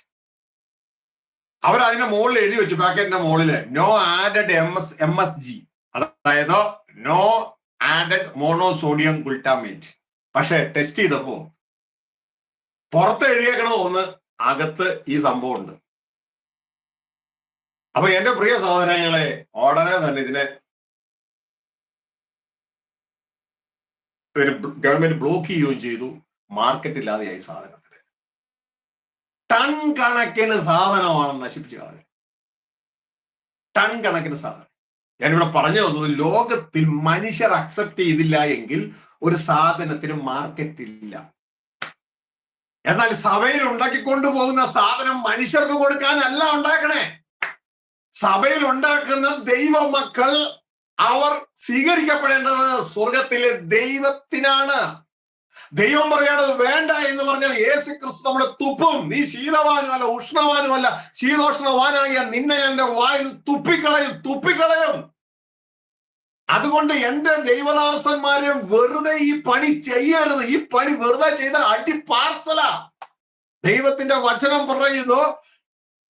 അവരതിന്റെ മുകളിൽ എഴുതി വെച്ചു, പാക്കറ്റിന്റെ മുകളില് നോ ആഡഡ് MSG, അതായത് നോ ആഡഡ് മോണോസോഡിയം ഗ്ലൂട്ടാമേറ്റ്. പക്ഷെ ടെസ്റ്റ് ചെയ്തപ്പോ പുറത്ത് എഴുതിയേക്കണത് ഒന്ന്, അകത്ത് ഈ സംഭവം ഉണ്ട്. അപ്പൊ എന്റെ പ്രിയ സഹോദരങ്ങളെ, ഉടനെ തന്നെ ഇതിനെ ഗവൺമെന്റ് ബ്ലോക്ക് ചെയ്യുകയും ചെയ്തു. മാർക്കറ്റ് ഇല്ലാതെയായി സാധനത്തിന്. ടൺ കണക്കിന് സാധനമാണ് നശിപ്പിച്ചു കളഞ്ഞത്. ടൺ കണക്കിന് സാധനം. ഞാനിവിടെ പറഞ്ഞു തന്നത്, ലോകത്തിൽ മനുഷ്യർ അക്സെപ്റ്റ് ചെയ്തില്ല എങ്കിൽ ഒരു സാധനത്തിന് മാർക്കറ്റ് ഇല്ല. എന്നാൽ സഭയിൽ ഉണ്ടാക്കിക്കൊണ്ടു പോകുന്ന സാധനം മനുഷ്യർക്ക് കൊടുക്കാനല്ല ഉണ്ടാക്കണേ. സഭയിൽ ഉണ്ടാക്കുന്ന ദൈവമക്കൾ അവർ സ്വീകരിക്കപ്പെടേണ്ടത് സ്വർഗത്തിലെ ദൈവത്തിനാണ്. ദൈവം പറയണത് വേണ്ട എന്ന് പറഞ്ഞാൽ യേശു ക്രിസ്തു നമ്മളെ തുപ്പും. നീ ശീതവാനുമല്ല ഉഷ്ണവാനുമല്ല, ശീതോഷ്ണവാനാകിയ നിന്നെ എന്റെ വായിൽ തുപ്പിക്കളയും. അതുകൊണ്ട് എന്റെ ദൈവദാസന്മാരെ വെറുതെ ഈ പണി ചെയ്യരുത്. ഈ പണി വെറുതെ ചെയ്താൽ അടിപാർസല. ദൈവത്തിന്റെ വചനം പറയുന്നു,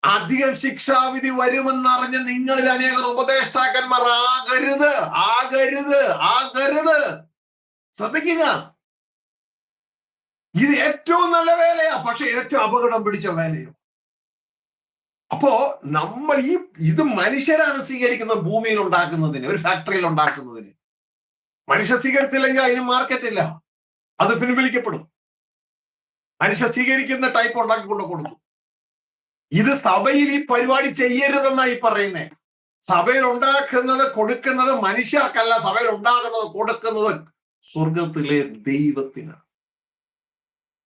അധിക ശിക്ഷാവിധി വരുമെന്നറിഞ്ഞ് നിങ്ങളിൽ അനേകർ ഉപദേഷ്ടാക്കന്മാർ ആകരുത്. ശ്രദ്ധിക്കുക, ഇത് ഏറ്റവും നല്ല വേലയാ, പക്ഷെ ഏറ്റവും അപകടം പിടിച്ച വേലയോ. അപ്പോ നമ്മൾ ഇത് മനുഷ്യരാണ് സ്വീകരിക്കുന്നത്. ഭൂമിയിൽ ഉണ്ടാക്കുന്നതിന്, ഒരു ഫാക്ടറിയിൽ ഉണ്ടാക്കുന്നതിന് മനുഷ്യ സ്വീകരിച്ചില്ലെങ്കിൽ അതിന് മാർക്കറ്റ് ഇല്ല, അത് പിൻവലിക്കപ്പെടും. മനുഷ്യ സ്വീകരിക്കുന്ന ടൈപ്പ് ഉണ്ടാക്കിക്കൊണ്ട് കൊടുക്കും. ഇത് സഭയിൽ ഈ പരിപാടി ചെയ്യരുതെന്നായി പറയുന്നേ. സഭയിൽ ഉണ്ടാക്കുന്നത് കൊടുക്കുന്നത് മനുഷ്യർക്കല്ല, സഭയിൽ ഉണ്ടാകുന്നത് കൊടുക്കുന്നത് സ്വർഗത്തിലെ ദൈവത്തിനാണ്.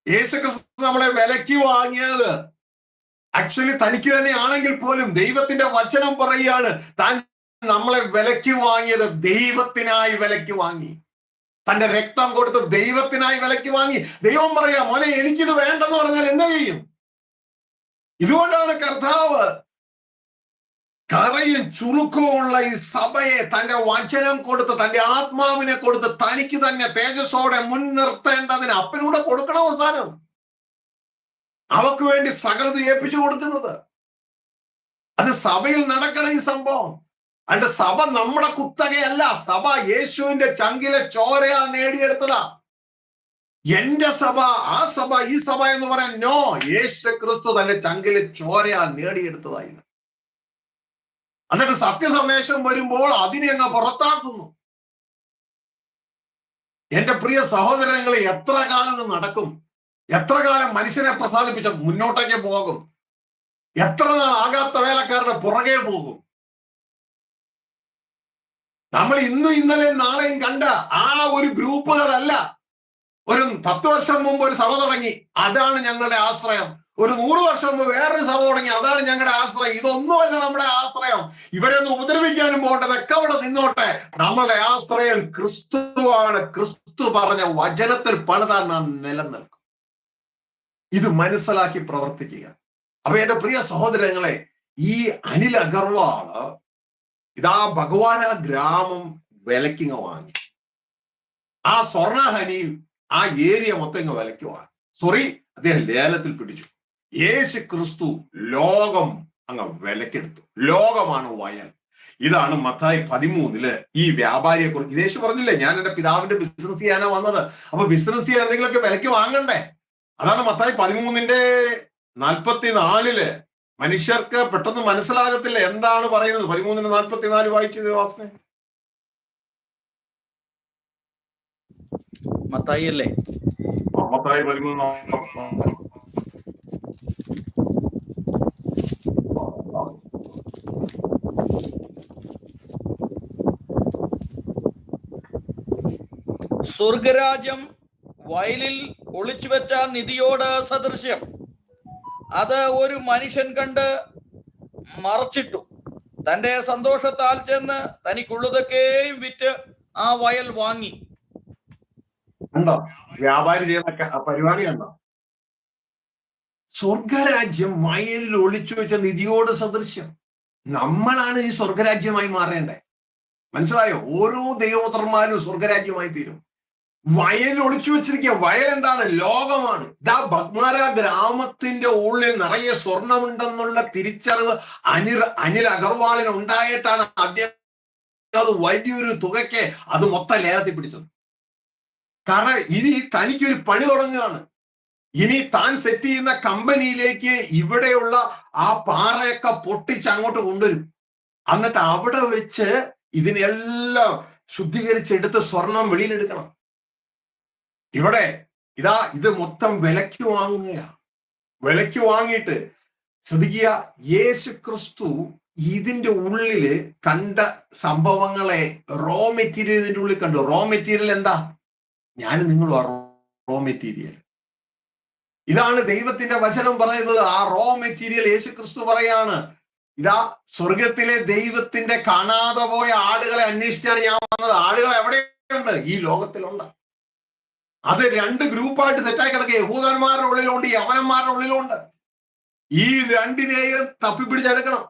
യേശുക്രിസ്തു നമ്മളെ വിലയ്ക്ക് വാങ്ങിയത് ആക്ച്വലി തനിക്ക് തന്നെ ആണെങ്കിൽ പോലും ദൈവത്തിന്റെ വചനം പറയുകയാണ്, താൻ നമ്മളെ വിലയ്ക്ക് വാങ്ങിയത് ദൈവത്തിനായി വിലയ്ക്ക് വാങ്ങി. തന്റെ രക്തം കൊടുത്ത് ദൈവത്തിനായി വിലയ്ക്ക് വാങ്ങി. ദൈവം പറയാ, മോനെ എനിക്കിത് വേണ്ടെന്ന് പറഞ്ഞാൽ എന്താ ചെയ്യും? ഇതുകൊണ്ടാണ് കർത്താവ് കറയും ചുളുക്കവുമുള്ള ഈ സഭയെ തന്റെ വചനം കൊടുത്ത്, തന്റെ ആത്മാവിനെ കൊടുത്ത് തനിക്ക് തന്നെ തേജസ്സോടെ മുൻനിർത്തേണ്ടതിന് അപ്പനൂടെ കൊടുക്കണം. അവസാനം അവക്ക് വേണ്ടി സകലത ഏൽപ്പിച്ചു കൊടുക്കുന്നത്. അത് സഭയിൽ നടക്കണം ഈ സംഭവം. അതിന്റെ സഭ നമ്മുടെ കുത്തകയല്ല. സഭ യേശുവിന്റെ ചങ്കിലെ ചോരയാ നേടിയെടുത്തതാ. എന്റെ സഭ, ആ സഭ, ഈ സഭ എന്ന് പറയാൻ നോ. യേശു ക്രിസ്തു തന്റെ ചങ്കിലെ ചോരയാ നേടിയെടുത്തതായിരുന്നു. എന്നിട്ട് സത്യസന്ദേശം വരുമ്പോൾ അതിനെ അങ്ങ് പുറത്താക്കുന്നു. എന്റെ പ്രിയ സഹോദരങ്ങളെ, എത്ര കാലം നടക്കും? എത്ര കാലം മനുഷ്യനെ പ്രസാദിപ്പിച്ച മുന്നോട്ടേക്ക് പോകും? എത്ര നാൾ ആകാത്ത വേലക്കാരുടെ പുറകെ പോകും? നമ്മൾ ഇന്നും ഇന്നലെയും നാളെയും കണ്ട ആ ഒരു ഗ്രൂപ്പുകളല്ല. ഒരു 10 വർഷം മുമ്പ് ഒരു സഭ തുടങ്ങി, അതാണ് ഞങ്ങളുടെ ആശ്രയം. ഒരു 100 വർഷം മുമ്പ് വേറൊരു സഭ തുടങ്ങി, അതാണ് ഞങ്ങളുടെ ആശ്രയം. ഇതൊന്നുമല്ല നമ്മുടെ ആശ്രയം. ഇവരെയൊന്നും ഉപദ്രവിക്കാനും പോകേണ്ടതൊക്കെ അവിടെ നിന്നോട്ടെ. നമ്മുടെ ആശ്രയം ക്രിസ്തുവാണ്. ക്രിസ്തു പറഞ്ഞ വചനത്തിൽ പണിതാൽ നാം നിലനിൽക്കും. ഇത് മനസ്സിലാക്കി പ്രവർത്തിക്കുക. അപ്പൊ എന്റെ പ്രിയ സഹോദരങ്ങളെ, ഈ അനിൽ അഗർവാള് ഇതാ ഭഗവാൻ ആ ഗ്രാമം വിലക്കിങ് വാങ്ങി. ആ സ്വർണഹനി ആ ഏരിയ മൊത്തം ഇങ്ങ് വിലക്ക് വാങ്ങി. സോറി, അദ്ദേഹം ലേലത്തിൽ പിടിച്ചു. യേശു ക്രിസ്തു ലോകം അങ്ങ് വിലക്കെടുത്തു. ലോകമാണ് വയൽ. ഇതാണ് മത്തായി 13 ഈ വ്യാപാരിയെ കുറിച്ച് യേശു പറഞ്ഞില്ലേ, ഞാൻ എന്റെ പിതാവിന്റെ ബിസിനസ് ചെയ്യാനാ വന്നത്. അപ്പൊ ബിസിനസ് ചെയ്യാൻ എന്തെങ്കിലുമൊക്കെ വിലക്ക് വാങ്ങണ്ടേ? അതാണ് മത്തായി 13:44 മനുഷ്യർക്ക് പെട്ടെന്ന് മനസ്സിലാകത്തില്ല എന്താണ് പറയുന്നത്. 13:44 വായിച്ചത് വാസനെ. മത്തായി അല്ലേ? മത്തായി 13. സ്വർഗരാജ്യം വയലിൽ ഒളിച്ചു വെച്ച നിധിയോട് സദൃശ്യം. അത് ഒരു മനുഷ്യൻ കണ്ട് മറച്ചിട്ടു. തന്റെ സന്തോഷത്താൽ ചെന്ന് തനിക്കുള്ളതൊക്കെയും വിറ്റ് ആ വയൽ വാങ്ങി. ഉണ്ടോ വ്യാപാരി ചെയ്യുന്ന പരിപാടി? ഉണ്ടോ? സ്വർഗരാജ്യം വയലിൽ ഒളിച്ചു വെച്ച നിധിയോട് സദൃശ്യം. നമ്മളാണ് ഈ സ്വർഗരാജ്യമായി മാറേണ്ടത്. മനസ്സിലായോ? ഓരോ ദൈവപുത്രന്മാരും സ്വർഗരാജ്യമായി തീരും. വയൽ ഒളിച്ചു വെച്ചിരിക്കുക. വയൽ എന്താണ്? ലോകമാണ്. ഇതാ ബഗ്മാര ഗ്രാമത്തിന്റെ ഉള്ളിൽ നിറയെ സ്വർണമുണ്ടെന്നുള്ള തിരിച്ചറിവ് അനിൽ അഗർവാളിന് ഉണ്ടായിട്ടാണ് അദ്ദേഹം അത് വലിയൊരു തുകയ്ക്ക് അത് മൊത്തം ലേലത്തിൽ പിടിച്ചത്. കാരണം ഇനി തനിക്കൊരു പണി തുടങ്ങുകയാണ്. ഇനി താൻ സെറ്റ് ചെയ്യുന്ന കമ്പനിയിലേക്ക് ഇവിടെയുള്ള ആ പാറയൊക്കെ പൊട്ടിച്ച് അങ്ങോട്ട് കൊണ്ടുവരും. എന്നിട്ട് അവിടെ വെച്ച് ഇതിനെല്ലാം ശുദ്ധീകരിച്ചെടുത്ത് സ്വർണം വെളിയിലെടുക്കണം. ഇവിടെ ഇതാ ഇത് മൊത്തം വിലയ്ക്ക് വാങ്ങുകയാണ്. വിലയ്ക്ക് വാങ്ങിയിട്ട് ശ്രദ്ധിക്കുക, യേശു ക്രിസ്തു ഇതിന്റെ ഉള്ളില് കണ്ട സംഭവങ്ങളെ റോ മെറ്റീരിയലിന്റെ ഉള്ളിൽ കണ്ടു. റോ മെറ്റീരിയൽ എന്താ? ഞാൻ നിങ്ങൾ റോ മെറ്റീരിയൽ. ഇതാണ് ദൈവത്തിന്റെ വചനം പറയുന്നത്. ആ റോ മെറ്റീരിയൽ യേശു ക്രിസ്തു പറയാണ്, ഇതാ സ്വർഗത്തിലെ ദൈവത്തിന്റെ കാണാതെ പോയ ആടുകളെ അന്വേഷിച്ചാണ് ഞാൻ വന്നത്. ആടുകൾ എവിടെയുണ്ട്? ഈ ലോകത്തിലുണ്ട്. അത് 2 ഗ്രൂപ്പായിട്ട് സെറ്റായി കിടക്കുക. യഹൂദന്മാരുടെ ഉള്ളിലുണ്ട്, യവനന്മാരുടെ ഉള്ളിലുണ്ട്. ഈ 2 തപ്പിപ്പിടിച്ചെടുക്കണം.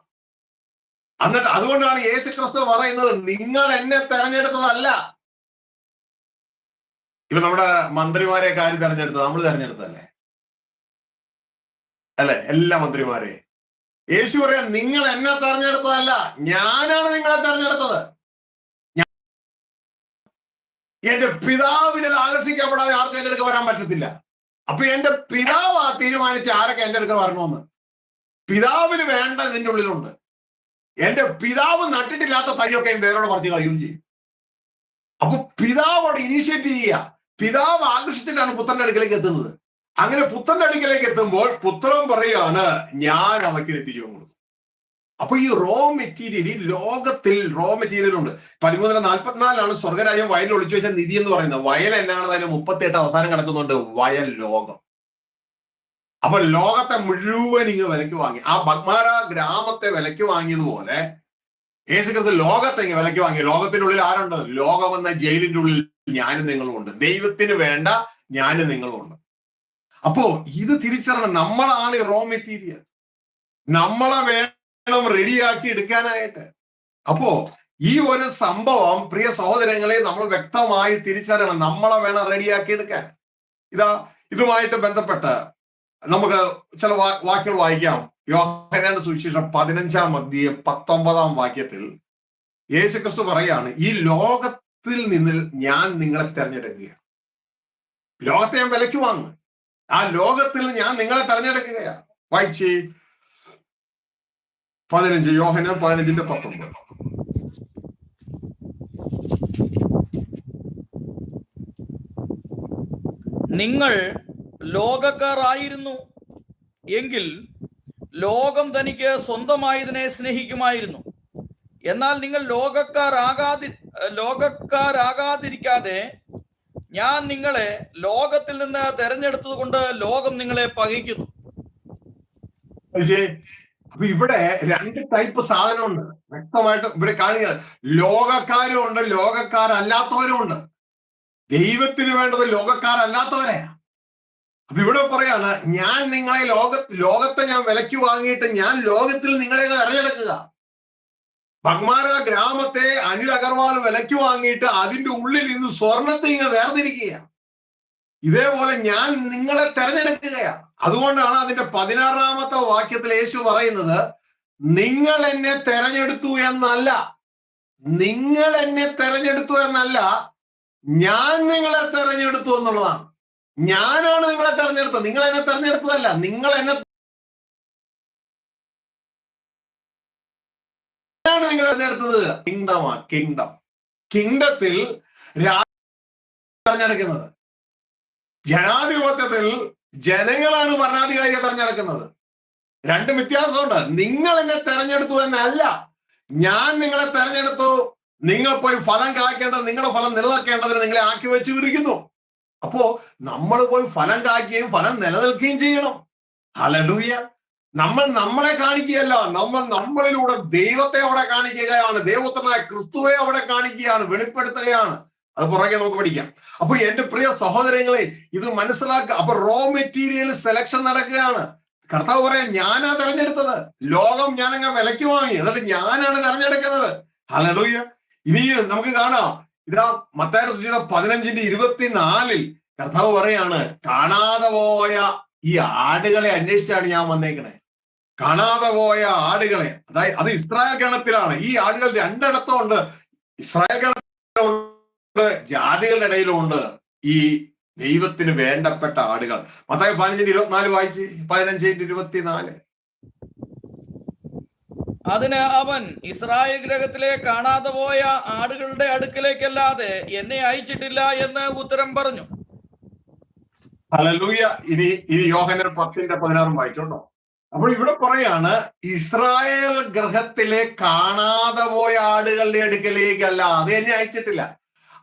എന്നിട്ട് അതുകൊണ്ടാണ് യേശു ക്രിസ്തു പറയുന്നത്, നിങ്ങൾ എന്നെ തെരഞ്ഞെടുത്തതല്ല. ഇപ്പൊ നമ്മുടെ മന്ത്രിമാരെ കാര്യം തെരഞ്ഞെടുത്തത് നമ്മൾ തെരഞ്ഞെടുത്തതല്ലേ? അല്ലെ? എല്ലാ മന്ത്രിമാരെ യേശു പറയാൻ, നിങ്ങൾ എന്നെ തെരഞ്ഞെടുത്തതല്ല, ഞാനാണ് നിങ്ങളെ തെരഞ്ഞെടുത്തത്. എന്റെ പിതാവിനെ ആകർഷിക്കപ്പെടാതെ ആർക്കും എന്റെ അടുക്ക വരാൻ പറ്റത്തില്ല. അപ്പൊ എന്റെ പിതാവ് തീരുമാനിച്ച് ആരൊക്കെ എന്റെ അടുക്ക വരണമെന്ന്. പിതാവിന് വേണ്ട ഇതിന്റെ ഉള്ളിലുണ്ട്. എന്റെ പിതാവ് നട്ടിട്ടില്ലാത്ത തൈയൊക്കെ വേരോട് പറിച്ച് കളയുകയും ചെയ്യും. അപ്പൊ പിതാവോട് ഇനീഷ്യേറ്റ് ചെയ്യുക. പിതാവ് ആകർഷിച്ചിട്ടാണ് പുത്രന്റെ അടുക്കലേക്ക് എത്തുന്നത്. അങ്ങനെ പുത്രന്റെ അടുക്കലേക്ക് എത്തുമ്പോൾ പുത്രൻ പറയാണ്, ഞാൻ അവയ്ക്ക് തിരിച്ചു കൊടുക്കും. അപ്പൊ ഈ റോ മെറ്റീരിയൽ, ഈ ലോകത്തിൽ റോ മെറ്റീരിയൽ ഉണ്ട്. 13:44 സ്വർഗരാജ്യം വയലിൽ ഒളിച്ചു വെച്ച നിധി എന്ന് പറയുന്നത്. വയൽ എന്നാണെന്ന് അതിന് 38 അവസാനം കിടക്കുന്നുണ്ട്. വയൽ ലോകം. അപ്പൊ ലോകത്തെ മുഴുവൻ ഇങ്ങ് വിലക്ക് വാങ്ങി. ആ ബഗ്മാര ഗ്രാമത്തെ വിലക്ക് വാങ്ങിയതുപോലെ യേശുക്രിസ്തു ലോകത്തെ ഇങ്ങ് വിലക്ക് വാങ്ങി. ലോകത്തിന്റെ ഉള്ളിൽ ആരുണ്ട്? ലോകം എന്ന ജയിലിന്റെ ഉള്ളിൽ ഞാനും നിങ്ങളും ഉണ്ട്. ദൈവത്തിന് വേണ്ട ഞാനും നിങ്ങളും ഉണ്ട്. അപ്പോ ഇത് തിരിച്ചറിയണം. നമ്മളാണ് ഈ റോ മെറ്റീരിയൽ. നമ്മളെ വേണം റെഡിയാക്കി എടുക്കാനായിട്ട്. അപ്പോ ഈ ഒരു സംഭവം പ്രിയ സഹോദരങ്ങളെ നമ്മൾ വ്യക്തമായി തിരിച്ചറിയണം. നമ്മളെ വേണം റെഡിയാക്കി എടുക്കാൻ. ഇതുമായിട്ട് ബന്ധപ്പെട്ട് നമുക്ക് ചില വാക്യങ്ങൾ വായിക്കാം. യോഹന്നാന്റെ സുവിശേഷം 15-ാം അധ്യായം 19-ാം വാക്യത്തിൽ യേശുക്രിസ്തു പറയാണ്, ഈ ലോകത്തിൽ നിന്ന് ഞാൻ നിങ്ങളെ തെരഞ്ഞെടുക്കുക. ലോകത്തെ ഞാൻ വിലയ്ക്ക് വാങ്ങും. ആ ലോകത്തിൽ ഞാൻ നിങ്ങളെ തെരഞ്ഞെടുക്കുകയാ. വായിച്ചേ 15, യോഹന്നാൻ 15:19. നിങ്ങൾ ലോകക്കാർ ആയിരുന്നു എങ്കിൽ ലോകം തനിക്ക് സ്വന്തമായതിനെ സ്നേഹിക്കുമായിരുന്നു. എന്നാൽ നിങ്ങൾ ലോകക്കാരാകാതിരിക്കാതെ ഞാൻ നിങ്ങളെ ലോകത്തിൽ നിന്ന് തെരഞ്ഞെടുത്തത് കൊണ്ട് ലോകം നിങ്ങളെ പകയ്ക്കുന്നു. അപ്പൊ ഇവിടെ 2 ടൈപ്പ് സാധനമുണ്ട്. വ്യക്തമായിട്ട് ഇവിടെ കാണുക. ലോകക്കാരും ഉണ്ട്, ലോകക്കാരല്ലാത്തവരും ഉണ്ട്. ദൈവത്തിന് വേണ്ടത് ലോകക്കാരല്ലാത്തവരെയാ. അപ്പൊ ഇവിടെ പറയാണ്, ഞാൻ നിങ്ങളെ ലോകത്തെ ഞാൻ വിലയ്ക്ക് വാങ്ങിയിട്ട് ഞാൻ ലോകത്തിൽ നിങ്ങളെ തെരഞ്ഞെടുക്കുക. ബഗ്മാര ഗ്രാമത്തെ അനിൽ അഗർവാൾ വിലയ്ക്ക് വാങ്ങിയിട്ട് അതിന്റെ ഉള്ളിൽ നിന്ന് സ്വർണത്തെ ഇങ്ങനെ വേർതിരിക്കുക. ഇതേപോലെ ഞാൻ നിങ്ങളെ തെരഞ്ഞെടുക്കുകയാ. അതുകൊണ്ടാണ് അതിന്റെ 16-ാമത്തെ വാക്യത്തിൽ യേശു പറയുന്നത്, നിങ്ങൾ എന്നെ തെരഞ്ഞെടുത്തു എന്നല്ല, നിങ്ങൾ എന്നെ തെരഞ്ഞെടുത്തു എന്നല്ല, ഞാൻ നിങ്ങളെ തെരഞ്ഞെടുത്തു എന്നുള്ളതാണ്. ഞാനാണ് നിങ്ങളെ തെരഞ്ഞെടുത്തത്, നിങ്ങൾ എന്നെ തെരഞ്ഞെടുത്തതല്ല. നിങ്ങൾ എന്നെ നിങ്ങൾ തെരഞ്ഞെടുത്തത്. കിങ്ഡത്തിൽ തെരഞ്ഞെടുക്കുന്നത്. ജനാധിപത്യത്തിൽ ജനങ്ങളാണ് ഭരണാധികാരിയെ തെരഞ്ഞെടുക്കുന്നത്. 2 വ്യത്യാസമുണ്ട്. നിങ്ങൾ എന്നെ തെരഞ്ഞെടുത്തു എന്നല്ല, ഞാൻ നിങ്ങളെ തെരഞ്ഞെടുത്തു. നിങ്ങൾ പോയി ഫലം കായ്ക്കേണ്ടത്, നിങ്ങളുടെ ഫലം നിലനിൽക്കേണ്ടതിന് നിങ്ങളെ ആക്കി വെച്ചിരിക്കുന്നു. അപ്പോ നമ്മൾ പോയി ഫലം കായ്ക്കുകയും ഫലം നിലനിൽക്കുകയും ചെയ്യണം. ഹല്ലേലൂയ. നമ്മൾ നമ്മളെ കാണിക്കുകയല്ല, നമ്മളിലൂടെ ദൈവത്തെ അവിടെ കാണിക്കുകയാണ്. ദൈവപുത്രനായ ക്രിസ്തുവെ അവിടെ കാണിക്കുകയാണ്, വെളിപ്പെടുത്തുകയാണ്. അത് പുറകെ നമുക്ക് പഠിക്കാം. അപ്പൊ എന്റെ പ്രിയ സഹോദരങ്ങളെ, ഇത് മനസ്സിലാക്കുക. അപ്പൊ റോ മെറ്റീരിയൽ സെലക്ഷൻ നടക്കുകയാണ്. കർത്താവ് പറയാം, ഞാനാ തെരഞ്ഞെടുത്തത്. ലോകം ഞാനങ്ങ് വിലയ്ക്ക് വാങ്ങി, എന്നിട്ട് ഞാനാണ് തെരഞ്ഞെടുക്കുന്നത്. ഹല്ലേലൂയ. ഇനി നമുക്ക് കാണാം, ഇതാ മത്തായിയുടെ സുവിശേഷം 15:24 കർത്താവ് പറയാണ്, കാണാതെ പോയ ഈ ആടുകളെ അന്വേഷിച്ചാണ് ഞാൻ വന്നേക്കണേ. കാണാതെ പോയ ആടുകളെ, അതായത് അത് ഇസ്രായേൽ ഗണത്തിലാണ്. ഈ ആടുകൾ 2 ഇടത്തുണ്ട്. ഇസ്രായേൽ ഗണത്തിലുണ്ട്, ജാതികളുടെ ഇടയിലുണ്ട് ഈ ദൈവത്തിന് വേണ്ടപ്പെട്ട ആടുകൾ. മത്തായി 15:24 വായിച്ച്. 15:24. അതിന് അവൻ, ഇസ്രായേൽ ഗൃഹത്തിലെ കാണാതെ പോയ ആടുകളുടെ അടുക്കലേക്കല്ലാതെ എന്നെ അയച്ചിട്ടില്ല എന്ന് ഉത്തരം പറഞ്ഞു. ഹല്ലേലൂയ. ഇനി യോഹന്നാൻ 10:16 വായിച്ചോണ്ടോ. അപ്പോൾ ഇവിടെ പറയാണ്, ഇസ്രായേൽ ഗൃഹത്തിലെ കാണാതെ പോയ ആടുകളുടെ അടുക്കലേക്കല്ല, അത് എന്നെ അയച്ചിട്ടില്ല.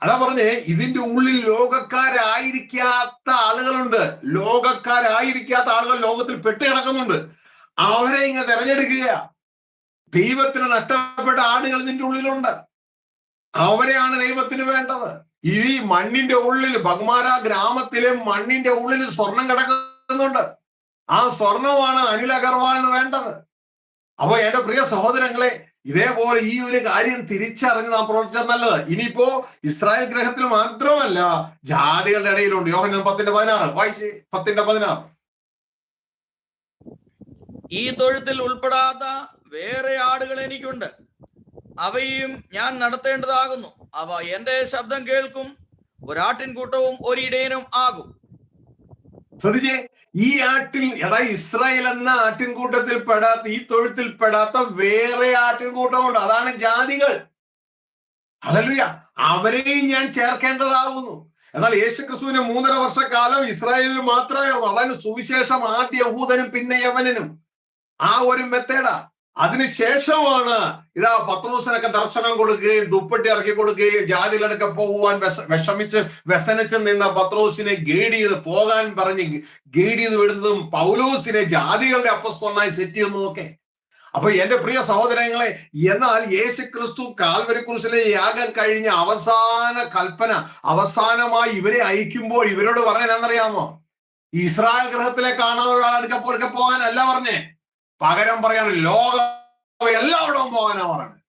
അതാ പറഞ്ഞേ, ഇതിന്റെ ഉള്ളിൽ ലോകക്കാരായിരിക്കാത്ത ആളുകളുണ്ട്. ലോകക്കാരായിരിക്കാത്ത ആളുകൾ ലോകത്തിൽ പെട്ടുകിടക്കുന്നുണ്ട്. അവരെ ഇങ്ങനെ തെരഞ്ഞെടുക്കുക. ദൈവത്തിന് നഷ്ടപ്പെട്ട ആടുകൾ ഇതിന്റെ ഉള്ളിലുണ്ട്. അവരെയാണ് ദൈവത്തിന് വേണ്ടത്. ഈ മണ്ണിന്റെ ഉള്ളിൽ, ബഗ്മാര ഗ്രാമത്തിലെ മണ്ണിന്റെ ഉള്ളിൽ സ്വർണം കിടക്കുന്നുണ്ട്. ആ സ്വർണമാണ് അനിൽ അഗർവാളിന് വേണ്ടത്. അപ്പൊ എന്റെ പ്രിയ സഹോദരങ്ങളെ, ഇതേപോലെ ഈ ഒരു കാര്യം തിരിച്ചറിഞ്ഞ് നാം പ്രവർത്തിച്ചാൽ നല്ലത്. ഇനിയിപ്പോ ഇസ്രായേൽ ഗ്രഹത്തിൽ മാത്രമല്ല, ജാതികളുടെ ഇടയിലുണ്ട്. യോഹന്നാൻ 10:16 വായിച്ച്. 10:16. ഈ തൊഴുത്തിൽ ഉൾപ്പെടാത്ത വേറെ ആടുകൾ എനിക്കുണ്ട്, അവയും ഞാൻ നടത്തേണ്ടതാകുന്നു. അവ എന്റെ ശബ്ദം കേൾക്കും, ഒരാട്ടിൻകൂട്ടവും ഒരിടയനും ആകും. ശ്രദ്ധിച്ചേ, ഈ ആട്ടിൽ, അതായത് ഇസ്രായേൽ എന്ന ആട്ടിൻകൂട്ടത്തിൽ പെടാത്ത, ഈ തൊഴുത്തിൽ പെടാത്ത വേറെ ആട്ടിൻകൂട്ടമുണ്ട്. അതാണ് ജാതികൾ. ഹല്ലേലൂയ. അവരെയും ഞാൻ ചേർക്കേണ്ടതാകുന്നു. എന്നാൽ യേശുക്രിസ്തുവിന് 3.5 വർഷക്കാലം ഇസ്രായേലിൽ മാത്രമായിരുന്നു. അതാണ് സുവിശേഷം ആദ്യ യഹൂദനും പിന്നെ യവനനും. ആ ഒരു മെത്തേഡാ. അതിനുശേഷമാണ് ഇതാ പത്രോസിനൊക്കെ ദർശനം കൊടുക്കുകയും ദുപ്പട്ടി ഇറക്കി കൊടുക്കുകയും ജാതികളൊക്കെ പോകുവാൻ വ്യസനിച്ച് നിന്ന പത്രോസിനെ ഗൈഡ് ചെയ്ത് പോകാൻ പറഞ്ഞ് ഗൈഡ് ചെയ്ത് വിടുന്നതും പൗലോസിനെ ജാതികളുടെ അപ്പസ്തലനായി സെറ്റ് ചെയ്യുന്നതൊക്കെ. അപ്പൊ എന്റെ പ്രിയ സഹോദരങ്ങളെ, എന്നാൽ യേശുക്രിസ്തു കാൽവരി ക്രൂശിലെ യാഗം കഴിഞ്ഞ അവസാന കൽപ്പന, അവസാനമായി ഇവരെ അയക്കുമ്പോൾ ഇവരോട് പറയാനെന്നറിയാമോ? ഇസ്രായേൽ ഗൃഹത്തിലെ കാണാതെ പോകാനല്ല പറഞ്ഞേ, പകരം പറയാണ് ലോകം എല്ലായിടവും പോകാനാ പറഞ്ഞത്.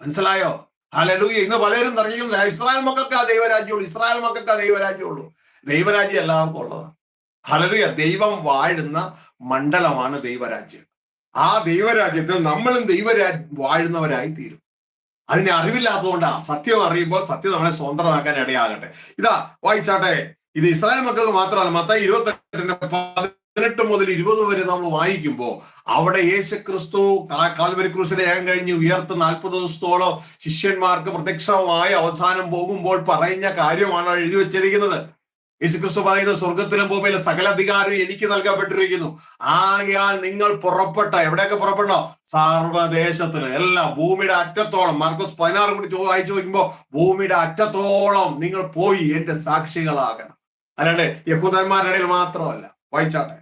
മനസ്സിലായോ? ഹല്ലേലൂയ. ഇന്ന് പലരും തർക്കിക്കുന്നില്ല, ഇസ്രായേൽ മക്കൾക്ക് ആ ദൈവരാജ്യമുള്ളൂ, ഇസ്രായേൽ മക്കൾക്ക് ആ ദൈവരാജ്യമുള്ളൂ. ദൈവരാജ്യം എല്ലാവർക്കും ഉള്ളത്. ഹല്ലേലൂയ. ദൈവം വാഴുന്ന മണ്ഡലമാണ് ദൈവരാജ്യം. ആ ദൈവരാജ്യത്തിൽ നമ്മളും വാഴുന്നവരായി തീരും. അതിനെ അറിവില്ലാത്തതുകൊണ്ടാ. സത്യം അറിയുമ്പോൾ സത്യം നമ്മളെ സ്വതന്ത്രമാക്കാൻ ഇടയാകട്ടെ. ഇതാ വായിച്ചാട്ടെ, ഇത് ഇസ്രായേൽ മക്കൾക്ക് മാത്രമല്ല, മത്തായി 28 മുതൽ 20 വരെ നമ്മൾ വായിക്കുമ്പോൾ അവിടെ യേശുക്രിസ്തു കാൽവരി ക്രൂശിലെ ഏകം കഴിഞ്ഞ് ഉയർത്ത് 40 ദിവസത്തോളം ശിഷ്യന്മാർക്ക് പ്രത്യക്ഷമായി അവസാനം പോകുമ്പോൾ പറയുന്ന കാര്യമാണ് എഴുതി വെച്ചിരിക്കുന്നത്. യേശുക്രിസ്തു പറയുന്നത്, സ്വർഗത്തിലും ഭൂമിയിലും സകല അധികാരം എനിക്ക് നൽകപ്പെട്ടിരിക്കുന്നു. ആകയാൽ നിങ്ങൾ പുറപ്പെട്ട, എവിടെയൊക്കെ പുറപ്പെട്ടോ? സർവ്വദേശത്തിന്, എല്ലാം ഭൂമിയുടെ അറ്റത്തോളം. മാർക്കോസ് 16 കൂടി വായിച്ചു നോക്കുമ്പോ ഭൂമിയുടെ അറ്റത്തോളം നിങ്ങൾ പോയി എന്റെ സാക്ഷികളാകണം. അല്ലാണ്ട് യഹൂദന്മാരുടെ ഇടയിൽ മാത്രമല്ല. വായിച്ചാട്ടെ,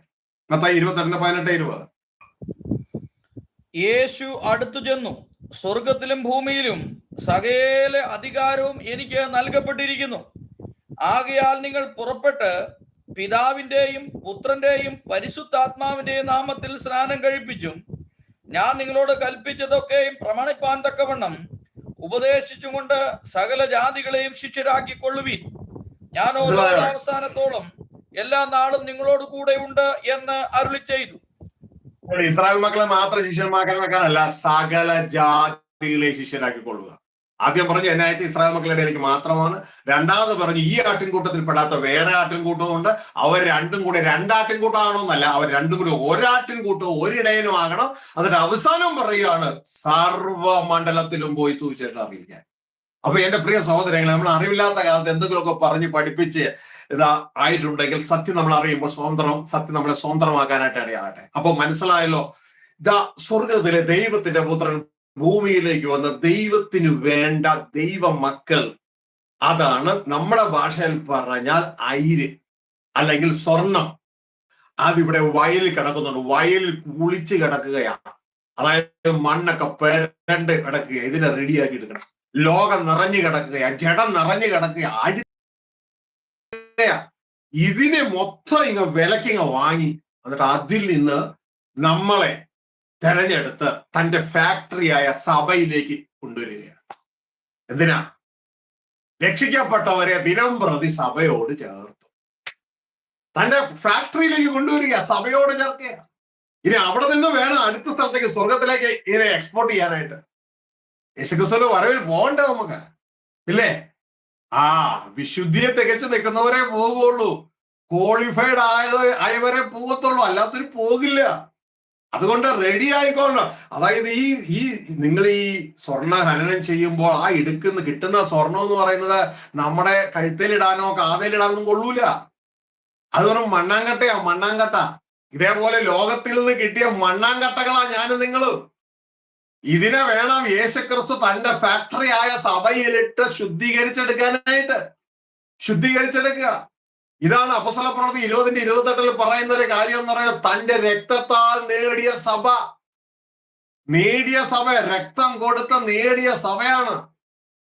മത്തായി 28:18-20. യേശു അടുത്തു ചെന്നു, സ്വർഗത്തിലും ഭൂമിയിലും സകല അധികാരവും എനിക്ക് നൽകപ്പെട്ടിരിക്കുന്നു. ആകയാൽ നിങ്ങൾ പുറപ്പെട്ട് പിതാവിന്റെയും പുത്രന്റെയും പരിശുദ്ധാത്മാവിന്റെയും നാമത്തിൽ സ്നാനം കഴിപ്പിച്ചും ഞാൻ നിങ്ങളോട് കൽപ്പിച്ചതൊക്കെയും പ്രമാണിപ്പാൻ തക്കവണ്ണം ഉപദേശിച്ചുകൊണ്ട് സകല ജാതികളെയും ശിഷ്യരാക്കിക്കൊള്ളുവിൻ. ഞാൻ ഓരോ അവസാനത്തോളം എല്ലാ നാളും നിങ്ങളോട് കൂടെ ഉണ്ട് എന്ന് അരുളി ചെയ്തു. ഇസ്രായേൽ മക്കളെ മാത്രം ശിഷ്യന്മാക്കാനല്ല, സകല ജാതികളെ ശിഷ്യരാക്കിക്കൊള്ളുക. ആദ്യം പറഞ്ഞു എന്നെ അയച്ച ഇസ്രായേൽ മക്കളുടെ ഇടയിലേക്ക് മാത്രമാണ്. രണ്ടാമത് പറഞ്ഞു ഈ ആട്ടിൻകൂട്ടത്തിൽ പെടാത്ത വേറെ ആട്ടിൻകൂട്ടമുണ്ട്. അവർ രണ്ടും കൂടെ രണ്ടാട്ടിൻകൂട്ടമാണോന്നല്ല, അവർ രണ്ടും കൂടി ഒരാട്ടിൻകൂട്ടവും ഒരിടയനും ആകണം. അതിന്റെ അവസാനം പറയുകയാണ് സർവ്വമണ്ഡലത്തിലും പോയി സുവിശേഷം അറിയിക്കാൻ. അപ്പൊ എന്റെ പ്രിയ സഹോദരങ്ങളെ, നമ്മൾ അറിവില്ലാത്ത കാലത്ത് എന്തെങ്കിലുമൊക്കെ പറഞ്ഞ് പഠിപ്പിച്ച് ആയിട്ടുണ്ടെങ്കിൽ സത്യം നമ്മൾ അറിയുമ്പോൾ സത്യം നമ്മളെ സ്വതന്ത്രമാക്കാനായിട്ട് ഇടയാകട്ടെ. അപ്പൊ മനസ്സിലായല്ലോ, സ്വർഗത്തിലെ ദൈവത്തിന്റെ പുത്രൻ ഭൂമിയിലേക്ക് വന്ന ദൈവത്തിന് വേണ്ട ദൈവ മക്കൾ. അതാണ് നമ്മുടെ ഭാഷയിൽ പറഞ്ഞാൽ അയിര് അല്ലെങ്കിൽ സ്വർണം. അതിവിടെ വയലിൽ കിടക്കുന്നുണ്ട്, വയലിൽ കുളിച്ച് കിടക്കുകയാണ്. അതായത് മണ്ണൊക്കെ പെരണ്ട് കിടക്കുക, ഇതിനെ റെഡിയാക്കി എടുക്കണം. ലോകം നിറഞ്ഞു കിടക്കുകയാ, ജഡം നിറഞ്ഞു കിടക്കുകയാ, ഇതിനെ മൊത്തം വിലക്കിങ്ങ വാങ്ങി എന്നിട്ട് അതിൽ നിന്ന് നമ്മളെ തെരഞ്ഞെടുത്ത് തന്റെ ഫാക്ടറിയായ സഭയിലേക്ക് കൊണ്ടുവരികയാണ്. എന്തിനാ? രക്ഷിക്കപ്പെട്ടവരെ ദിനം പ്രതി സഭയോട് ചേർത്തു തന്റെ ഫാക്ടറിയിലേക്ക് കൊണ്ടുവരിക, സഭയോട് ചേർക്കുക. ഇനി അവിടെ നിന്ന് വേണം അടുത്ത സ്ഥലത്തേക്ക്, സ്വർഗത്തിലേക്ക് ഇതിനെ എക്സ്പോർട്ട് ചെയ്യാനായിട്ട്. യേശുക്രിസ്തുവിന്റെ വരവിൽ പോകണ്ടേ നമുക്ക്, ഇല്ലേ? വിശുദ്ധിയെ തികച്ചു നിൽക്കുന്നവരെ പോകുള്ളൂ, ക്വാളിഫൈഡ് ആയവരെ പോകത്തുള്ളൂ, അല്ലാത്തൊരു പോകില്ല. അതുകൊണ്ട് റെഡി ആയിക്കോളണം. അതായത് ഈ നിങ്ങൾ ഈ സ്വർണ്ണ ഹനനം ചെയ്യുമ്പോൾ കിട്ടുന്ന സ്വർണം എന്ന് പറയുന്നത് നമ്മുടെ കഴുത്തേലിടാനോ കാതയിലിടാനൊന്നും കൊള്ളൂല. അതുകൊണ്ട് മണ്ണാങ്കട്ട. ഇതേപോലെ ലോകത്തിൽ നിന്ന് കിട്ടിയ മണ്ണാങ്കട്ടകളാ ഞാനും നിങ്ങളും. ഇതിനെ വേണം യേശുക്രിസ്തു തന്റെ ഫാക്ടറി ആയ സഭയിലിട്ട് ശുദ്ധീകരിച്ചെടുക്കുക. ഇതാണ് അപ്പോസ്തലപ്രവൃത്തി 20:28 പറയുന്ന ഒരു കാര്യം എന്ന് പറയുന്നത്, തന്റെ രക്തത്താൽ നേടിയ സഭ, രക്തം കൊടുത്ത് നേടിയ സഭയാണ്.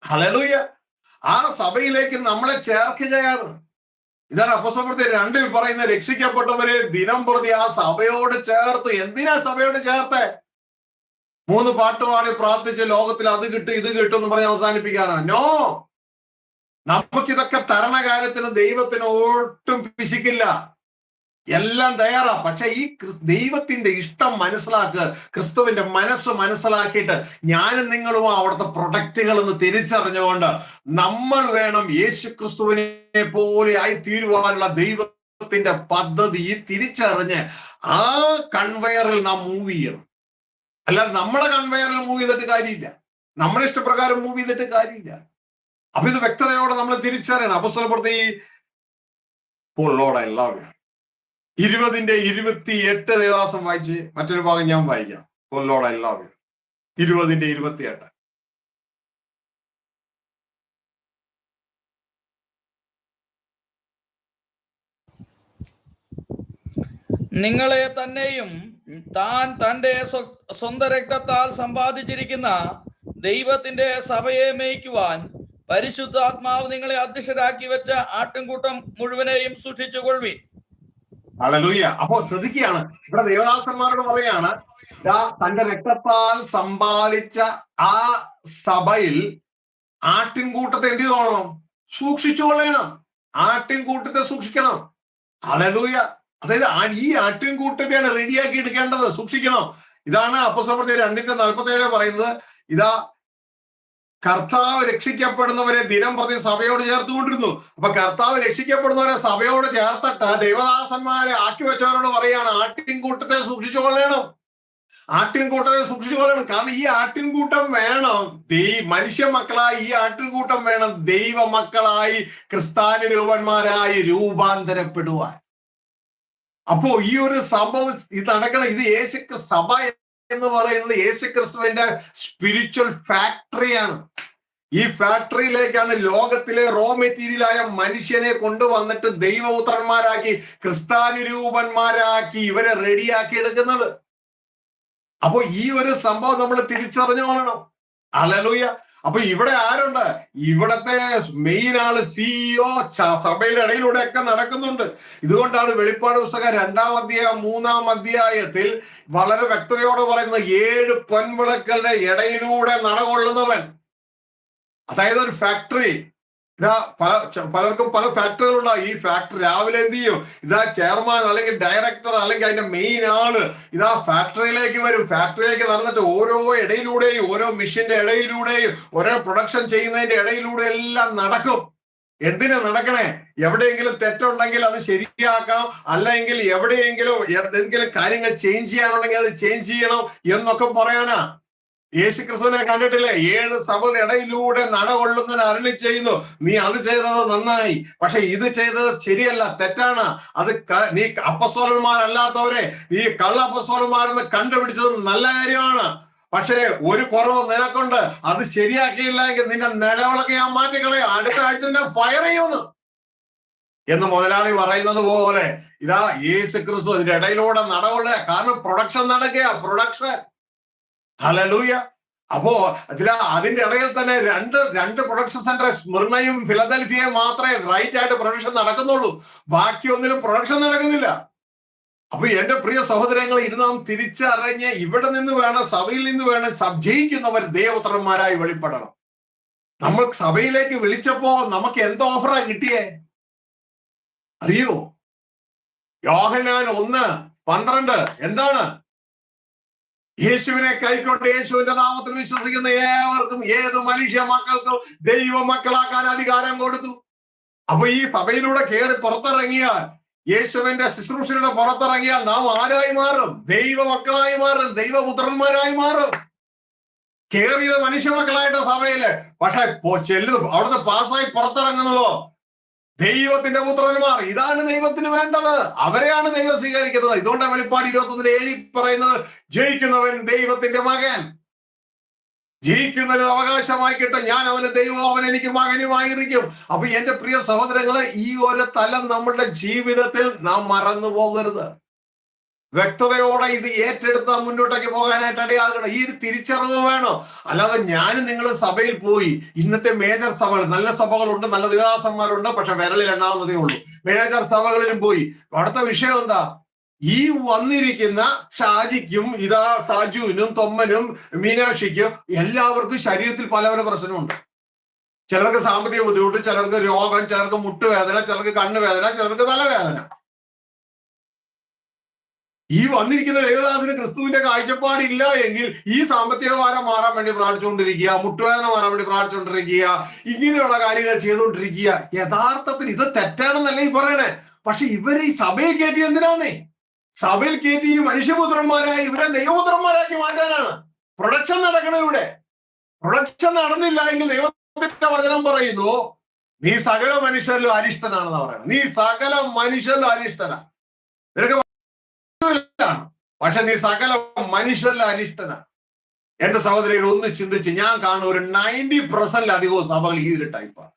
ഹല്ലേലൂയ. ആ സഭയിലേക്ക് നമ്മളെ ചേർക്കുകയാണ്. ഇതാണ് അപ്പോസ്തലപ്രവൃത്തി 2 പറയുന്ന, രക്ഷിക്കപ്പെട്ടവരെ ദിനം പ്രതി ആ സഭയോട് ചേർത്തു. എന്തിനാ സഭയോട് ചേർത്തേ? 3 പാട്ടുപാടി പ്രാർത്ഥിച്ച് ലോകത്തിൽ അത് കിട്ടും ഇത് കിട്ടും എന്ന് പറഞ്ഞ് അവസാനിപ്പിക്കാനാ? നോ. നമുക്കിതൊക്കെ തരണ കാര്യത്തിന് ദൈവത്തിന് ഒട്ടും പിശിക്കില്ല, എല്ലാം തയ്യാറാ. പക്ഷെ ഈ ദൈവത്തിന്റെ ഇഷ്ടം മനസ്സിലാക്കുക, ക്രിസ്തുവിന്റെ മനസ്സ് മനസ്സിലാക്കിയിട്ട് ഞാനും നിങ്ങളും അവിടുത്തെ പ്രൊഡക്റ്റുകൾ എന്ന് തിരിച്ചറിഞ്ഞുകൊണ്ട് നമ്മൾ വേണം യേശു ക്രിസ്തുവിനെ പോലെ ആയി തീരുവാനുള്ള ദൈവത്തിന്റെ പദ്ധതി തിരിച്ചറിഞ്ഞ് ആ കൺവെയറിൽ നാം മൂവ് ചെയ്യണം. അല്ലാതെ നമ്മുടെ കൺവെയറിൽ മൂവ് ചെയ്തിട്ട് കാര്യമില്ല, നമ്മുടെ ഇഷ്ടപ്രകാരം മൂവ് ചെയ്തിട്ട് കാര്യമില്ല. അപ്പൊ ഇത് വ്യക്തതയോടെ നമ്മൾ തിരിച്ചറിയണം. അപ്പോസ്തലപ്രവൃത്തി 20:28 ദേവദാസം വായിച്ച് മറ്റൊരു ഭാഗം ഞാൻ വായിക്കാം. 20:28. നിങ്ങളെ തന്നെയും താൻ തന്റെ സ്വന്തം രക്തത്താൽ സമ്പാദിച്ചിരിക്കുന്ന ദൈവത്തിന്റെ സഭയെ മേയ്ക്കുവാൻ പരിശുദ്ധാത്മാവ് നിങ്ങളെ അധ്യക്ഷരാക്കി വെച്ച ആട്ടിൻകൂട്ടം മുഴുവനെയും സൂക്ഷിച്ചുകൊള്ളുവിൻ. ഹല്ലേലൂയ. അപ്പോ ശ്രദ്ധിക്കുകയാണ്, ഇവിടെ ദേവദാസന്മാരോട് പറയാണ്, തന്റെ രക്തത്താൽ സമ്പാദിച്ച ആ സഭയിൽ ആട്ടിൻകൂട്ടത്തെ എന്ത് ചെയ്തോളണം? സൂക്ഷിച്ചുകൊള്ളണം. ആട്ടിൻകൂട്ടത്തെ സൂക്ഷിക്കണം. ഹല്ലേലൂയ. അതായത് ഈ ആട്ടിൻകൂട്ടത്തെയാണ് റെഡിയാക്കി എടുക്കേണ്ടത്, സൂക്ഷിക്കണം. ഇതാണ് അപ്പോസ്തലപ്രവൃത്തി 2:47 പറയുന്നത്. കർത്താവ് രക്ഷിക്കപ്പെടുന്നവരെ ദിനം പ്രതി സഭയോട് ചേർത്തുകൊണ്ടിരുന്നു. അപ്പൊ കർത്താവ് രക്ഷിക്കപ്പെടുന്നവരെ സഭയോട് ചേർത്തിട്ട് ദൈവദാസന്മാരെ ആക്കി വെച്ചവരോട് പറയാണ്, ആട്ടിൻകൂട്ടത്തെ സൂക്ഷിച്ചുകൊള്ളണം, ആട്ടിൻകൂട്ടത്തെ സൂക്ഷിച്ചുകൊള്ളണം. കാരണം ഈ ആട്ടിൻകൂട്ടം വേണം, മനുഷ്യ മക്കളായി ഈ ആട്ടിൻകൂട്ടം വേണം ദൈവ മക്കളായി ക്രിസ്ത്യാനിരൂപന്മാരായി രൂപാന്തരപ്പെടുവാൻ. അപ്പോ ഈ ഒരു സംഭവം ഇത് നടക്കണം. ഇത് യേശുക്രിസ്തു സഭ എന്ന് പറയുന്നത് യേശുക്രിസ്തുവിന്റെ സ്പിരിച്വൽ ഫാക്ടറിയാണ്. ഈ ഫാക്ടറിയിലേക്കാണ് ലോകത്തിലെ റോ മെറ്റീരിയലായ മനുഷ്യനെ കൊണ്ടുവന്നിട്ട് ദൈവപുത്രന്മാരാക്കി ക്രിസ്ത്യാനിരൂപന്മാരാക്കി ഇവരെ റെഡിയാക്കി എടുക്കുന്നത്. അപ്പൊ ഈ ഒരു സംഭവം നമ്മൾ തിരിച്ചറിഞ്ഞോളണം. ഹല്ലേലൂയ. അപ്പൊ ഇവിടെ ആരുണ്ട്? ഇവിടത്തെ മെയിൻ ആള് CEO സഭയുടെ ഇടയിലൂടെ ഒക്കെ നടക്കുന്നുണ്ട്. ഇതുകൊണ്ടാണ് വെളിപ്പാട് പുസ്തകം 2-ാം അധ്യായം 3-ാം അധ്യായത്തിൽ വളരെ വ്യക്തതയോടെ പറയുന്നത് 7 പൊൻവിളക്കുകളുടെ ഇടയിലൂടെ നടകൊള്ളുന്നവൻ. അതായത് ഒരു ഫാക്ടറി. ഇതാ പലർക്കും പല ഫാക്ടറികളുണ്ടാവും. ഈ ഫാക്ടറി രാവിലെ എന്ത് ചെയ്യും? ഇതാ ചെയർമാൻ അല്ലെങ്കിൽ ഡയറക്ടർ അല്ലെങ്കിൽ അതിന്റെ മെയിൻ ആള് ഇതാ ഫാക്ടറിയിലേക്ക് വരും. ഫാക്ടറിയിലേക്ക് നടന്നിട്ട് ഓരോ ഇടയിലൂടെയും ഓരോ മെഷീന്റെ ഇടയിലൂടെയും ഓരോ പ്രൊഡക്ഷൻ ചെയ്യുന്നതിന്റെ ഇടയിലൂടെ എല്ലാം നടക്കും. എന്തിനാ നടക്കണേ? എവിടെയെങ്കിലും തെറ്റുണ്ടെങ്കിൽ അത് ശരിയാക്കാം, അല്ലെങ്കിൽ എവിടെയെങ്കിലും എന്തെങ്കിലും കാര്യങ്ങൾ ചേഞ്ച് ചെയ്യാനുണ്ടെങ്കിൽ അത് ചേഞ്ച് ചെയ്യണം എന്നൊക്കെ പറയാനാ. യേശുക്രിസ്തുവിനെ കണ്ടിട്ടില്ലേ? 7 സഭയുടെ ഇടയിലൂടെ നടകൊള്ളുന്നതിന് അരുളി ചെയ്യുന്നു, നീ അത് ചെയ്തത് നന്നായി, പക്ഷെ ഇത് ചെയ്തത് ശരിയല്ല, തെറ്റാണ്. അത് നീ അപ്പസ്തോലന്മാരല്ലാത്തവരെ ഈ കള്ള അപ്പസ്തോലന്മാരെന്ന് കണ്ടുപിടിച്ചത് നല്ല കാര്യമാണ്. പക്ഷേ ഒരു കുറവ് നിനക്കുണ്ട്, അത് ശരിയാക്കിയില്ല എങ്കിൽ നിന്റെ നിലവിളക്ക് ഞാൻ മാറ്റിക്കളയും, അടുത്ത ആഴ്ച നിന്നെ ഫയർ ചെയ്യുമെന്ന് എന്ന് മുതലാളി പറയുന്നത് പോലെ ഇതാ യേശുക്രിസ്തു അതിന്റെ ഇടയിലൂടെ നടകൊള്ളുക. കാരണം പ്രൊഡക്ഷൻ നടക്കുക, പ്രൊഡക്ഷൻ. ഹല്ലേലൂയ. അപ്പോ അതിന്റെ ഇടയിൽ തന്നെ രണ്ട് പ്രൊഡക്ഷൻ സെന്റർ, സ്മിർണയും ഫിലദൽഫിയയും മാത്രമേ റൈറ്റ് ആയിട്ട് പ്രൊഡക്ഷൻ നടക്കുന്നുള്ളൂ. ബാക്കി ഒന്നിലും പ്രൊഡക്ഷൻ നടക്കുന്നില്ല. അപ്പൊ എന്റെ പ്രിയ സഹോദരങ്ങൾ, ഇത് നാം തിരിച്ചറിഞ്ഞ് ഇവിടെ നിന്ന് വേണം, സഭയിൽ നിന്ന് വേണം ജയിക്കുന്നവർ ദൈവപുത്രന്മാരായി വെളിപ്പെടണം. നമ്മൾ സഭയിലേക്ക് വിളിച്ചപ്പോ നമുക്ക് എന്ത് ഓഫറാ കിട്ടിയേ അറിയോ? യോഹന്നാൻ 1:12 എന്താണ്? യേശുവിനെ കൈക്കൊണ്ട് യേശുവിന്റെ നാമത്തിൽ വിശ്വസിക്കുന്ന ഏവർക്കും, ഏത് മനുഷ്യ മക്കൾക്കും ദൈവ മക്കളാക്കാൻ അധികാരം കൊടുത്തു. അപ്പൊ ഈ സഭയിലൂടെ കയറി പുറത്തിറങ്ങിയാൽ, യേശുവിന്റെ ശുശ്രൂഷയുടെ പുറത്തിറങ്ങിയാൽ നാം ആരായി മാറും? ദൈവ മക്കളായി മാറും, ദൈവപുത്രന്മാരായി മാറും. കയറിയത് മനുഷ്യ മക്കളായിട്ട് സഭയില്, പക്ഷെ അവിടുന്ന് പാസ്സായി പുറത്തിറങ്ങുന്നതോ ദൈവത്തിന്റെ പുത്രന്മാർ. ഇതാണ് ദൈവത്തിന് വേണ്ടത്, അവരെയാണ് ദൈവം സ്വീകരിക്കുന്നത്. ഇതുകൊണ്ടാണ് വെളിപ്പാട് 21:7 പറയുന്നത്, ജയിക്കുന്നവൻ ദൈവത്തിന്റെ മകൻ. ജയിക്കുന്നത് അവകാശമായി കിട്ടും, ഞാൻ അവന് ദൈവം, അവൻ എനിക്ക് മകനുമായിരിക്കും. അപ്പൊ എന്റെ പ്രിയ സഹോദരങ്ങളെ, ഈ ഒരു തലം നമ്മളുടെ ജീവിതത്തിൽ നാം മറന്നു പോകരുത്. വ്യക്തതയോടെ ഇത് ഏറ്റെടുത്ത് മുന്നോട്ടേക്ക് പോകാനായിട്ട് ഇടയാകണം. ഈ ഒരു തിരിച്ചറിവ് വേണം. അല്ലാതെ ഞാനും നിങ്ങൾ സഭയിൽ പോയി, ഇന്നത്തെ മേജർ സഭകൾ, നല്ല സഭകളുണ്ട്, നല്ല ദേവദാസന്മാരുണ്ട്, പക്ഷെ വിരലിൽ എണ്ണാവുന്നതേ ഉള്ളൂ. മേജർ സഭകളിലും പോയി അടുത്ത വിഷയം എന്താ? ഈ വന്നിരിക്കുന്ന ഷാജിക്കും ഇതാ സാജുവിനും തൊമ്മനും മീനാക്ഷിക്കും എല്ലാവർക്കും ശരീരത്തിൽ പല പ്രശ്നമുണ്ട്. ചിലർക്ക് സാമ്പത്തിക ബുദ്ധിമുട്ട്, ചിലർക്ക് രോഗം, ചിലർക്ക് മുട്ടുവേദന, ചിലർക്ക് കണ്ണുവേദന, ചിലർക്ക് തലവേദന. ഈ വന്നിരിക്കുന്ന ദേവദാസിന് ക്രിസ്തുവിന്റെ കാഴ്ചപ്പാടില്ല എങ്കിൽ ഈ സാമ്പത്തിക ഭാരം മാറാൻ വേണ്ടി പ്രാർത്ഥിച്ചുകൊണ്ടിരിക്കുക, മുട്ടുവേദന മാറാൻ വേണ്ടി പ്രാർത്ഥിച്ചുകൊണ്ടിരിക്കുക, ഇങ്ങനെയുള്ള കാര്യങ്ങൾ ചെയ്തുകൊണ്ടിരിക്കുക. യഥാർത്ഥത്തിൽ ഇത് തെറ്റാണെന്നല്ല ഈ പറയണേ. പക്ഷെ ഇവർ ഈ സഭയിൽ കയറ്റി എന്തിനാന്നേ? സഭയിൽ കയറ്റി ഈ മനുഷ്യപുത്രന്മാരായി ഇവരെ ദൈവപുത്രന്മാരാക്കി മാറ്റാനാണ്. പ്രൊഡക്ഷൻ നടക്കണം ഇവിടെ. പ്രൊഡക്ഷൻ നടന്നില്ല എങ്കിൽ ദൈവത്തിന്റെ വചനം പറയുന്നു, നീ സകല മനുഷ്യരിലും അരിഷ്ടനാണെന്ന് പറയുന്നത്. നീ സകല മനുഷ്യരിലും അരിഷ്ടനാണ്. നിനക്ക് പക്ഷെ നീ സകല മനുഷ്യരിലും അരിഷ്ടനാണ്. എന്റെ സഹോദരികൾ ഒന്ന് ചിന്തിച്ച്, ഞാൻ കാണുന്ന ഒരു 90% സഭകൾ ഈ ഒരു ടൈപ്പാണ്.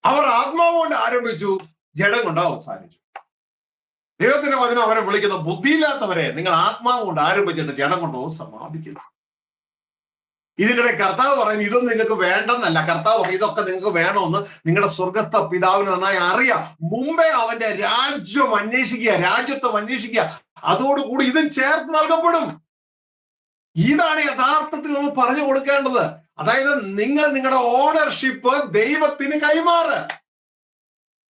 അവർ ആത്മാവ് കൊണ്ട് ആരംഭിച്ചു, ജഡം കൊണ്ട് അവസാനിച്ചു. ദൈവത്തിന്റെ വചനം അവരെ വിളിക്കുന്ന, ബുദ്ധിയില്ലാത്തവരെ, നിങ്ങൾ ആത്മാവ് കൊണ്ട് ആരംഭിച്ചിട്ട് ജഡം കൊണ്ടോ സമാപിക്കുന്നു. ഇതിനിടെ കർത്താവ് പറയുന്നു, ഇതൊന്നും നിങ്ങൾക്ക് വേണ്ടെന്നല്ല. കർത്താവ് പറയും, ഇതൊക്കെ നിങ്ങൾക്ക് വേണമെന്ന് നിങ്ങളുടെ സ്വർഗസ്ഥ പിതാവിന് നന്നായി അറിയാം. മുമ്പേ അവന്റെ രാജ്യം അന്വേഷിക്കുക, രാജ്യത്വം അന്വേഷിക്കുക, അതോടുകൂടി ഇതും ചേർത്ത് നൽകപ്പെടും. ഇതാണ് യഥാർത്ഥത്തിൽ നമ്മൾ പറഞ്ഞു കൊടുക്കേണ്ടത്. അതായത് നിങ്ങൾ നിങ്ങളുടെ ഓണർഷിപ്പ് ദൈവത്തിന് കൈമാറ്.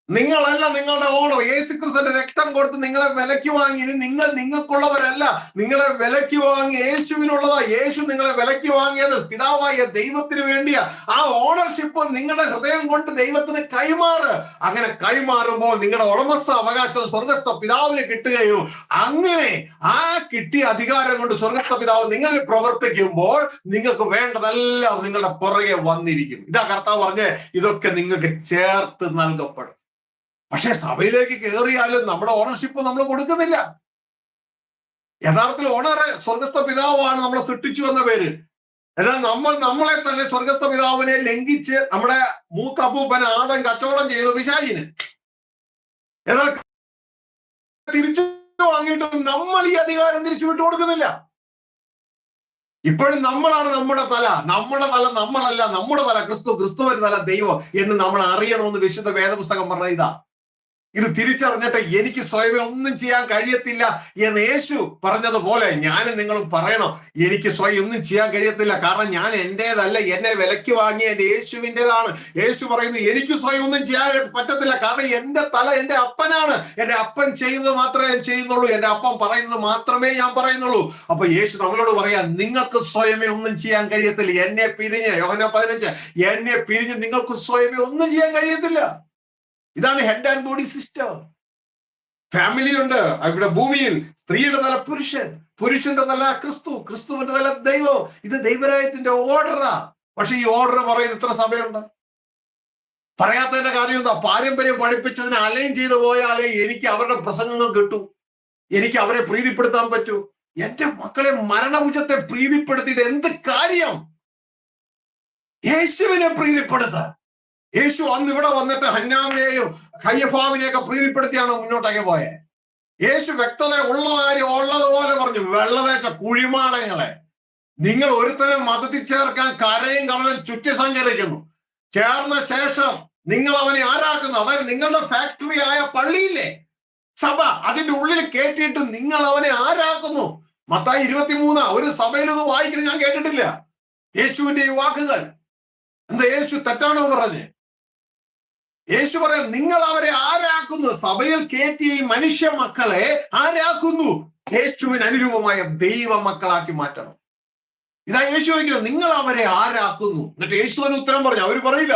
നിങ്ങളല്ല നിങ്ങളുടെ ഓണർ. യേശുക്രിസ്തുവിന്റെ രക്തം കൊടുത്ത് നിങ്ങളെ വിലയ്ക്ക് വാങ്ങി. ഇനി നിങ്ങൾ നിങ്ങൾക്കുള്ളവരല്ല, നിങ്ങളെ വിലയ്ക്ക് വാങ്ങി യേശുവിനുള്ളതാ. യേശു നിങ്ങളെ വിലയ്ക്ക് വാങ്ങിയത് പിതാവായ ദൈവത്തിന് വേണ്ടിയാ. ആ ഓണർഷിപ്പ് നിങ്ങളുടെ ഹൃദയം കൊണ്ട് ദൈവത്തിന് കൈമാറ്. അങ്ങനെ കൈമാറുമ്പോൾ നിങ്ങളുടെ ഉടമസ്ഥ അവകാശം സ്വർഗസ്ഥ പിതാവിന് കിട്ടുകയും അങ്ങനെ ആ കിട്ടിയ അധികാരം കൊണ്ട് സ്വർഗസ്ഥ പിതാവ് നിങ്ങളിൽ പ്രവർത്തിക്കുമ്പോൾ നിങ്ങൾക്ക് വേണ്ടതെല്ലാം നിങ്ങളുടെ പുറകെ വന്നിരിക്കും. ഇതാ കർത്താവ് പറഞ്ഞ്, ഇതൊക്കെ നിങ്ങൾക്ക് ചേർത്ത് നൽകപ്പെടും. പക്ഷെ സഭയിലേക്ക് കയറിയാലും നമ്മുടെ ഓണർഷിപ്പ് നമ്മൾ കൊടുക്കുന്നില്ല. യഥാർത്ഥത്തിൽ ഓണർ സ്വർഗസ്ഥ പിതാവാണ് നമ്മളെ സൃഷ്ടിച്ചു എന്ന പേര്. എന്നാൽ നമ്മളെ തന്നെ സ്വർഗസ്ഥ പിതാവിനെ ലംഘിച്ച് നമ്മുടെ മൂത്തപ്പൂപ്പൻ ആദം കച്ചവടം ചെയ്തു പിശാചിന്. എന്നാൽ തിരിച്ചു വാങ്ങിയിട്ട് നമ്മൾ ഈ അധികാരം തിരിച്ചു വിട്ടു കൊടുക്കുന്നില്ല. ഇപ്പോഴും നമ്മളാണ് നമ്മുടെ തല. നമ്മുടെ തല നമ്മളല്ല, നമ്മുടെ തല ക്രിസ്തു, ക്രിസ്തുവിന്റെ തല ദൈവം എന്ന് നമ്മൾ അറിയണമെന്ന് വിശുദ്ധ വേദപുസ്തകം പറഞ്ഞ ഇതാ. ഇത് തിരിച്ചറിഞ്ഞിട്ട് എനിക്ക് സ്വയമേ ഒന്നും ചെയ്യാൻ കഴിയത്തില്ല എന്ന് യേശു പറഞ്ഞതുപോലെ ഞാനും നിങ്ങളും പറയണം, എനിക്ക് സ്വയം ഒന്നും ചെയ്യാൻ കഴിയത്തില്ല. കാരണം ഞാൻ എന്റേതല്ല, എന്നെ വിലയ്ക്ക് വാങ്ങിയ എന്റെ യേശുവിൻ്റെതാണ്. യേശു പറയുന്നു, എനിക്ക് സ്വയം ഒന്നും ചെയ്യാൻ പറ്റത്തില്ല. കാരണം എന്റെ തല എന്റെ അപ്പനാണ്. എന്റെ അപ്പൻ ചെയ്യുന്നത് മാത്രമേ ഞാൻ ചെയ്യുന്നുള്ളൂ, എന്റെ അപ്പൻ പറയുന്നത് മാത്രമേ ഞാൻ പറയുന്നുള്ളൂ. അപ്പൊ യേശു നമ്മളോട് പറയാ, നിങ്ങൾക്ക് സ്വയമേ ഒന്നും ചെയ്യാൻ കഴിയത്തില്ല. എന്നെ പിരിഞ്ഞ്, യോഹന്നാൻ 15, എന്നെ പിരിഞ്ഞ് നിങ്ങൾക്ക് സ്വയമേ ഒന്നും ചെയ്യാൻ കഴിയത്തില്ല. ഇതാണ് head and body system. Family ഉണ്ട് ഇവിടെ ഭൂമിയിൽ. സ്ത്രീയുടെ തല പുരുഷൻ, പുരുഷന്റെ തല ക്രിസ്തു, ക്രിസ്തുവിന്റെ തല ദൈവം. ഇത് ദൈവരാജ്യത്തിന്റെ ഓർഡറാ. പക്ഷെ ഈ ഓർഡർ പറയുന്നത് ഇത്ര സമയമുണ്ട്. പറയാത്തതിന്റെ കാര്യം എന്താ? പാരമ്പര്യം പഠിപ്പിച്ചതിനെ അലൈൻ ചെയ്തു പോയാലേ എനിക്ക് അവരുടെ പ്രസംഗങ്ങൾ കിട്ടൂ, എനിക്ക് അവരെ പ്രീതിപ്പെടുത്താൻ പറ്റൂ. എന്റെ മക്കളെ മരണഭുജത്തെ പ്രീതിപ്പെടുത്തിയിട്ട് എന്ത് കാര്യം? യേശുവിനെ പ്രീതിപ്പെടുത്താൻ. യേശു അന്ന് ഇവിടെ വന്നിട്ട് ഹന്നാവിനെയും കയ്യഫാവിനെയൊക്കെ പ്രീതിപ്പെടുത്തിയാണ് മുന്നോട്ടേക്ക് പോയെ. യേശു വ്യക്തത ഉള്ള കാര്യം ഉള്ളതുപോലെ പറഞ്ഞു, വെള്ളതേച്ച കുഴിമാടങ്ങളെ നിങ്ങൾ ഒരുത്തരം മതത്തിൽ ചേർക്കാൻ കരയും കടലും ചുറ്റി സഞ്ചരിക്കുന്നു. ചേർന്ന ശേഷം നിങ്ങൾ അവനെ ആരാക്കുന്നു? അതായത് നിങ്ങളുടെ ഫാക്ടറി ആയ പള്ളിയില്ലേ, സഭ, അതിന്റെ ഉള്ളിൽ കയറ്റിയിട്ട് നിങ്ങൾ അവനെ ആരാക്കുന്നു. മത്തായി 23 ഒരു സഭയിലൊന്നും വായിക്കുന്നത് ഞാൻ കേട്ടിട്ടില്ല യേശുവിന്റെ ഈ വാക്കുകൾ. എന്താ യേശു തെറ്റാണോ പറഞ്ഞ്? യേശു പറയാം, നിങ്ങൾ അവരെ ആരാക്കുന്നു? സഭയിൽ കയറ്റിയ ഈ മനുഷ്യ മക്കളെ ആരാക്കുന്നു? യേശുവിന് അനുരൂപമായ ദൈവ മക്കളാക്കി മാറ്റണം. ഇതാ യേശു ചോദിക്കുന്നത്, നിങ്ങൾ അവരെ ആരാക്കുന്നു? എന്നിട്ട് യേശുവിന് ഉത്തരം പറഞ്ഞു. അവര് പറയില്ല,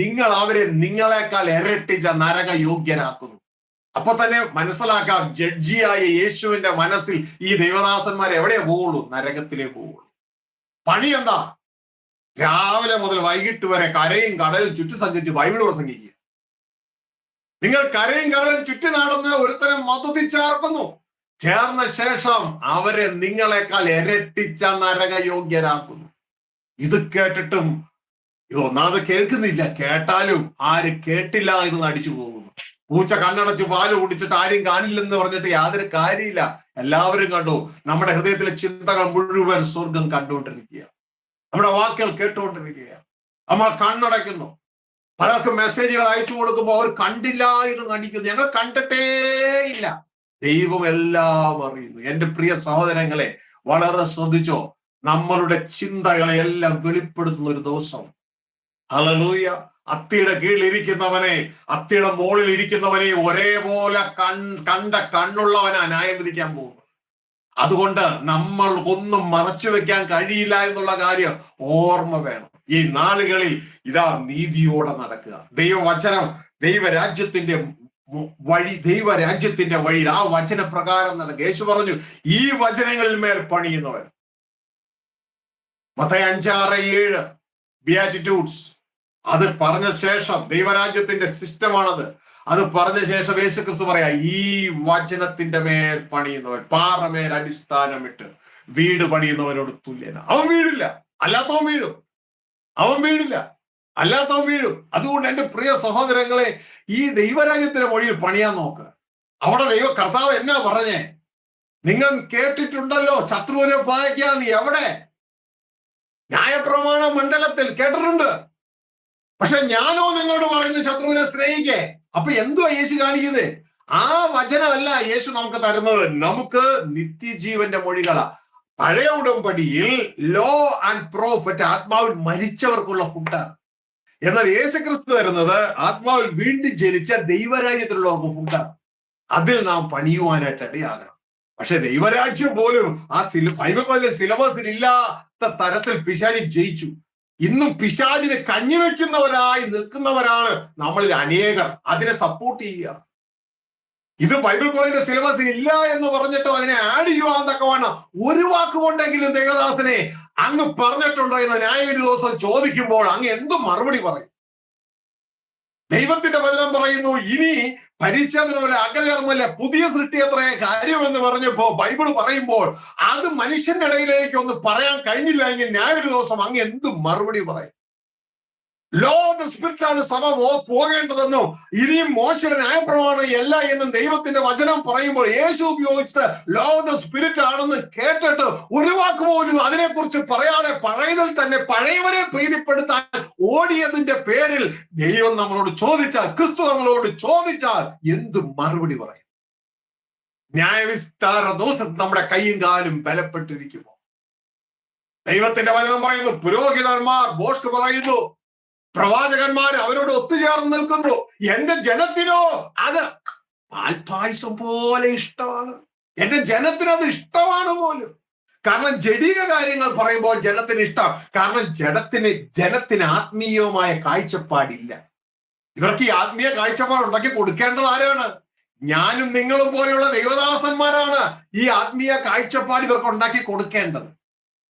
നിങ്ങൾ അവരെ നിങ്ങളെക്കാൾ ഇരട്ടിച്ച നരക യോഗ്യരാക്കുന്നു. അപ്പൊ തന്നെ മനസ്സിലാക്കാം, ജഡ്ജിയായ യേശുവിന്റെ മനസ്സിൽ ഈ ദൈവദാസന്മാർ എവിടെയേ പോവുള്ളൂ? നരകത്തിലേ പോവുള്ളൂ. പണി എന്താ? രാവിലെ മുതൽ വൈകിട്ട് വരെ കരയും കടലും ചുറ്റി സഞ്ചരിച്ച് ബൈബിൾ പ്രസംഗിക്കുക. നിങ്ങൾ കരയും കടലും ചുറ്റി നടന്ന് ഒരുത്തരം മതത്തിൽ ചേർക്കുന്നു. ചേർന്ന ശേഷം അവരെ നിങ്ങളെക്കാൾ ഇരട്ടിച്ച നരകയോഗ്യരാക്കുന്നു. ഇത് കേട്ടിട്ടും ഇതൊന്നാമത് കേൾക്കുന്നില്ല. കേട്ടാലും ആര് കേട്ടില്ല എന്ന് അടിച്ചു പോകുന്നു. പൂച്ച കണ്ണടച്ച് പാല് കുടിച്ചിട്ട് ആരും കാണില്ലെന്ന് പറഞ്ഞിട്ട് യാതൊരു കാര്യമില്ല. എല്ലാവരും കണ്ടു. നമ്മുടെ ഹൃദയത്തിലെ ചിന്തകൾ മുഴുവൻ സ്വർഗം കണ്ടുകൊണ്ടിരിക്കുക, നമ്മുടെ വാക്കുകൾ കേട്ടുകൊണ്ടിരിക്കുക. നമ്മൾ കണ്ണടയ്ക്കുന്നു. പലർക്കും മെസ്സേജുകൾ അയച്ചു കൊടുക്കുമ്പോൾ അവർ കണ്ടില്ല എന്ന് നടിക്കുന്നു. ഞങ്ങൾ കണ്ടിട്ടേ ഇല്ല. ദൈവം എല്ലാം അറിയുന്നു. എന്റെ പ്രിയ സഹോദരങ്ങളെ, വളരെ ശ്രദ്ധിച്ചോ. നമ്മളുടെ ചിന്തകളെ എല്ലാം വെളിപ്പെടുത്തുന്ന ഒരു ദിവസം. ഹല്ലേലൂയ. അത്തിയുടെ കീഴിൽ ഇരിക്കുന്നവനെ, അത്തിയുടെ മുകളിൽ ഇരിക്കുന്നവനെ ഒരേപോലെ കണ്ട കണ്ണുള്ളവനാ ന്യായം വിധിക്കാൻ പോകുന്നത്. അതുകൊണ്ട് നമ്മൾ ഒന്നും മറച്ചു വെക്കാൻ കഴിയില്ല എന്നുള്ള കാര്യം ഓർമ്മ വേണം. ഈ നാളുകളിൽ ഇതാ നീതിയോടെ നടക്കുക. ദൈവവചനം, ദൈവരാജ്യത്തിന്റെ വഴിയിൽ ആ വചനപ്രകാരം നടക്കുക. യേശു പറഞ്ഞു, ഈ വചനങ്ങളിൽ മേൽ പണിയുന്നവൻ. മത്തായി 5:6-7 ബിയാറ്റിറ്റ്യൂഡ്സ്. അത് പറഞ്ഞ ശേഷം, ദൈവരാജ്യത്തിന്റെ സിസ്റ്റമാണത്. അത് പറഞ്ഞ ശേഷം യേശുക്രിസ്തു പറയാ, ഈ വചനത്തിന്റെ മേൽ പണിയുന്നവൻ പാറമേൽ അടിസ്ഥാനമിട്ട് വീട് പണിയുന്നവനോട് തുല്യന. അവൻ വീഴില്ല, അല്ലാത്തവൻ വീഴും. അവൻ വീഴില്ല, അല്ലാത്തവൻ വീഴും. അതുകൊണ്ട് എന്റെ പ്രിയ സഹോദരങ്ങളെ, ഈ ദൈവരാജ്യത്തിന്റെ വഴിയിൽ പണിയാൻ നോക്ക്. അവിടെ കർത്താവ് എന്നാ പറഞ്ഞേ? നിങ്ങൾ കേട്ടിട്ടുണ്ടല്ലോ, ശത്രുവിനെ പായിക്കാൻ. നീ എവിടെ? ന്യായപ്രമാണ മണ്ഡലത്തിൽ കേട്ടിട്ടുണ്ട്. പക്ഷെ ഞാനോ നിങ്ങളോട് പറയുന്നത് ശത്രുവിനെ സ്നേഹിക്കേ. അപ്പൊ എന്തുവാ യേശു കാണിക്കുന്നത്? ആ വചനമല്ല യേശു നമുക്ക് തരുന്നത്. നമുക്ക് നിത്യജീവന്റെ മൊഴികളാ. പഴയ ഉടമ്പടിയിൽ ലോ ആൻഡ് പ്രോഫറ്റ്, ആത്മാവിൽ മരിച്ചവർക്കുള്ള ഫുഡാണ്. എന്നാൽ യേശുക്രിസ്തു വരുന്നത് ആത്മാവിൽ വീണ്ടും ജനിച്ച ദൈവരാജ്യത്തിലുള്ള ഫുഡാണ്. അതിൽ നാം പണിയുവാനായിട്ട് ഇടയാകണം. പക്ഷെ ദൈവരാജ്യം പോലും ആ ബൈബിളിലെ സിലബസിൽ ഇല്ലാത്ത തരത്തിൽ പിശാചി ജയിച്ചു. ഇന്നും പിശാചിനെ കഞ്ഞിവെക്കുന്നവരായി നിൽക്കുന്നവരാണ് നമ്മളിൽ അനേകർ. അതിനെ സപ്പോർട്ട് ചെയ്യുക. ഇത് ബൈബിൾ കോളേജിന്റെ സിലബസിൽ ഇല്ല എന്ന് പറഞ്ഞിട്ടോ അതിനെ ആഡ് ചെയ്യുവാൻ തക്കവണ്ണം ഒരു വാക്കുകൊണ്ടെങ്കിലും ദേവദാസനെ അങ്ങ് പറഞ്ഞിട്ടുണ്ടോ എന്ന് ന്യായവിധി ദിവസം ചോദിക്കുമ്പോൾ അങ്ങ് എന്ത് മറുപടി പറയും? ദൈവത്തിന്റെ വചനം പറയുന്നു, ഇനി പരിച്ഛേദന അകലകർമ്മല്ല, പുതിയ സൃഷ്ടി എത്ര കാര്യമെന്ന് പറഞ്ഞപ്പോ ബൈബിൾ പറയുമ്പോൾ അത് മനുഷ്യന്റെ ഇടയിലേക്ക് ഒന്ന് പറയാൻ കഴിഞ്ഞില്ല എങ്കിൽ ന്യായവിധി ദിവസം അങ്ങ് എന്ത് മറുപടി പറയും? ലോ ഓഫ് ദ സ്പിരിറ്റ് ആണ് സഭ പോകേണ്ടതെന്നും ഇനിയും മോശയുടെ ന്യായപ്രമാണം അല്ല എന്നും ദൈവത്തിന്റെ വചനം പറയുമ്പോൾ യേശു ഉപയോഗിച്ചത് ലോ ഓഫ് ദ സ്പിരിറ്റ് ആണെന്ന് കേട്ടിട്ട് ഒരു വാക്ക് പോലും അതിനെക്കുറിച്ച് പറയാതെ പഴയതിൽ തന്നെ പഴയവരെ പ്രീതിപ്പെടുത്താൻ ഓടിയതിന്റെ പേരിൽ ദൈവം നമ്മളോട് ചോദിച്ചാൽ, ക്രിസ്തു നമ്മളോട് ചോദിച്ചാൽ എന്ത് മറുപടി പറയും? ന്യായവിസ്താര ദിവസം നമ്മുടെ കൈയും കാലും ബലപ്പെട്ടിരിക്കുമോ? ദൈവത്തിന്റെ വചനം പറയുന്നു, പുരോഹിതന്മാർ ബോഷ്ക് പറയുന്നു, പ്രവാചകന്മാർ അവരോട് ഒത്തുചേർന്ന് നിൽക്കുന്നു. എന്റെ ജനത്തിനോ അത് പാൽപായസം പോലെ ഇഷ്ടമാണ്. എന്റെ ജനത്തിന് അത് ഇഷ്ടമാണ് പോലും. കാരണം ജഡിക കാര്യങ്ങൾ പറയുമ്പോൾ ജനത്തിന് ഇഷ്ടം. കാരണം ജനത്തിന് ആത്മീയമായ കാഴ്ചപ്പാടില്ല. ഇവർക്ക് ഈ ആത്മീയ കാഴ്ചപ്പാട് ഉണ്ടാക്കി കൊടുക്കേണ്ടത് ആരാണ്? ഞാനും നിങ്ങളും പോലെയുള്ള ദൈവദാസന്മാരാണ് ഈ ആത്മീയ കാഴ്ചപ്പാട് ഇവർക്ക് ഉണ്ടാക്കി കൊടുക്കേണ്ടത്.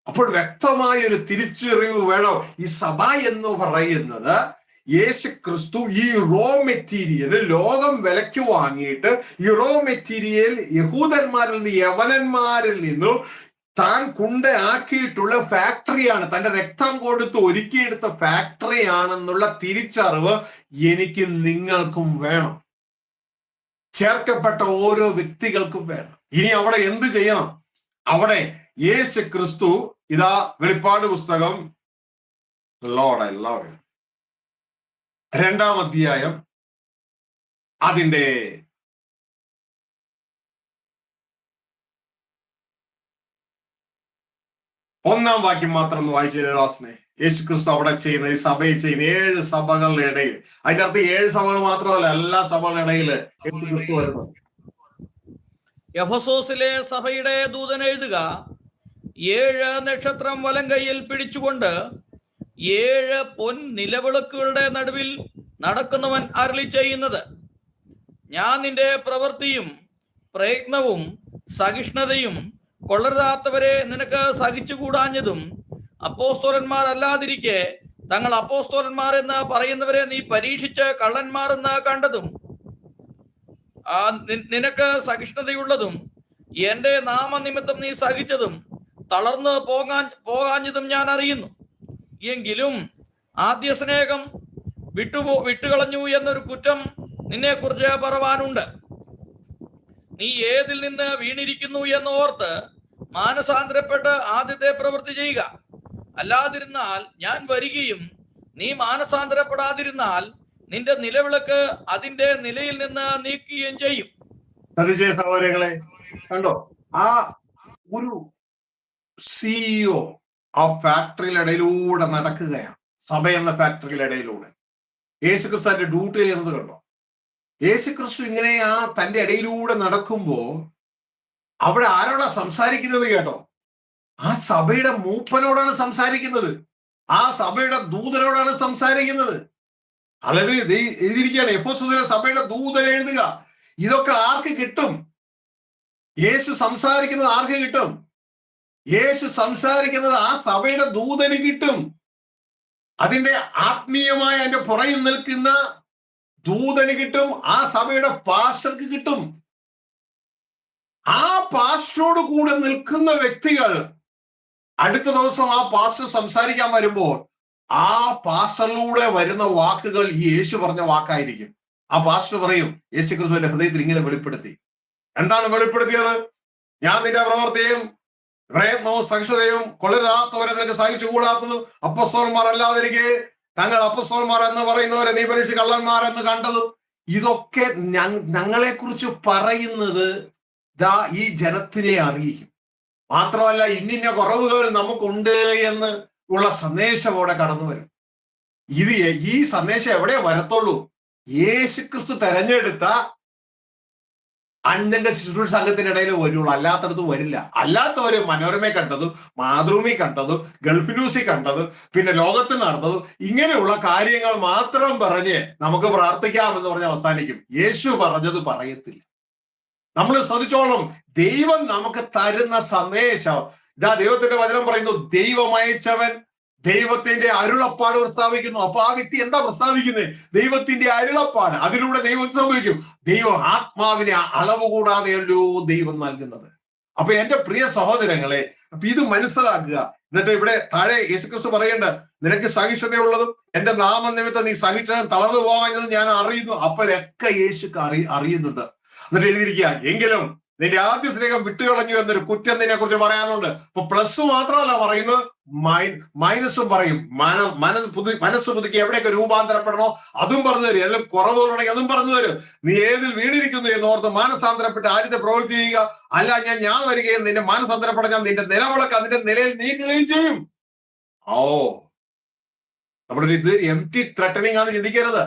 അപ്പോൾ വ്യക്തമായ ഒരു തിരിച്ചറിവ് വേണം. ഈ സഭ എന്ന് പറയുന്നത് യേശു ക്രിസ്തു ഈ റോ മെറ്റീരിയൽ ലോകം വിലയ്ക്ക് വാങ്ങിയിട്ട് ഈ റോ മെറ്റീരിയൽ യഹൂദന്മാരിൽ നിന്ന് യവനന്മാരിൽ നിന്നും താൻ ആക്കിയിട്ടുള്ള ഫാക്ടറിയാണ്, തന്റെ രക്തം കൊടുത്ത് ഒരുക്കിയെടുത്ത ഫാക്ടറി ആണെന്നുള്ള തിരിച്ചറിവ് എനിക്ക് നിങ്ങൾക്കും വേണം. ചേർക്കപ്പെട്ട ഓരോ വ്യക്തികൾക്കും വേണം. ഇനി അവിടെ എന്ത് ചെയ്യണം? അവിടെ യേശു ക്രിസ്തു ഇതാ വെളിപ്പാട് പുസ്തകം 2-ാം അധ്യായം അതിന്റെ 1-ാം വാക്യം മാത്രം വായിച്ച ദാസനെ. യേശു ക്രിസ്തു അവിടെ ചെയ്യുന്ന ഈ സഭയിൽ ചെയ്യുന്ന 7 സഭകളുടെ ഇടയിൽ, അതിന്റെ അർത്ഥം 7 സഭകൾ മാത്രമല്ല, എല്ലാ സഭകളുടെ ഇടയിൽ യേശു ക്രിസ്തു വരുന്നു. എഫെസോസിലെ സഭയുടെ ദൂതൻ എഴുതുക, 7 നക്ഷത്രം വലം കൈയിൽ പിടിച്ചുകൊണ്ട് 7 പൊൻ നിലവിളക്കുകളുടെ നടുവിൽ നടക്കുന്നവൻ അരുളി ചെയ്യുന്നത്, ഞാൻ നിന്റെ പ്രവൃത്തിയും പ്രയത്നവും സഹിഷ്ണുതയും കൊള്ളരുതാത്തവരെ നിനക്ക് സഹിച്ചുകൂടാഞ്ഞതും അപ്പോസ്തലന്മാർ അല്ലാതിരിക്കെ തങ്ങൾ അപ്പോസ്തലന്മാർ എന്ന് പറയുന്നവരെ നീ പരീക്ഷിച്ച് കള്ളന്മാർ എന്ന് കണ്ടതും നിനക്ക് സഹിഷ്ണുതയുള്ളതും എന്റെ നാമനിമിത്തം നീ സഹിച്ചതും തളർന്ന് പോകാഞ്ഞതും ഞാൻ അറിയുന്നു. എങ്കിലും ആദ്യ സ്നേഹം വിട്ടുകളഞ്ഞു എന്നൊരു കുറ്റം നിന്നെ കുറിച്ച് പറവാനുണ്ട്. നീ ഏതിൽ നിന്ന് വീണിരിക്കുന്നു എന്നോർത്ത് മാനസാന്തരപ്പെട്ട് ആദ്യത്തെ പ്രവൃത്തി ചെയ്യുക. അല്ലാതിരുന്നാൽ ഞാൻ വരികയും നീ മാനസാന്തരപ്പെടാതിരുന്നാൽ നിന്റെ നിലവിളക്ക് അതിന്റെ നിലയിൽ നിന്ന് നീക്കുകയും ചെയ്യും. സഹോദരങ്ങളെ കണ്ടോ, ആ ഒരു സിഇഒ ആ ഫാക്ടറിയുടെ ഇടയിലൂടെ നടക്കുകയാണ്. സഭ എന്ന ഫാക്ടറിയുടെ ഇടയിലൂടെ യേശുക്രിസ്തുവിന്റെ ഡ്യൂട്ടി ചെയ്യുന്നത് കണ്ടോ? യേശുക്രിസ്തു ഇങ്ങനെ ആ തന്റെ ഇടയിലൂടെ നടക്കുമ്പോ അവിടെ ആരോടാ സംസാരിക്കുന്നത് കേട്ടോ? ആ സഭയുടെ മൂപ്പനോടാണ് സംസാരിക്കുന്നത്. ആ സഭയുടെ ദൂതനോടാണ് സംസാരിക്കുന്നത്. അല്ലെങ്കിൽ എഴുതിയിരിക്കുകയാണ്, എഫെസോസിലെ സഭയുടെ ദൂതൻ എഴുതുക. ഇതൊക്കെ ആർക്ക് കിട്ടും? യേശു സംസാരിക്കുന്നത് ആർക്ക് കിട്ടും? യേശു സംസാരിക്കുന്നത് ആ സഭയുടെ ദൂതന് കിട്ടും. അതിന്റെ ആത്മീയമായ അതിന്റെ പുറകിൽ നിൽക്കുന്ന ദൂതന് കിട്ടും. ആ സഭയുടെ പാസ്റ്റർക്ക് കിട്ടും. ആ പാസ്റ്ററോട് കൂടെ നിൽക്കുന്ന വ്യക്തികൾ അടുത്ത ദിവസം ആ പാസ്റ്റർ സംസാരിക്കാൻ വരുമ്പോൾ ആ പാസ്റ്ററിലൂടെ വരുന്ന വാക്കുകൾ ഈ യേശു പറഞ്ഞ വാക്കായിരിക്കും. ആ പാസ്റ്റർ പറയും, യേശു ക്രിസ്തുവിന്റെ ഹൃദയത്തിൽ ഇങ്ങനെ വെളിപ്പെടുത്തി. എന്താണ് വെളിപ്പെടുത്തിയത്? ഞാൻ നിന്റെ പ്രവൃത്തിയും പ്രയത്നവും സഹിഷ്ണുതയും കൊള്ളരുതാത്തവരെ നിനക്ക് സഹിച്ചുകൂടാത്തതും അപ്പസ്തലന്മാർ അല്ലാതിരിക്കെ തങ്ങൾ അപ്പസ്തലന്മാർ എന്ന് പറയുന്നവരെ നീ പരീക്ഷ കള്ളന്മാരെന്ന് കണ്ടതും. ഇതൊക്കെ ഞങ്ങളെ കുറിച്ച് പറയുന്നത് ഈ ജനത്തിനെ അറിയിക്കും. മാത്രമല്ല, ഇന്നിന്ന കുറവുകൾ നമുക്കുണ്ട് എന്ന് ഉള്ള സന്ദേശം അവിടെ കടന്നു വരും. ഈ സന്ദേശം എവിടെ വരത്തുള്ളൂ? യേശുക്രിസ്തു തെരഞ്ഞെടുത്ത അഞ്ചംഗ ശുശ്രൂഷ സംഘത്തിനിടയിൽ വരുള്ളൂ, അല്ലാത്തടത്ത് വരില്ല. അല്ലാത്തവര് മനോരമ കണ്ടതും മാതൃഭൂമി കണ്ടതും ഗൾഫ് ന്യൂസിൽ കണ്ടതും പിന്നെ ലോകത്തിൽ നടന്നതും ഇങ്ങനെയുള്ള കാര്യങ്ങൾ മാത്രം പറഞ്ഞ് നമുക്ക് പ്രാർത്ഥിക്കാമെന്ന് പറഞ്ഞ് അവസാനിക്കും. യേശു പറഞ്ഞത് പറയത്തില്ല. നമ്മൾ ശ്രദ്ധിച്ചോളണം. ദൈവം നമുക്ക് തരുന്ന സന്ദേശം ഇതാ ദൈവത്തിന്റെ വചനം പറയുന്നു, ദൈവമയച്ചവൻ ദൈവത്തിന്റെ അരുളപ്പാട് പ്രസ്താവിക്കുന്നു. അപ്പൊ ആ വ്യക്തി എന്താ പ്രസ്താവിക്കുന്നത്? ദൈവത്തിന്റെ അരുളപ്പാട്. അതിലൂടെ ദൈവം സംഭവിക്കും. ദൈവം ആത്മാവിനെ അളവ് കൂടാതെയല്ലോ ദൈവം നൽകുന്നത്. അപ്പൊ എന്റെ പ്രിയ സഹോദരങ്ങളെ, അപ്പൊ ഇത് മനസ്സിലാക്കുക. എന്നിട്ട് ഇവിടെ താഴെ യേശുക്രിസ്തു പറയേണ്ട, നിനക്ക് സഹിഷ്ണുതയുള്ളതും എന്റെ നാമനിമിത്തം നീ സഹിച്ചതും തളർന്നു പോകാഞ്ഞതും ഞാൻ അറിയുന്നു. അപ്പോഴൊക്കെ യേശുക്ക് അറിയുന്നുണ്ട്. എന്നിട്ട് എഴുതിയിരിക്കുക, എങ്കിലും നിന്റെ ആദ്യ സ്നേഹം വിട്ടുകളഞ്ഞു എന്നൊരു കുറ്റം നിന്നെ കുറിച്ച് പറയാനുണ്ട്. അപ്പൊ പ്ലസ് മാത്രമല്ല പറയുന്നത്, മൈനസും പറയും. മനസ്സ് പുതുക്കി എവിടെയൊക്കെ രൂപാന്തരപ്പെടണോ അതും പറഞ്ഞു തരും. ഏതെങ്കിലും കുറവുകളുണ്ടെങ്കിൽ അതും പറഞ്ഞു തരും. നീ ഏതിൽ വീണിരിക്കുന്നു എന്നോർത്ത് മാനസാന്തരപ്പെട്ട് ആദ്യത്തെ പ്രവൃത്തി ചെയ്യുക. അല്ല ഞാൻ വരികയും നിന്റെ മാനസാന്തരപ്പെടാൻ ഞാൻ നിന്റെ നിലവിളക്ക് അതിന്റെ നിലയിൽ നീക്കുകയും ചെയ്യും. നമ്മുടെ ഇത് എംപ്റ്റി ത്രെട്ടനിങ് ആണ് ചിന്തിക്കരുത്.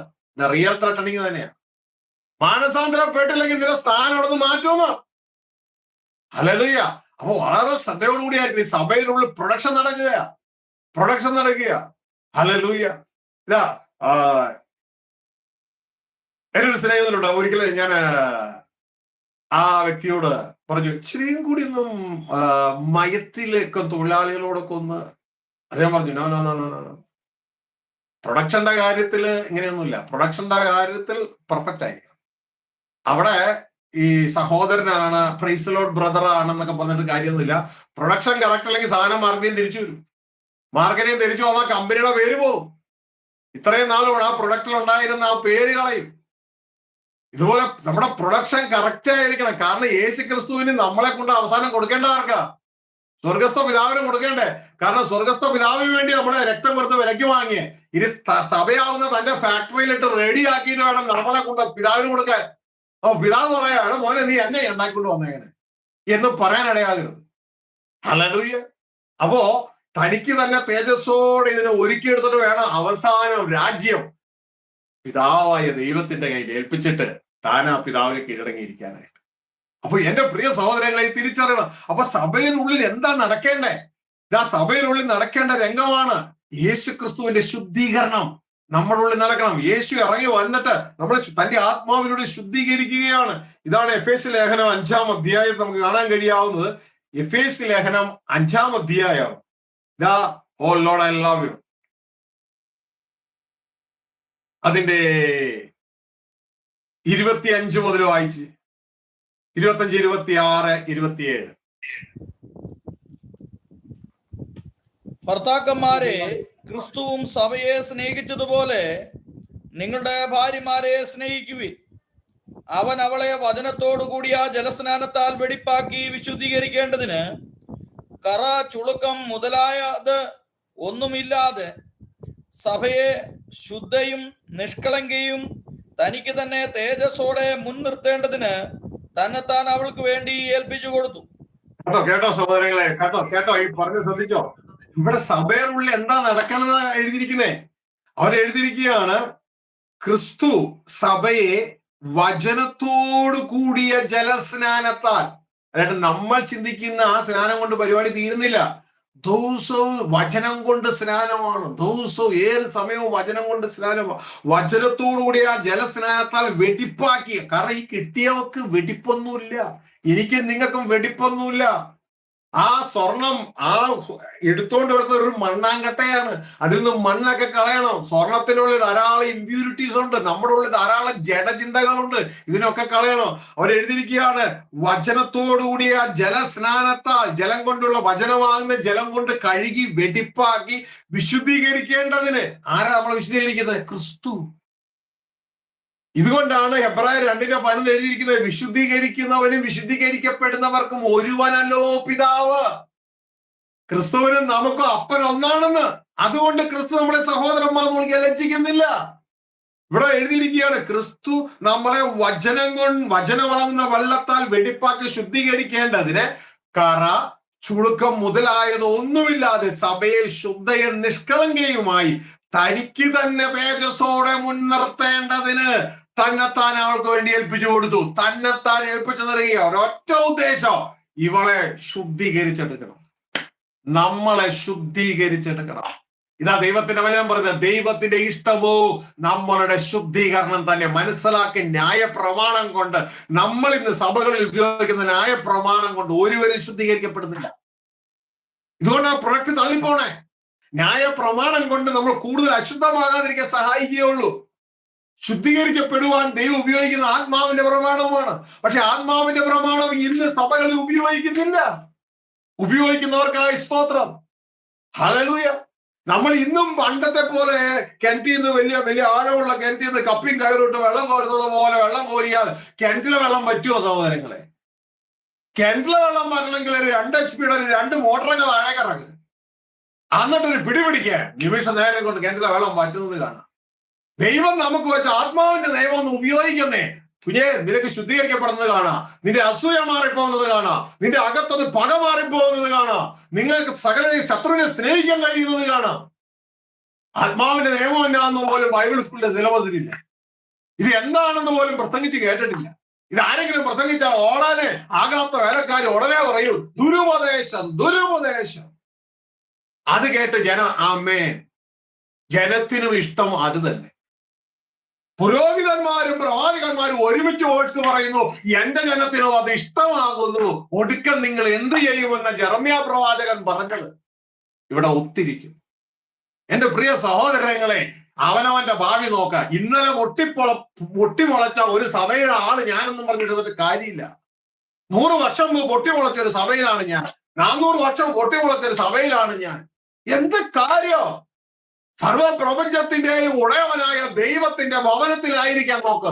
റിയൽ ത്രെട്ടനിങ് തന്നെയാണ്. മാനസാന്തരപ്പെട്ടില്ലെങ്കിൽ നിന്റെ സ്ഥാനം അവിടെ നിന്ന് മാറ്റുമെന്ന്. ഹല്ലേലൂയ. അപ്പൊ വളരെ ശ്രദ്ധയോടുകൂടിയായിരിക്കും സഭയിലുള്ള പ്രൊഡക്ഷൻ നടക്കുക. ഹല്ലേലൂയ. ഇതാ എന്നൊരു സ്നേഹിതനുണ്ട്. ഒരിക്കലും ഞാൻ ആ വ്യക്തിയോട് പറഞ്ഞു, ഇച്ചിരിയും കൂടി ഒന്നും മയത്തിലേക്ക് തൊഴിലാളികളോടൊക്കെ ഒന്ന്. അദ്ദേഹം പറഞ്ഞു, നോ പ്രൊഡക്ഷന്റെ കാര്യത്തിൽ ഇങ്ങനെയൊന്നുമില്ല. പ്രൊഡക്ഷന്റെ കാര്യത്തിൽ പെർഫെക്റ്റ് ആയിരിക്കണം. അവിടെ ഈ സഹോദരനാണ്, പ്രൈസ് ദി ലോർഡ് ബ്രദർ ആണെന്നൊക്കെ പറഞ്ഞിട്ട് കാര്യമൊന്നുമില്ല. പ്രൊഡക്ഷൻ കറക്റ്റ് അല്ലെങ്കിൽ സാധനം മാർക്കറ്റിംഗ് തിരിച്ചു വരും. മാർക്കറ്റിംഗ് തിരിച്ചു വന്നാൽ കമ്പനിയുടെ പേര് പോകും. ഇത്രയും നാളുകൂടെ ആ പ്രൊഡക്റ്റിൽ ഉണ്ടായിരുന്ന ആ പേര് കളയും. ഇതുപോലെ നമ്മുടെ പ്രൊഡക്ഷൻ കറക്റ്റ് ആയിരിക്കണം. കാരണം യേശുക്രിസ്തുവിന് നമ്മളെ കൊണ്ട് അവസാനം കൊടുക്കേണ്ട ആർക്കാ? സ്വർഗസ്ഥ പിതാവിന് കൊടുക്കേണ്ടേ? കാരണം സ്വർഗസ്ഥ പിതാവിന് വേണ്ടി നമ്മളെ രക്തം കൊടുത്ത് വിലയ്ക്ക് വാങ്ങിയേ. ഇനി സഭയാവുന്ന തന്റെ ഫാക്ടറിയിലിട്ട് റെഡി ആക്കിയിട്ട് വേണം നമ്മളെ കൊണ്ട് പിതാവിന് കൊടുക്കാൻ. പിതാവ് പറയാണ്, മോനെ നീ എന്നെ ഉണ്ടാക്കിക്കൊണ്ട് വന്നേണ് എന്ന് പറയാനിടയാകരുത്. ഹല്ലേലൂയ. അപ്പോ തനിക്ക് തന്നെ തേജസ്സോടെ ഇതിനെ ഒരുക്കിയെടുത്തിട്ട് വേണം അവസാനം രാജ്യം പിതാവായ ദൈവത്തിന്റെ കയ്യിൽ ഏൽപ്പിച്ചിട്ട് താൻ ആ പിതാവിനെ കീഴടങ്ങിയിരിക്കാനായിട്ട്. അപ്പൊ എന്റെ പ്രിയ സഹോദരങ്ങളെ തിരിച്ചറിയണം. അപ്പൊ സഭയിനുള്ളിൽ എന്താ നടക്കേണ്ടേ? ഇതാ സഭയിനുള്ളിൽ നടക്കേണ്ട രംഗമാണ് യേശുക്രിസ്തുവിന്റെ ശുദ്ധീകരണം നമ്മളുള്ളിൽ നടക്കണം. യേശു ഇറങ്ങി വന്നിട്ട് നമ്മളെ തന്റെ ആത്മാവിലൂടെ ശുദ്ധീകരിക്കുകയാണ്. ഇതാണ് എഫേസ്യ ലേഖനം 5-ാം അധ്യായം നമുക്ക് കാണാൻ കഴിയാവുന്നത്. എഫേസ്യ ലേഖനം 5-ാം അധ്യായം. ഓ ലോർഡ് ഐ ലവ് യു. അതിന്റെ 25 മുതൽ വായിച്ച് 25, 26, 27. ഭർത്താക്കന്മാരെ, ക്രിസ്തുവും സഭയെ സ്നേഹിച്ചതുപോലെ നിങ്ങളുടെ ഭാര്യമാരെ സ്നേഹിക്കുവിൻ. അവൻ അവളെ വചനത്തോടുകൂടി ആ ജലസ്നാനത്താൽ വെടിപ്പാക്കി വിശുദ്ധീകരിക്കേണ്ടതിന് കറ, ചുളുക്കം മുതലായത് ഒന്നുമില്ലാതെ സഭയെ ശുദ്ധയും നിഷ്കളങ്കയും തനിക്ക് തന്നെ തേജസ്സോടെ മുൻനിർത്തേണ്ടതിന് തന്നെത്താൻ അവൾക്ക് വേണ്ടി ഏൽപ്പിച്ചു കൊടുത്തു. കേട്ടോ സഹോദരങ്ങളെ, കേട്ടോ ഈ പറഞ്ഞു ശ്രദ്ധിച്ചോ. ഇവിടെ സഭയിലുള്ള എന്താ നടക്കണമെന്ന് എഴുതിയിരിക്കുന്നേ? അവരെഴുതിയിരിക്കുകയാണ്, ക്രിസ്തു സഭയെ വചനത്തോടു കൂടിയ ജലസ്നാനത്താൽ. അതായത് നമ്മൾ ചിന്തിക്കുന്ന ആ സ്നാനം കൊണ്ട് പരിപാടി തീരുന്നില്ല. ദിവസവും വചനം കൊണ്ട് സ്നാനമാണ്. ദിവസവും ഏത് സമയവും വചനം കൊണ്ട് സ്നാനമാണ്. വചനത്തോടുകൂടി ആ ജലസ്നാനത്താൽ വെടിപ്പാക്കിയ. കാരണം ഈ കിട്ടിയവർക്ക് വെടിപ്പൊന്നുമില്ല, എനിക്കും നിങ്ങൾക്കും വെടിപ്പൊന്നുമില്ല. ആ സ്വർണം ആ എടുത്തോണ്ട് വരുന്ന ഒരു മണ്ണാങ്കട്ടയാണ്. അതിൽ നിന്ന് മണ്ണൊക്കെ കളയണം. സ്വർണത്തിനുള്ളിൽ ധാരാളം ഇമ്പ്യൂരിറ്റീസ് ഉണ്ട്. നമ്മുടെ ഉള്ളിൽ ധാരാളം ജഡചിന്തകളുണ്ട്. ഇതിനൊക്കെ കളയണം. അവരെഴുതിയിരിക്കുകയാണ്, വചനത്തോടുകൂടി ആ ജലസ്നാനത്താൽ, ജലം കൊണ്ടുള്ള വചനമാകുന്ന ജലം കൊണ്ട് കഴുകി വെടിപ്പാക്കി വിശുദ്ധീകരിക്കേണ്ടതിന്. ആരാ നമ്മളെ വിശുദ്ധീകരിക്കുന്നത്? ക്രിസ്തു. ഇതുകൊണ്ടാണ് ഹെബ്രായർ 2:11 എഴുതിയിരിക്കുന്നത്, വിശുദ്ധീകരിക്കുന്നവനും വിശുദ്ധീകരിക്കപ്പെടുന്നവർക്കും ഒരുവനല്ലോ പിതാവ്. ക്രിസ്തുവിനും നമുക്കും അപ്പൻ ഒന്നാണെന്ന്. അതുകൊണ്ട് ക്രിസ്തു നമ്മളെ സഹോദരന്മാർ വിളിക്കാൻ ലജ്ജിക്കുന്നില്ല. ഇവിടെ എഴുതിയിരിക്കുകയാണ്, ക്രിസ്തു നമ്മളെ വചനമാകുന്ന വെള്ളത്താൽ വെടിപ്പാക്കി ശുദ്ധീകരിക്കേണ്ടതിന് കറ, ചുളുക്കം മുതലായത് ഒന്നുമില്ലാതെ സഭയെ ശുദ്ധയും നിഷ്കളങ്കയുമായി തനിക്ക് തന്നെ തേജസ്സോടെ മുൻനിർത്തേണ്ടതിന് തന്നെത്താൻ അവൾക്ക് വേണ്ടി ഏൽപ്പിച്ചു കൊടുത്തു. തന്നെത്താൻ ഏൽപ്പിച്ചു തരിക. ഒരൊറ്റ ഉദ്ദേശം, ഇവളെ ശുദ്ധീകരിച്ചെടുക്കണം, നമ്മളെ ശുദ്ധീകരിച്ചെടുക്കണം. ഇതാ ദൈവത്തിന്റെ വചനം പറഞ്ഞത്, ദൈവത്തിന്റെ ഇഷ്ടമോ നമ്മളുടെ ശുദ്ധീകരണം തന്നെ. മനസ്സിലാക്കി, ന്യായപ്രമാണം കൊണ്ട്, നമ്മൾ ഇന്ന് സഭകളിൽ ഉപയോഗിക്കുന്ന ന്യായപ്രമാണം കൊണ്ട് ഒരുവരും ശുദ്ധീകരിക്കപ്പെടുന്നില്ല. ഇതുകൊണ്ട് ആ പ്രൊഡക്റ്റ് തള്ളിപ്പോണേ. ന്യായപ്രമാണം കൊണ്ട് നമ്മൾ കൂടുതൽ അശുദ്ധമാകാതിരിക്കാൻ സഹായിക്കുകയുള്ളൂ. ശുദ്ധീകരിക്കപ്പെടുവാൻ ദൈവം ഉപയോഗിക്കുന്ന ആത്മാവിന്റെ പ്രമാണമാണ്. പക്ഷെ ആത്മാവിന്റെ പ്രമാണം ഇന്ന് സഭകളിൽ ഉപയോഗിക്കുന്നില്ല. ഉപയോഗിക്കുന്നവർക്കായി സ്തോത്രം, ഹല്ലേലൂയ. നമ്മൾ ഇന്നും പണ്ടത്തെ പോലെ കിണറ്റിൽ നിന്ന് വലിയ വലിയ ആഴമുള്ള കിണറ്റിൽ നിന്ന് കപ്പിയും കയറിട്ട് വെള്ളം കോരുന്നത് പോലെ വെള്ളം കോരിയാൽ കിണറ്റിലെ വെള്ളം പറ്റുമോ സഹോദരങ്ങളെ? കിണറ്റിലെ വെള്ളം വരണമെങ്കിൽ ഒരു 2 HP ഒരു 2 മോട്ടറൊക്കെ താഴേക്ക് ഇറങ്ങുക, എന്നിട്ടൊരു പിടിപിടിക്കാൻ നിമിഷ നേരം കൊണ്ട് കിണറ്റിലെ വെള്ളം പറ്റുന്നത് കാണാം. ദൈവം നമുക്ക് വെച്ച ആത്മാവിന്റെ നിയമം ഒന്ന് ഉപയോഗിക്കുന്നേ. കുഞ്ഞെ, നിനക്ക് ശുദ്ധീകരിക്കപ്പെടുന്നത് കാണാം, നിന്റെ അസൂയ മാറിപ്പോകുന്നത് കാണാം, നിന്റെ അകത്തത് പക മാറിപ്പോകുന്നത് കാണാം, നിങ്ങൾക്ക് സകല ശത്രുവിനെ സ്നേഹിക്കാൻ കഴിയുന്നത് കാണാം. ആത്മാവിന്റെ നിയമം എന്നാന്ന് പോലും ബൈബിൾ സ്കൂളിന്റെ സിലബസിലില്ല. ഇത് എന്താണെന്ന് പോലും പ്രസംഗിച്ച് കേട്ടിട്ടില്ല. ഇത് ആരെങ്കിലും പ്രസംഗിച്ചാൽ ഓടാനെ ആകാത്ത വേലക്കാർ ഉടനെ പറയൂ, ദുരുപദേശം, ദുരുപദേശം. അത് കേട്ട് ആമേൻ, ജനത്തിനും ഇഷ്ടം അത് തന്നെ. പുരോഹിതന്മാരും പ്രവാചകന്മാരും ഒരുമിച്ച് ഓടിച്ചു പറയുന്നു, എന്റെ ജനത്തിനോ അത് ഇഷ്ടമാകുന്നു, ഒടുക്കം നിങ്ങൾ എന്ത് ചെയ്യുമെന്ന് ജെറമ്യാ പ്രവാചകൻ പറഞ്ഞത് ഇവിടെ ഒത്തിരിക്കും. എന്റെ പ്രിയ സഹോദരങ്ങളെ, അവനവന്റെ ഭാവി നോക്ക. ഇന്നലെ പൊട്ടിമുളച്ച ഒരു സഭയുടെ ആള് ഞാനൊന്നും പറഞ്ഞിട്ട് കാര്യമില്ല. 100 വർഷം മുമ്പ് പൊട്ടിമുളച്ച ഒരു സഭയിലാണ് ഞാൻ. 400 വർഷം പൊട്ടിമുളച്ച ഒരു സഭയിലാണ് ഞാൻ. എന്ത് കാര്യം? സർവപ്രപഞ്ചത്തിന്റെയും ഉടയവനായ ദൈവത്തിന്റെ ഭവനത്തിലായിരിക്കാൻ നോക്ക്.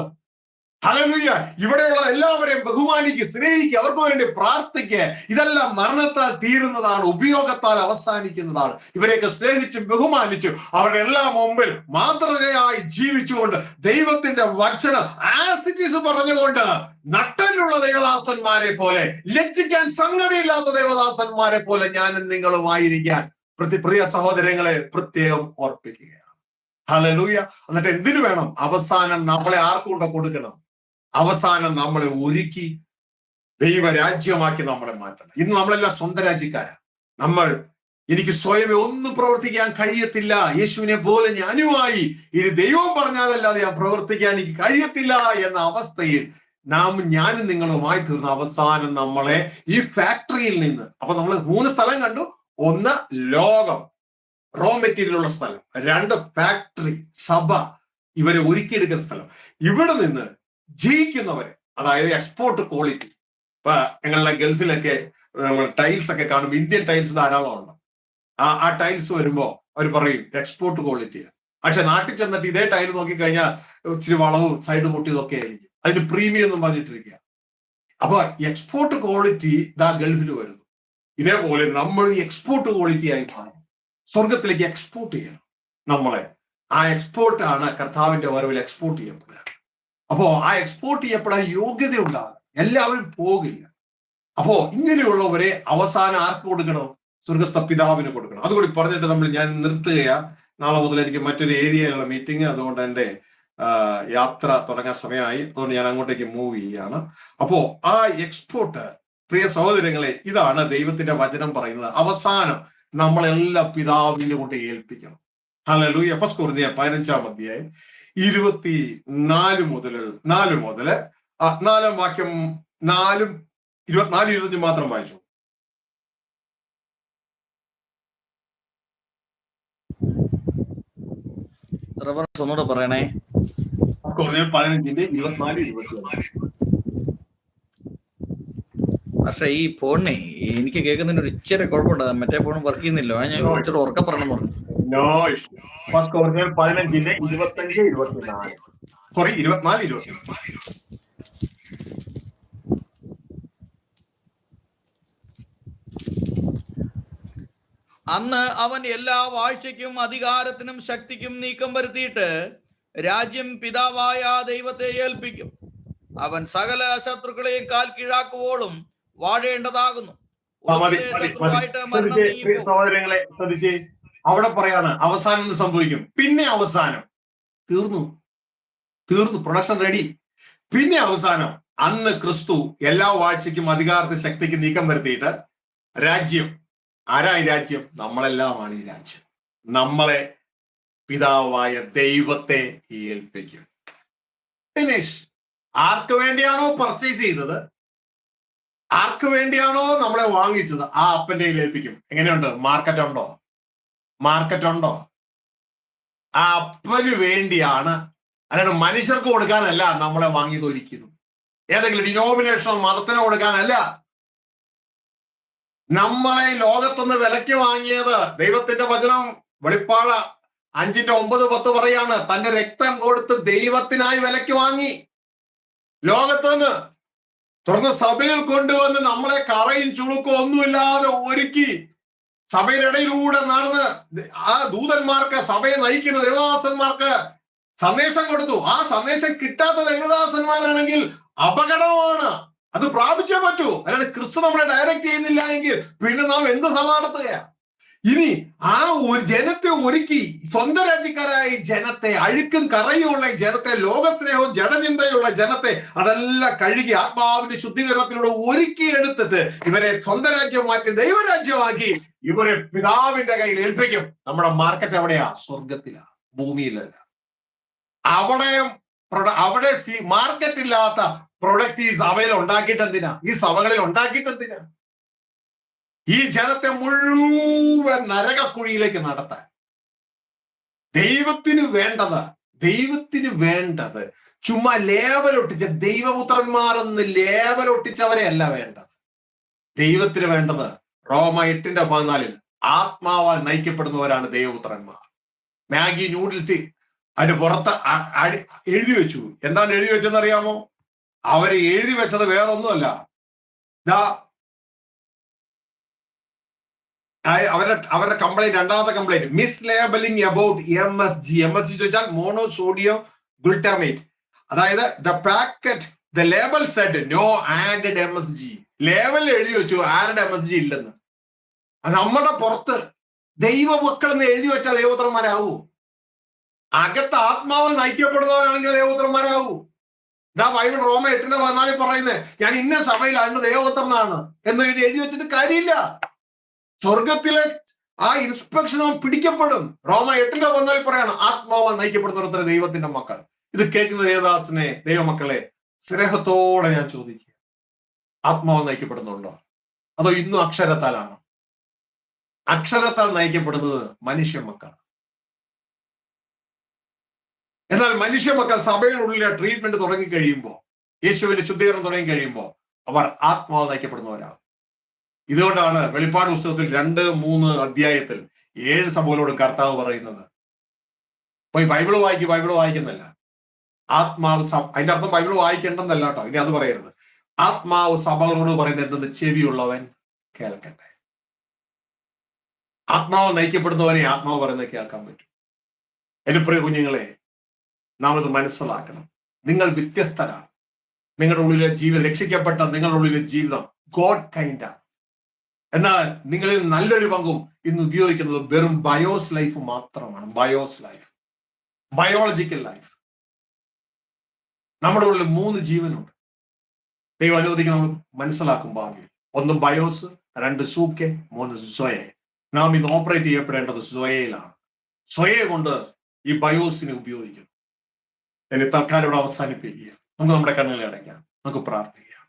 ഹല്ലേലൂയ. ഇവിടെയുള്ള എല്ലാവരെയും ബഹുമാനിക്കുക, സ്നേഹിക്കുക, അവർക്ക് വേണ്ടി പ്രാർത്ഥിക്കുക. ഇതെല്ലാം മരണത്താൽ തീരുന്നതാണ്, ഉപയോഗത്താൽ അവസാനിക്കുന്നതാണ്. ഇവരെയൊക്കെ സ്നേഹിച്ചും ബഹുമാനിച്ചും അവരുടെ എല്ലാം മുമ്പിൽ മാതൃകയായി ജീവിച്ചുകൊണ്ട് ദൈവത്തിന്റെ വചനം ആസ് ഇറ്റ് ഈസ് പറഞ്ഞുകൊണ്ട് നട്ടലുള്ള ദേവദാസന്മാരെ പോലെ, ലജ്ജിക്കാൻ സംഗതിയില്ലാത്ത ദേവദാസന്മാരെ പോലെ ഞാനും നിങ്ങളുമായിരിക്കാൻ പ്രിയ സഹോദരങ്ങളെ പ്രത്യേകം ഓർപ്പിക്കുകയാണ്. ഹല്ലേലൂയ. എന്നിട്ട് എന്തിനു വേണം? അവസാനം നമ്മളെ ആർക്കൂടെ കൊടുക്കണം? അവസാനം നമ്മളെ ഒരുക്കി ദൈവരാജ്യമാക്കി നമ്മളെ മാറ്റണം. ഇന്ന് നമ്മളെല്ലാം സ്വന്തം രാജ്യക്കാരാ. എനിക്ക് സ്വയമേ ഒന്നും പ്രവർത്തിക്കാൻ കഴിയത്തില്ല, യേശുവിനെ പോലെ ഞാനുമായി ഇനി ദൈവം പറഞ്ഞാലല്ലാതെ ഞാൻ പ്രവർത്തിക്കാൻ എനിക്ക് കഴിയത്തില്ല എന്ന അവസ്ഥയിൽ ഞാനും നിങ്ങളുമായി തീർന്ന അവസാനം നമ്മളെ ഈ ഫാക്ടറിയിൽ നിന്ന്, അപ്പൊ നമ്മൾ 3 സ്ഥലം കണ്ടു. 1 ലോകം, റോ മെറ്റീരിയൽ ഉള്ള സ്ഥലം. 2 ഫാക്ടറി, സഭ, ഇവരെ ഒരുക്കിയെടുക്കുന്ന സ്ഥലം. ഇവിടെ നിന്ന് ജയിക്കുന്നവരെ, അതായത് എക്സ്പോർട്ട് ക്വാളിറ്റി. ഇപ്പൊ ഞങ്ങളുടെ ഗൾഫിലൊക്കെ നമ്മൾ ടൈൽസ് ഒക്കെ കാണുമ്പോൾ ഇന്ത്യൻ ടൈൽസ് ധാരാളം ഉണ്ട്. ആ ടൈൽസ് വരുമ്പോ അവർ പറയും എക്സ്പോർട്ട് ക്വാളിറ്റിയാണ്. പക്ഷെ നാട്ടിൽ ചെന്നിട്ട് ഇതേ ടൈൽ നോക്കിക്കഴിഞ്ഞാൽ ഇച്ചിരി വളവും സൈഡ് പൊട്ടിയതൊക്കെ ആയിരിക്കും. അതിന് പ്രീമിയം എന്നും പറഞ്ഞിട്ടിരിക്കുക. അപ്പൊ എക്സ്പോർട്ട് ക്വാളിറ്റി ഗൾഫിൽ വരുന്നു. ഇതേപോലെ നമ്മൾ എക്സ്പോർട്ട് ക്വാളിറ്റി ആയി മാറും. സ്വർഗത്തിലേക്ക് എക്സ്പോർട്ട് ചെയ്യണം നമ്മളെ. ആ എക്സ്പോർട്ടാണ് കർത്താവിന്റെ വരവിൽ എക്സ്പോർട്ട് ചെയ്യപ്പെടുക. അപ്പോ ആ എക്സ്പോർട്ട് ചെയ്യപ്പെടാൻ യോഗ്യത ഉണ്ടാകും. എല്ലാവരും പോകില്ല. അപ്പോ ഇങ്ങനെയുള്ളവരെ അവസാനം ആർക്ക് കൊടുക്കണം? സ്വർഗസ്ഥ പിതാവിന് കൊടുക്കണം. അതുകൂടി പറഞ്ഞിട്ട് ഞാൻ നിർത്തുകയാ. നാളെ മുതൽ എനിക്ക് മറ്റൊരു ഏരിയയിലുള്ള മീറ്റിംഗ്, അതുകൊണ്ട് എൻ്റെ യാത്ര തുടങ്ങാൻ സമയമായി. അതുകൊണ്ട് ഞാൻ അങ്ങോട്ടേക്ക് മൂവ് ചെയ്യാണ്. അപ്പോ ആ എക്സ്പോർട്ട്, പ്രിയ സഹോദരങ്ങളെ, ഇതാണ് ദൈവത്തിന്റെ വചനം പറയുന്നത്. അവസാനം നമ്മളെല്ലാം പിതാവിനെ കൊണ്ട് ഏൽപ്പിക്കണം. ഹല്ലേലൂയ. 1 കൊരിന്ത്യർ 15-ാം അധ്യായം 24 മുതൽ 4-ാം വാക്യം 24-25 മാത്രം വായിച്ചു. ഒന്നുകൂടെ പറയണേ. 15-24-25. പക്ഷെ ഈ ഫോണിനെ എനിക്ക് കേൾക്കുന്നതിന് ഒരു ഇച്ചിരി കുഴപ്പമുണ്ട്. മറ്റേ ഫോൺ വർക്ക് ചെയ്യുന്നില്ലോ. ഞാൻ ഇച്ചിരി ഉറക്കം പറഞ്ഞു. 1 കൊരിന്ത്യർ 15-25-24. സോറി, 24-25. അന്ന് അവൻ എല്ലാ വാഴ്ചയ്ക്കും അധികാരത്തിനും ശക്തിക്കും നീക്കം വരുത്തിയിട്ട് രാജ്യം പിതാവായ ദൈവത്തെ ഏൽപ്പിക്കും. അവൻ സകല ശത്രുക്കളെയും കാൽ കീഴാക്കുവോളും വാഴേണ്ടതാകുന്നു. സഹോദരങ്ങളെ ശ്രദ്ധിച്ച്, അവിടെ പറയാണ് അവസാനം എന്ത് സംഭവിക്കും? പിന്നെ അവസാനം തീർന്നു, പ്രൊഡക്ഷൻ റെഡി. പിന്നെ അവസാനം അന്ന് ക്രിസ്തു എല്ലാ വാഴ്ചയ്ക്കും അധികാരത്തെ ശക്തിക്ക് നീക്കം വരുത്തിയിട്ട് രാജ്യം, ആരായി രാജ്യം? നമ്മളെല്ലാമാണ് ഈ രാജ്യം. നമ്മളെ പിതാവായ ദൈവത്തെ ഏൽപ്പിക്കും. ഫിനിഷ്. ആർക്ക് വേണ്ടിയാണോ പർച്ചേസ് ചെയ്തത്, ആർക്ക് വേണ്ടിയാണോ നമ്മളെ വാങ്ങിച്ചത്, ആ അപ്പന്റെ ഏൽപ്പിക്കും. എങ്ങനെയുണ്ട്? മാർക്കറ്റ് ഉണ്ടോ? ആ അപ്പന് വേണ്ടിയാണ്, അല്ലാണ്ട് മനുഷ്യർക്ക് കൊടുക്കാനല്ല നമ്മളെ വാങ്ങിയത്. ഒരിക്കലും ഏതെങ്കിലും ഡിനോമിനേഷനോ മതത്തിനോ കൊടുക്കാനല്ല. നമ്മളെ ലോകത്തുനിന്ന് വിലയ്ക്ക് വാങ്ങിയത് ദൈവത്തിന്റെ വചനം വെളിപ്പാട് 5:9-10 പറയാണ്, തന്റെ രക്തം കൊടുത്ത് ദൈവത്തിനായി വിലയ്ക്ക് വാങ്ങി. ലോകത്തുനിന്ന് തുറന്ന് സഭയിൽ കൊണ്ടുവന്ന് നമ്മളെ കറയും ചുളുക്കും ഒന്നുമില്ലാതെ ഒരുക്കി സഭയുടെ ഇടയിലൂടെ നടന്ന് ആ ദൂതന്മാർക്ക്, സഭയെ നയിക്കുന്ന ദേവദാസന്മാർക്ക് സന്ദേശം കൊടുത്തു. ആ സന്ദേശം കിട്ടാത്ത ദേവദാസന്മാരാണെങ്കിൽ അപകടമാണ്. അത് പ്രാപിച്ചേ പറ്റൂ. അല്ലാണ്ട് ക്രിസ്തു നമ്മളെ ഡയറക്റ്റ് ചെയ്യുന്നില്ല എങ്കിൽ പിന്നെ നാം എന്ത് സഭ നടത്തുകയാ? ഇനി ആ ഒരു ജനത്തെ ഒരുക്കി, സ്വന്തം രാജ്യക്കാരായ ജനത്തെ, അഴുക്കും കറയുമുള്ള ജനത്തെ, ലോകസ്നേഹവും ജനചിന്തയുള്ള ജനത്തെ അതെല്ലാം കഴുകി ആത്മാവിന്റെ ശുദ്ധീകരണത്തിലൂടെ ഒരുക്കിയെടുത്തിട്ട് ഇവരെ സ്വന്തം രാജ്യം മാറ്റി ദൈവരാജ്യമാക്കി ഇവരെ പിതാവിന്റെ കയ്യിൽ ഏൽപ്പിക്കും. നമ്മുടെ മാർക്കറ്റ് എവിടെയാ? സ്വർഗത്തിലാ, ഭൂമിയിലല്ല. അവിടെ മാർക്കറ്റ് ഇല്ലാത്ത പ്രൊഡക്റ്റ് ഈ സഭയിൽ ഉണ്ടാക്കിയിട്ട് എന്തിനാ? ഈ സഭകളിൽ ഉണ്ടാക്കിയിട്ട് എന്തിനാ? ഈ ജനത്തെ മുഴുവൻ നരകക്കുഴിയിലേക്ക് നടത്താൻ. ദൈവത്തിന് വേണ്ടത് ചുമ്മാ ലേബലൊട്ടിച്ച ദൈവപുത്രന്മാരെന്ന് ലേബലൊട്ടിച്ചവരെ അല്ല വേണ്ടത്. ദൈവത്തിന് വേണ്ടത് റോമ 8:14 ആത്മാവാൽ നയിക്കപ്പെടുന്നവരാണ് ദൈവപുത്രന്മാർ. മാഗി നൂഡിൽസ് അതിന്റെ പുറത്ത് എഴുതി വെച്ചു. എന്താണ് എഴുതി വെച്ചെന്ന് അറിയാമോ? അവര് എഴുതി വെച്ചത് വേറൊന്നുമല്ല. അവരുടെ കംപ്ലൈന്റ്, രണ്ടാമത്തെ complaint, mislabelling about MSG. MSG ചോദിച്ചാൽ മോണോസോഡിയം ഗ്ലൂട്ടാമേറ്റ്. അതായത് the label said no added MSG. ലേബലിൽ എഴുതി വെച്ചു ആഡഡ് MSG ഇല്ലെന്ന്. നമ്മുടെ പുറത്ത് ദൈവമക്കൾ എന്ന് എഴുതി വെച്ചാൽ ദൈവപുത്രന്മാരാവൂ? അകത്ത് ആത്മാവിൽ നയിക്കപ്പെടുന്നവരാണെങ്കിൽ ദൈവപുത്രന്മാരാവൂ? ബൈബിൾ റോമ 8:14 പറയുന്നത്, ഞാൻ ഇന്ന സഭയിലാണ് ദൈവപുത്രനാണ് എന്ന് എഴുതി വെച്ചിട്ട് കാര്യമില്ല. സ്വർഗത്തിലെ ആ ഇൻസ്പെക്ഷനോ പിടിക്കപ്പെടും. റോമ 8:14 പറയാണ് ആത്മാവാൽ നയിക്കപ്പെടുന്നവർ ദൈവത്തിന്റെ മക്കൾ. ഇത് കേൾക്കുന്ന ദേവദാസനെ, ദൈവമക്കളെ, സ്നേഹത്തോടെ ഞാൻ ചോദിക്കുക, ആത്മാവാൽ നയിക്കപ്പെടുന്നുണ്ടോ? അതോ ഇന്നും അക്ഷരത്താലാണോ? അക്ഷരത്താൽ നയിക്കപ്പെടുന്നത് മനുഷ്യ മക്കൾ. എന്നാൽ മനുഷ്യ മക്കൾ സഭയിലുള്ളിലെ ട്രീറ്റ്മെന്റ് തുടങ്ങി കഴിയുമ്പോൾ, യേശുവിന്റെ ശുദ്ധീകരണം തുടങ്ങി കഴിയുമ്പോൾ അവർ ആത്മാവ് നയിക്കപ്പെടുന്നവരാണ്. ഇതുകൊണ്ടാണ് വെളിപ്പാട് പുസ്തകത്തിൽ 2-3 അധ്യായത്തിൽ 7 സഭകളോടും കർത്താവ് പറയുന്നത്, പോയി ബൈബിള് വായിക്കുന്നല്ല, ആത്മാവ് അതിന്റെ അർത്ഥം ബൈബിള് വായിക്കേണ്ടെന്നല്ല കേട്ടോ. ഇനി അത് പറയരുത്. ആത്മാവ് സഭകളോട് പറയുന്നത് എന്തെന്ന്? ചെവിയുള്ളവൻ കേൾക്കട്ടെ. ആത്മാവ് നയിക്കപ്പെടുന്നവനെ ആത്മാവ് പറയുന്നത് കേൾക്കാൻ പറ്റും. എന്റെ പ്രിയ കുഞ്ഞുങ്ങളെ, നാം ഇത് മനസ്സിലാക്കണം. നിങ്ങൾ വ്യത്യസ്തരാണ്. നിങ്ങളുടെ ഉള്ളിലെ ജീവിതം, രക്ഷിക്കപ്പെട്ട നിങ്ങളുടെ ഉള്ളിലെ ജീവിതം ഗോഡ് കൈൻഡാണ്. എന്നാൽ നിങ്ങളിൽ നല്ലൊരു പങ്കും ഇന്ന് ഉപയോഗിക്കുന്നത് വെറും ബയോസ് ലൈഫ് മാത്രമാണ്. BIOS life, biological life. നമ്മുടെ ഉള്ളിൽ 3 ജീവനുണ്ട്. ദൈവം അനുവദിക്ക് നമ്മൾ മനസ്സിലാക്കും ഭാവിയിൽ. 1 ബയോസ്, 2 സൂക്കെ, 3 സ്വയെ. നാം ഇന്ന് ഓപ്പറേറ്റ് ചെയ്യപ്പെടേണ്ടത് സ്വയയിലാണ്. സ്വയെ കൊണ്ട് ഈ ബയോസിനെ ഉപയോഗിക്കുന്നു. എന്നെ തൽക്കാലം ഇവിടെ അവസാനിപ്പിക്കുക. നമുക്ക് നമ്മുടെ കണ്ണുകളെ അടയ്ക്കാം, നമുക്ക് പ്രാർത്ഥിക്കാം.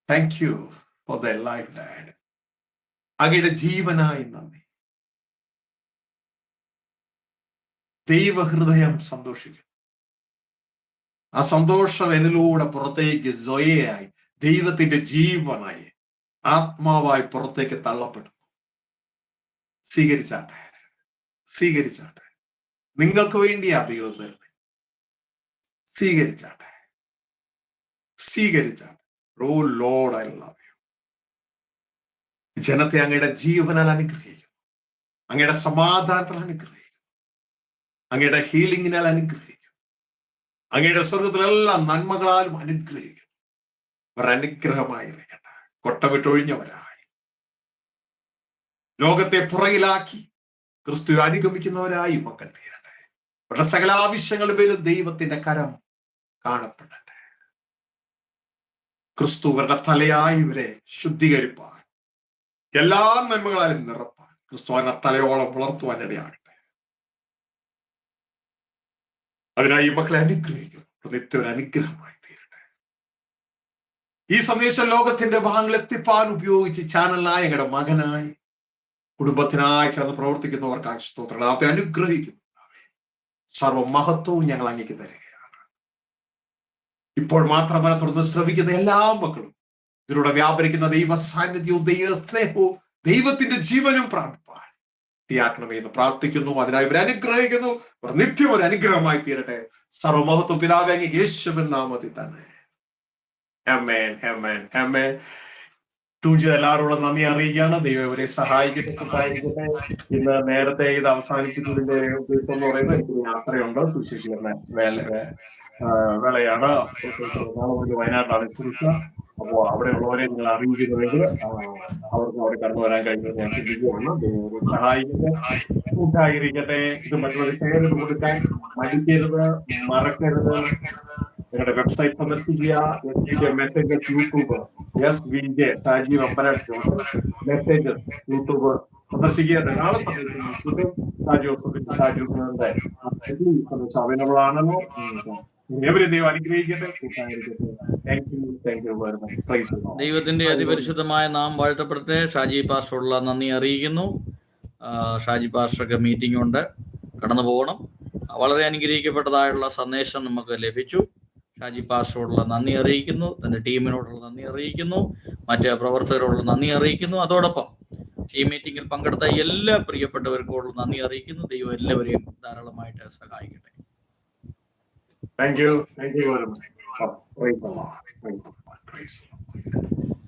Thank you for the life dad. അങ്ങയുടെ ജീവനായി നന്ദി. ദൈവഹൃദയം സന്തോഷിക്കുന്നു. ആ സന്തോഷം എന്നിലൂടെ പുറത്തേക്ക് സ്വയയായി, ദൈവത്തിന്റെ ജീവനായി, ആത്മാവായി പുറത്തേക്ക് തള്ളപ്പെടുന്നു. സ്വീകരിച്ചാട്ടെ. നിങ്ങൾക്ക് വേണ്ടിയാ ദൈവം തരുന്നത്. സ്വീകരിച്ചാട്ടെ. ഓ ലോർഡ്, ഐ ലവ് യു. ജനത്തെ അങ്ങയുടെ ജീവനാൽ അനുഗ്രഹിക്കുന്നു, അങ്ങയുടെ സമാധാനത്തിൽ അനുഗ്രഹിക്കുന്നു, അങ്ങയുടെ ഹീലിംഗിനാൽ അനുഗ്രഹിക്കുന്നു, അങ്ങയുടെ സ്വർഗത്തിലെല്ലാം നന്മകളാലും അനുഗ്രഹിക്കുന്നു. അവർ അനുഗ്രഹമായി ഇരിക്കട്ടെ. കൊട്ട വിട്ടൊഴിഞ്ഞവരായി ലോകത്തെ പുറകിലാക്കി ക്രിസ്തു അനുഗമിക്കുന്നവരായി മക്കൾ തീരട്ടെ. അവരുടെ സകല ആവശ്യങ്ങളുടെ പേരിൽ ദൈവത്തിന്റെ കരം കാണപ്പെടട്ടെ. ക്രിസ്തു അവരുടെ തലയായി ഇവരെ ശുദ്ധീകരിപ്പാൻ, എല്ലാ നന്മകളാലും നിറപ്പാൻ, ക്രിസ്തു അവരുടെ തലയോളം വളർത്തുവാൻ ഇടയാകട്ടെ. അതിനായി ഈ മക്കളെ അനുഗ്രഹിക്കുന്നു. നിത്യ ഒരു അനുഗ്രഹമായി തീരട്ടെ. ഈ സന്ദേശം ലോകത്തിന്റെ ഭാഗങ്ങൾ എത്തിപ്പാൻ ഉപയോഗിച്ച് ചാനലിനായി, ഞങ്ങളുടെ മകനായി, കുടുംബത്തിനായി ചേർന്ന് പ്രവർത്തിക്കുന്നവർക്കായി സ്തോത്രങ്ങൾ. അവത്തെ അനുഗ്രഹിക്കുന്നു. സർവമഹത്വവും ഞങ്ങൾ അങ്ങേക്ക് തരികയാണ്. ഇപ്പോൾ മാത്രമല്ല, തുടർന്ന് ശ്രവിക്കുന്ന എല്ലാ മക്കളും ഇതിലൂടെ വ്യാപരിക്കുന്ന ദൈവ സാന്നിധ്യവും ദൈവ സ്നേഹവും ദൈവത്തിന്റെ ജീവനും പ്രാപിപ്പാൻ ാക്കണമേ എന്ന് പ്രാർത്ഥിക്കുന്നു. അതിനായി ഇവരെ അനുഗ്രഹിക്കുന്നു. നിത്യം ഒരു അനുഗ്രഹമായി തീരട്ടെ. സർവമഹത്വം പിതാവേ അങ്ങേക്ക് യേശുവിൻ നാമത്തിൽ തന്നെ. ആമേൻ, ആമേൻ, ആമേൻ. എല്ലാവരോടും നന്ദി അറിയിക്കുകയാണ്. ദൈവം ഇവരെ സഹായിക്കട്ടെ. ഇന്ന് നേരത്തെ ഇത് അവസാനിപ്പിക്കുന്നതിന്റെ ഉദ്ദേശം എന്ന് പറയുന്നത് എനിക്ക് യാത്രയുണ്ട്. സുശീകരണ വേളയാണ്. വയനാട്ടിലാണ് ചികിത്സ. അപ്പോൾ അവിടെയുള്ളവരെ നിങ്ങൾ അറിയിക്കുന്നുവെങ്കിൽ അവർക്ക് അവിടെ കടന്നു വരാൻ കഴിയുന്നത് ഞാൻ ചിന്തിക്കുകയാണ്. ദൈവം സഹായിക്കട്ടെ, കൂട്ടായിരിക്കട്ടെ. ഇത് മറ്റുള്ളവർ ഷെയർ ചെയ്ത് കൊടുക്കാൻ മടിക്കരുത്, മറക്കരുത്. നിങ്ങളുടെ വെബ്സൈറ്റ് സന്ദർശിക്കുക. മെസ്സേജസ് യൂട്യൂബ് SVJ സാജീവ് അമ്പലം മെസ്സേജസ് യൂട്യൂബ് സന്ദർശിക്കുക. ധാരാളം സന്ദേശം അവൈലബിൾ ആണല്ലോ. എവരെ ദൈവം അനുഗ്രഹിക്കട്ടെ, കൂട്ടായിരിക്കട്ടെ. Thank you very much. Praise the Lord. ദൈവത്തിന്റെ അതിപരിശുദ്ധമായ നാം വാഴ്ത്തപ്പെടട്ടെ. ഷാജി പാസ്റ്ററുള്ള നന്ദി അറിയിക്കുന്നു. ഷാജി പാസ്റ്റർക്ക് മീറ്റിംഗ് ഉണ്ട്, കടന്നു പോകണം. വളരെ അനുഗ്രഹിക്കപ്പെട്ടതായുള്ള സന്ദേശം നമുക്ക് ലഭിച്ചു. ഷാജി പാസ്റ്ററോടുള്ള നന്ദി അറിയിക്കുന്നു, തൻ്റെ ടീമിനോടുള്ള നന്ദി അറിയിക്കുന്നു, മറ്റ് പ്രവർത്തകരോടുള്ള നന്ദി അറിയിക്കുന്നു. അതോടൊപ്പം ഈ മീറ്റിംഗിൽ പങ്കെടുത്ത എല്ലാ പ്രിയപ്പെട്ടവർക്കോടുള്ള നന്ദി അറിയിക്കുന്നു. ദൈവം എല്ലാവരെയും ധാരാളമായിട്ട് സഹായിക്കട്ടെ. Thank you very much. Praise the Lord. Praise the Lord. Praise the Lord.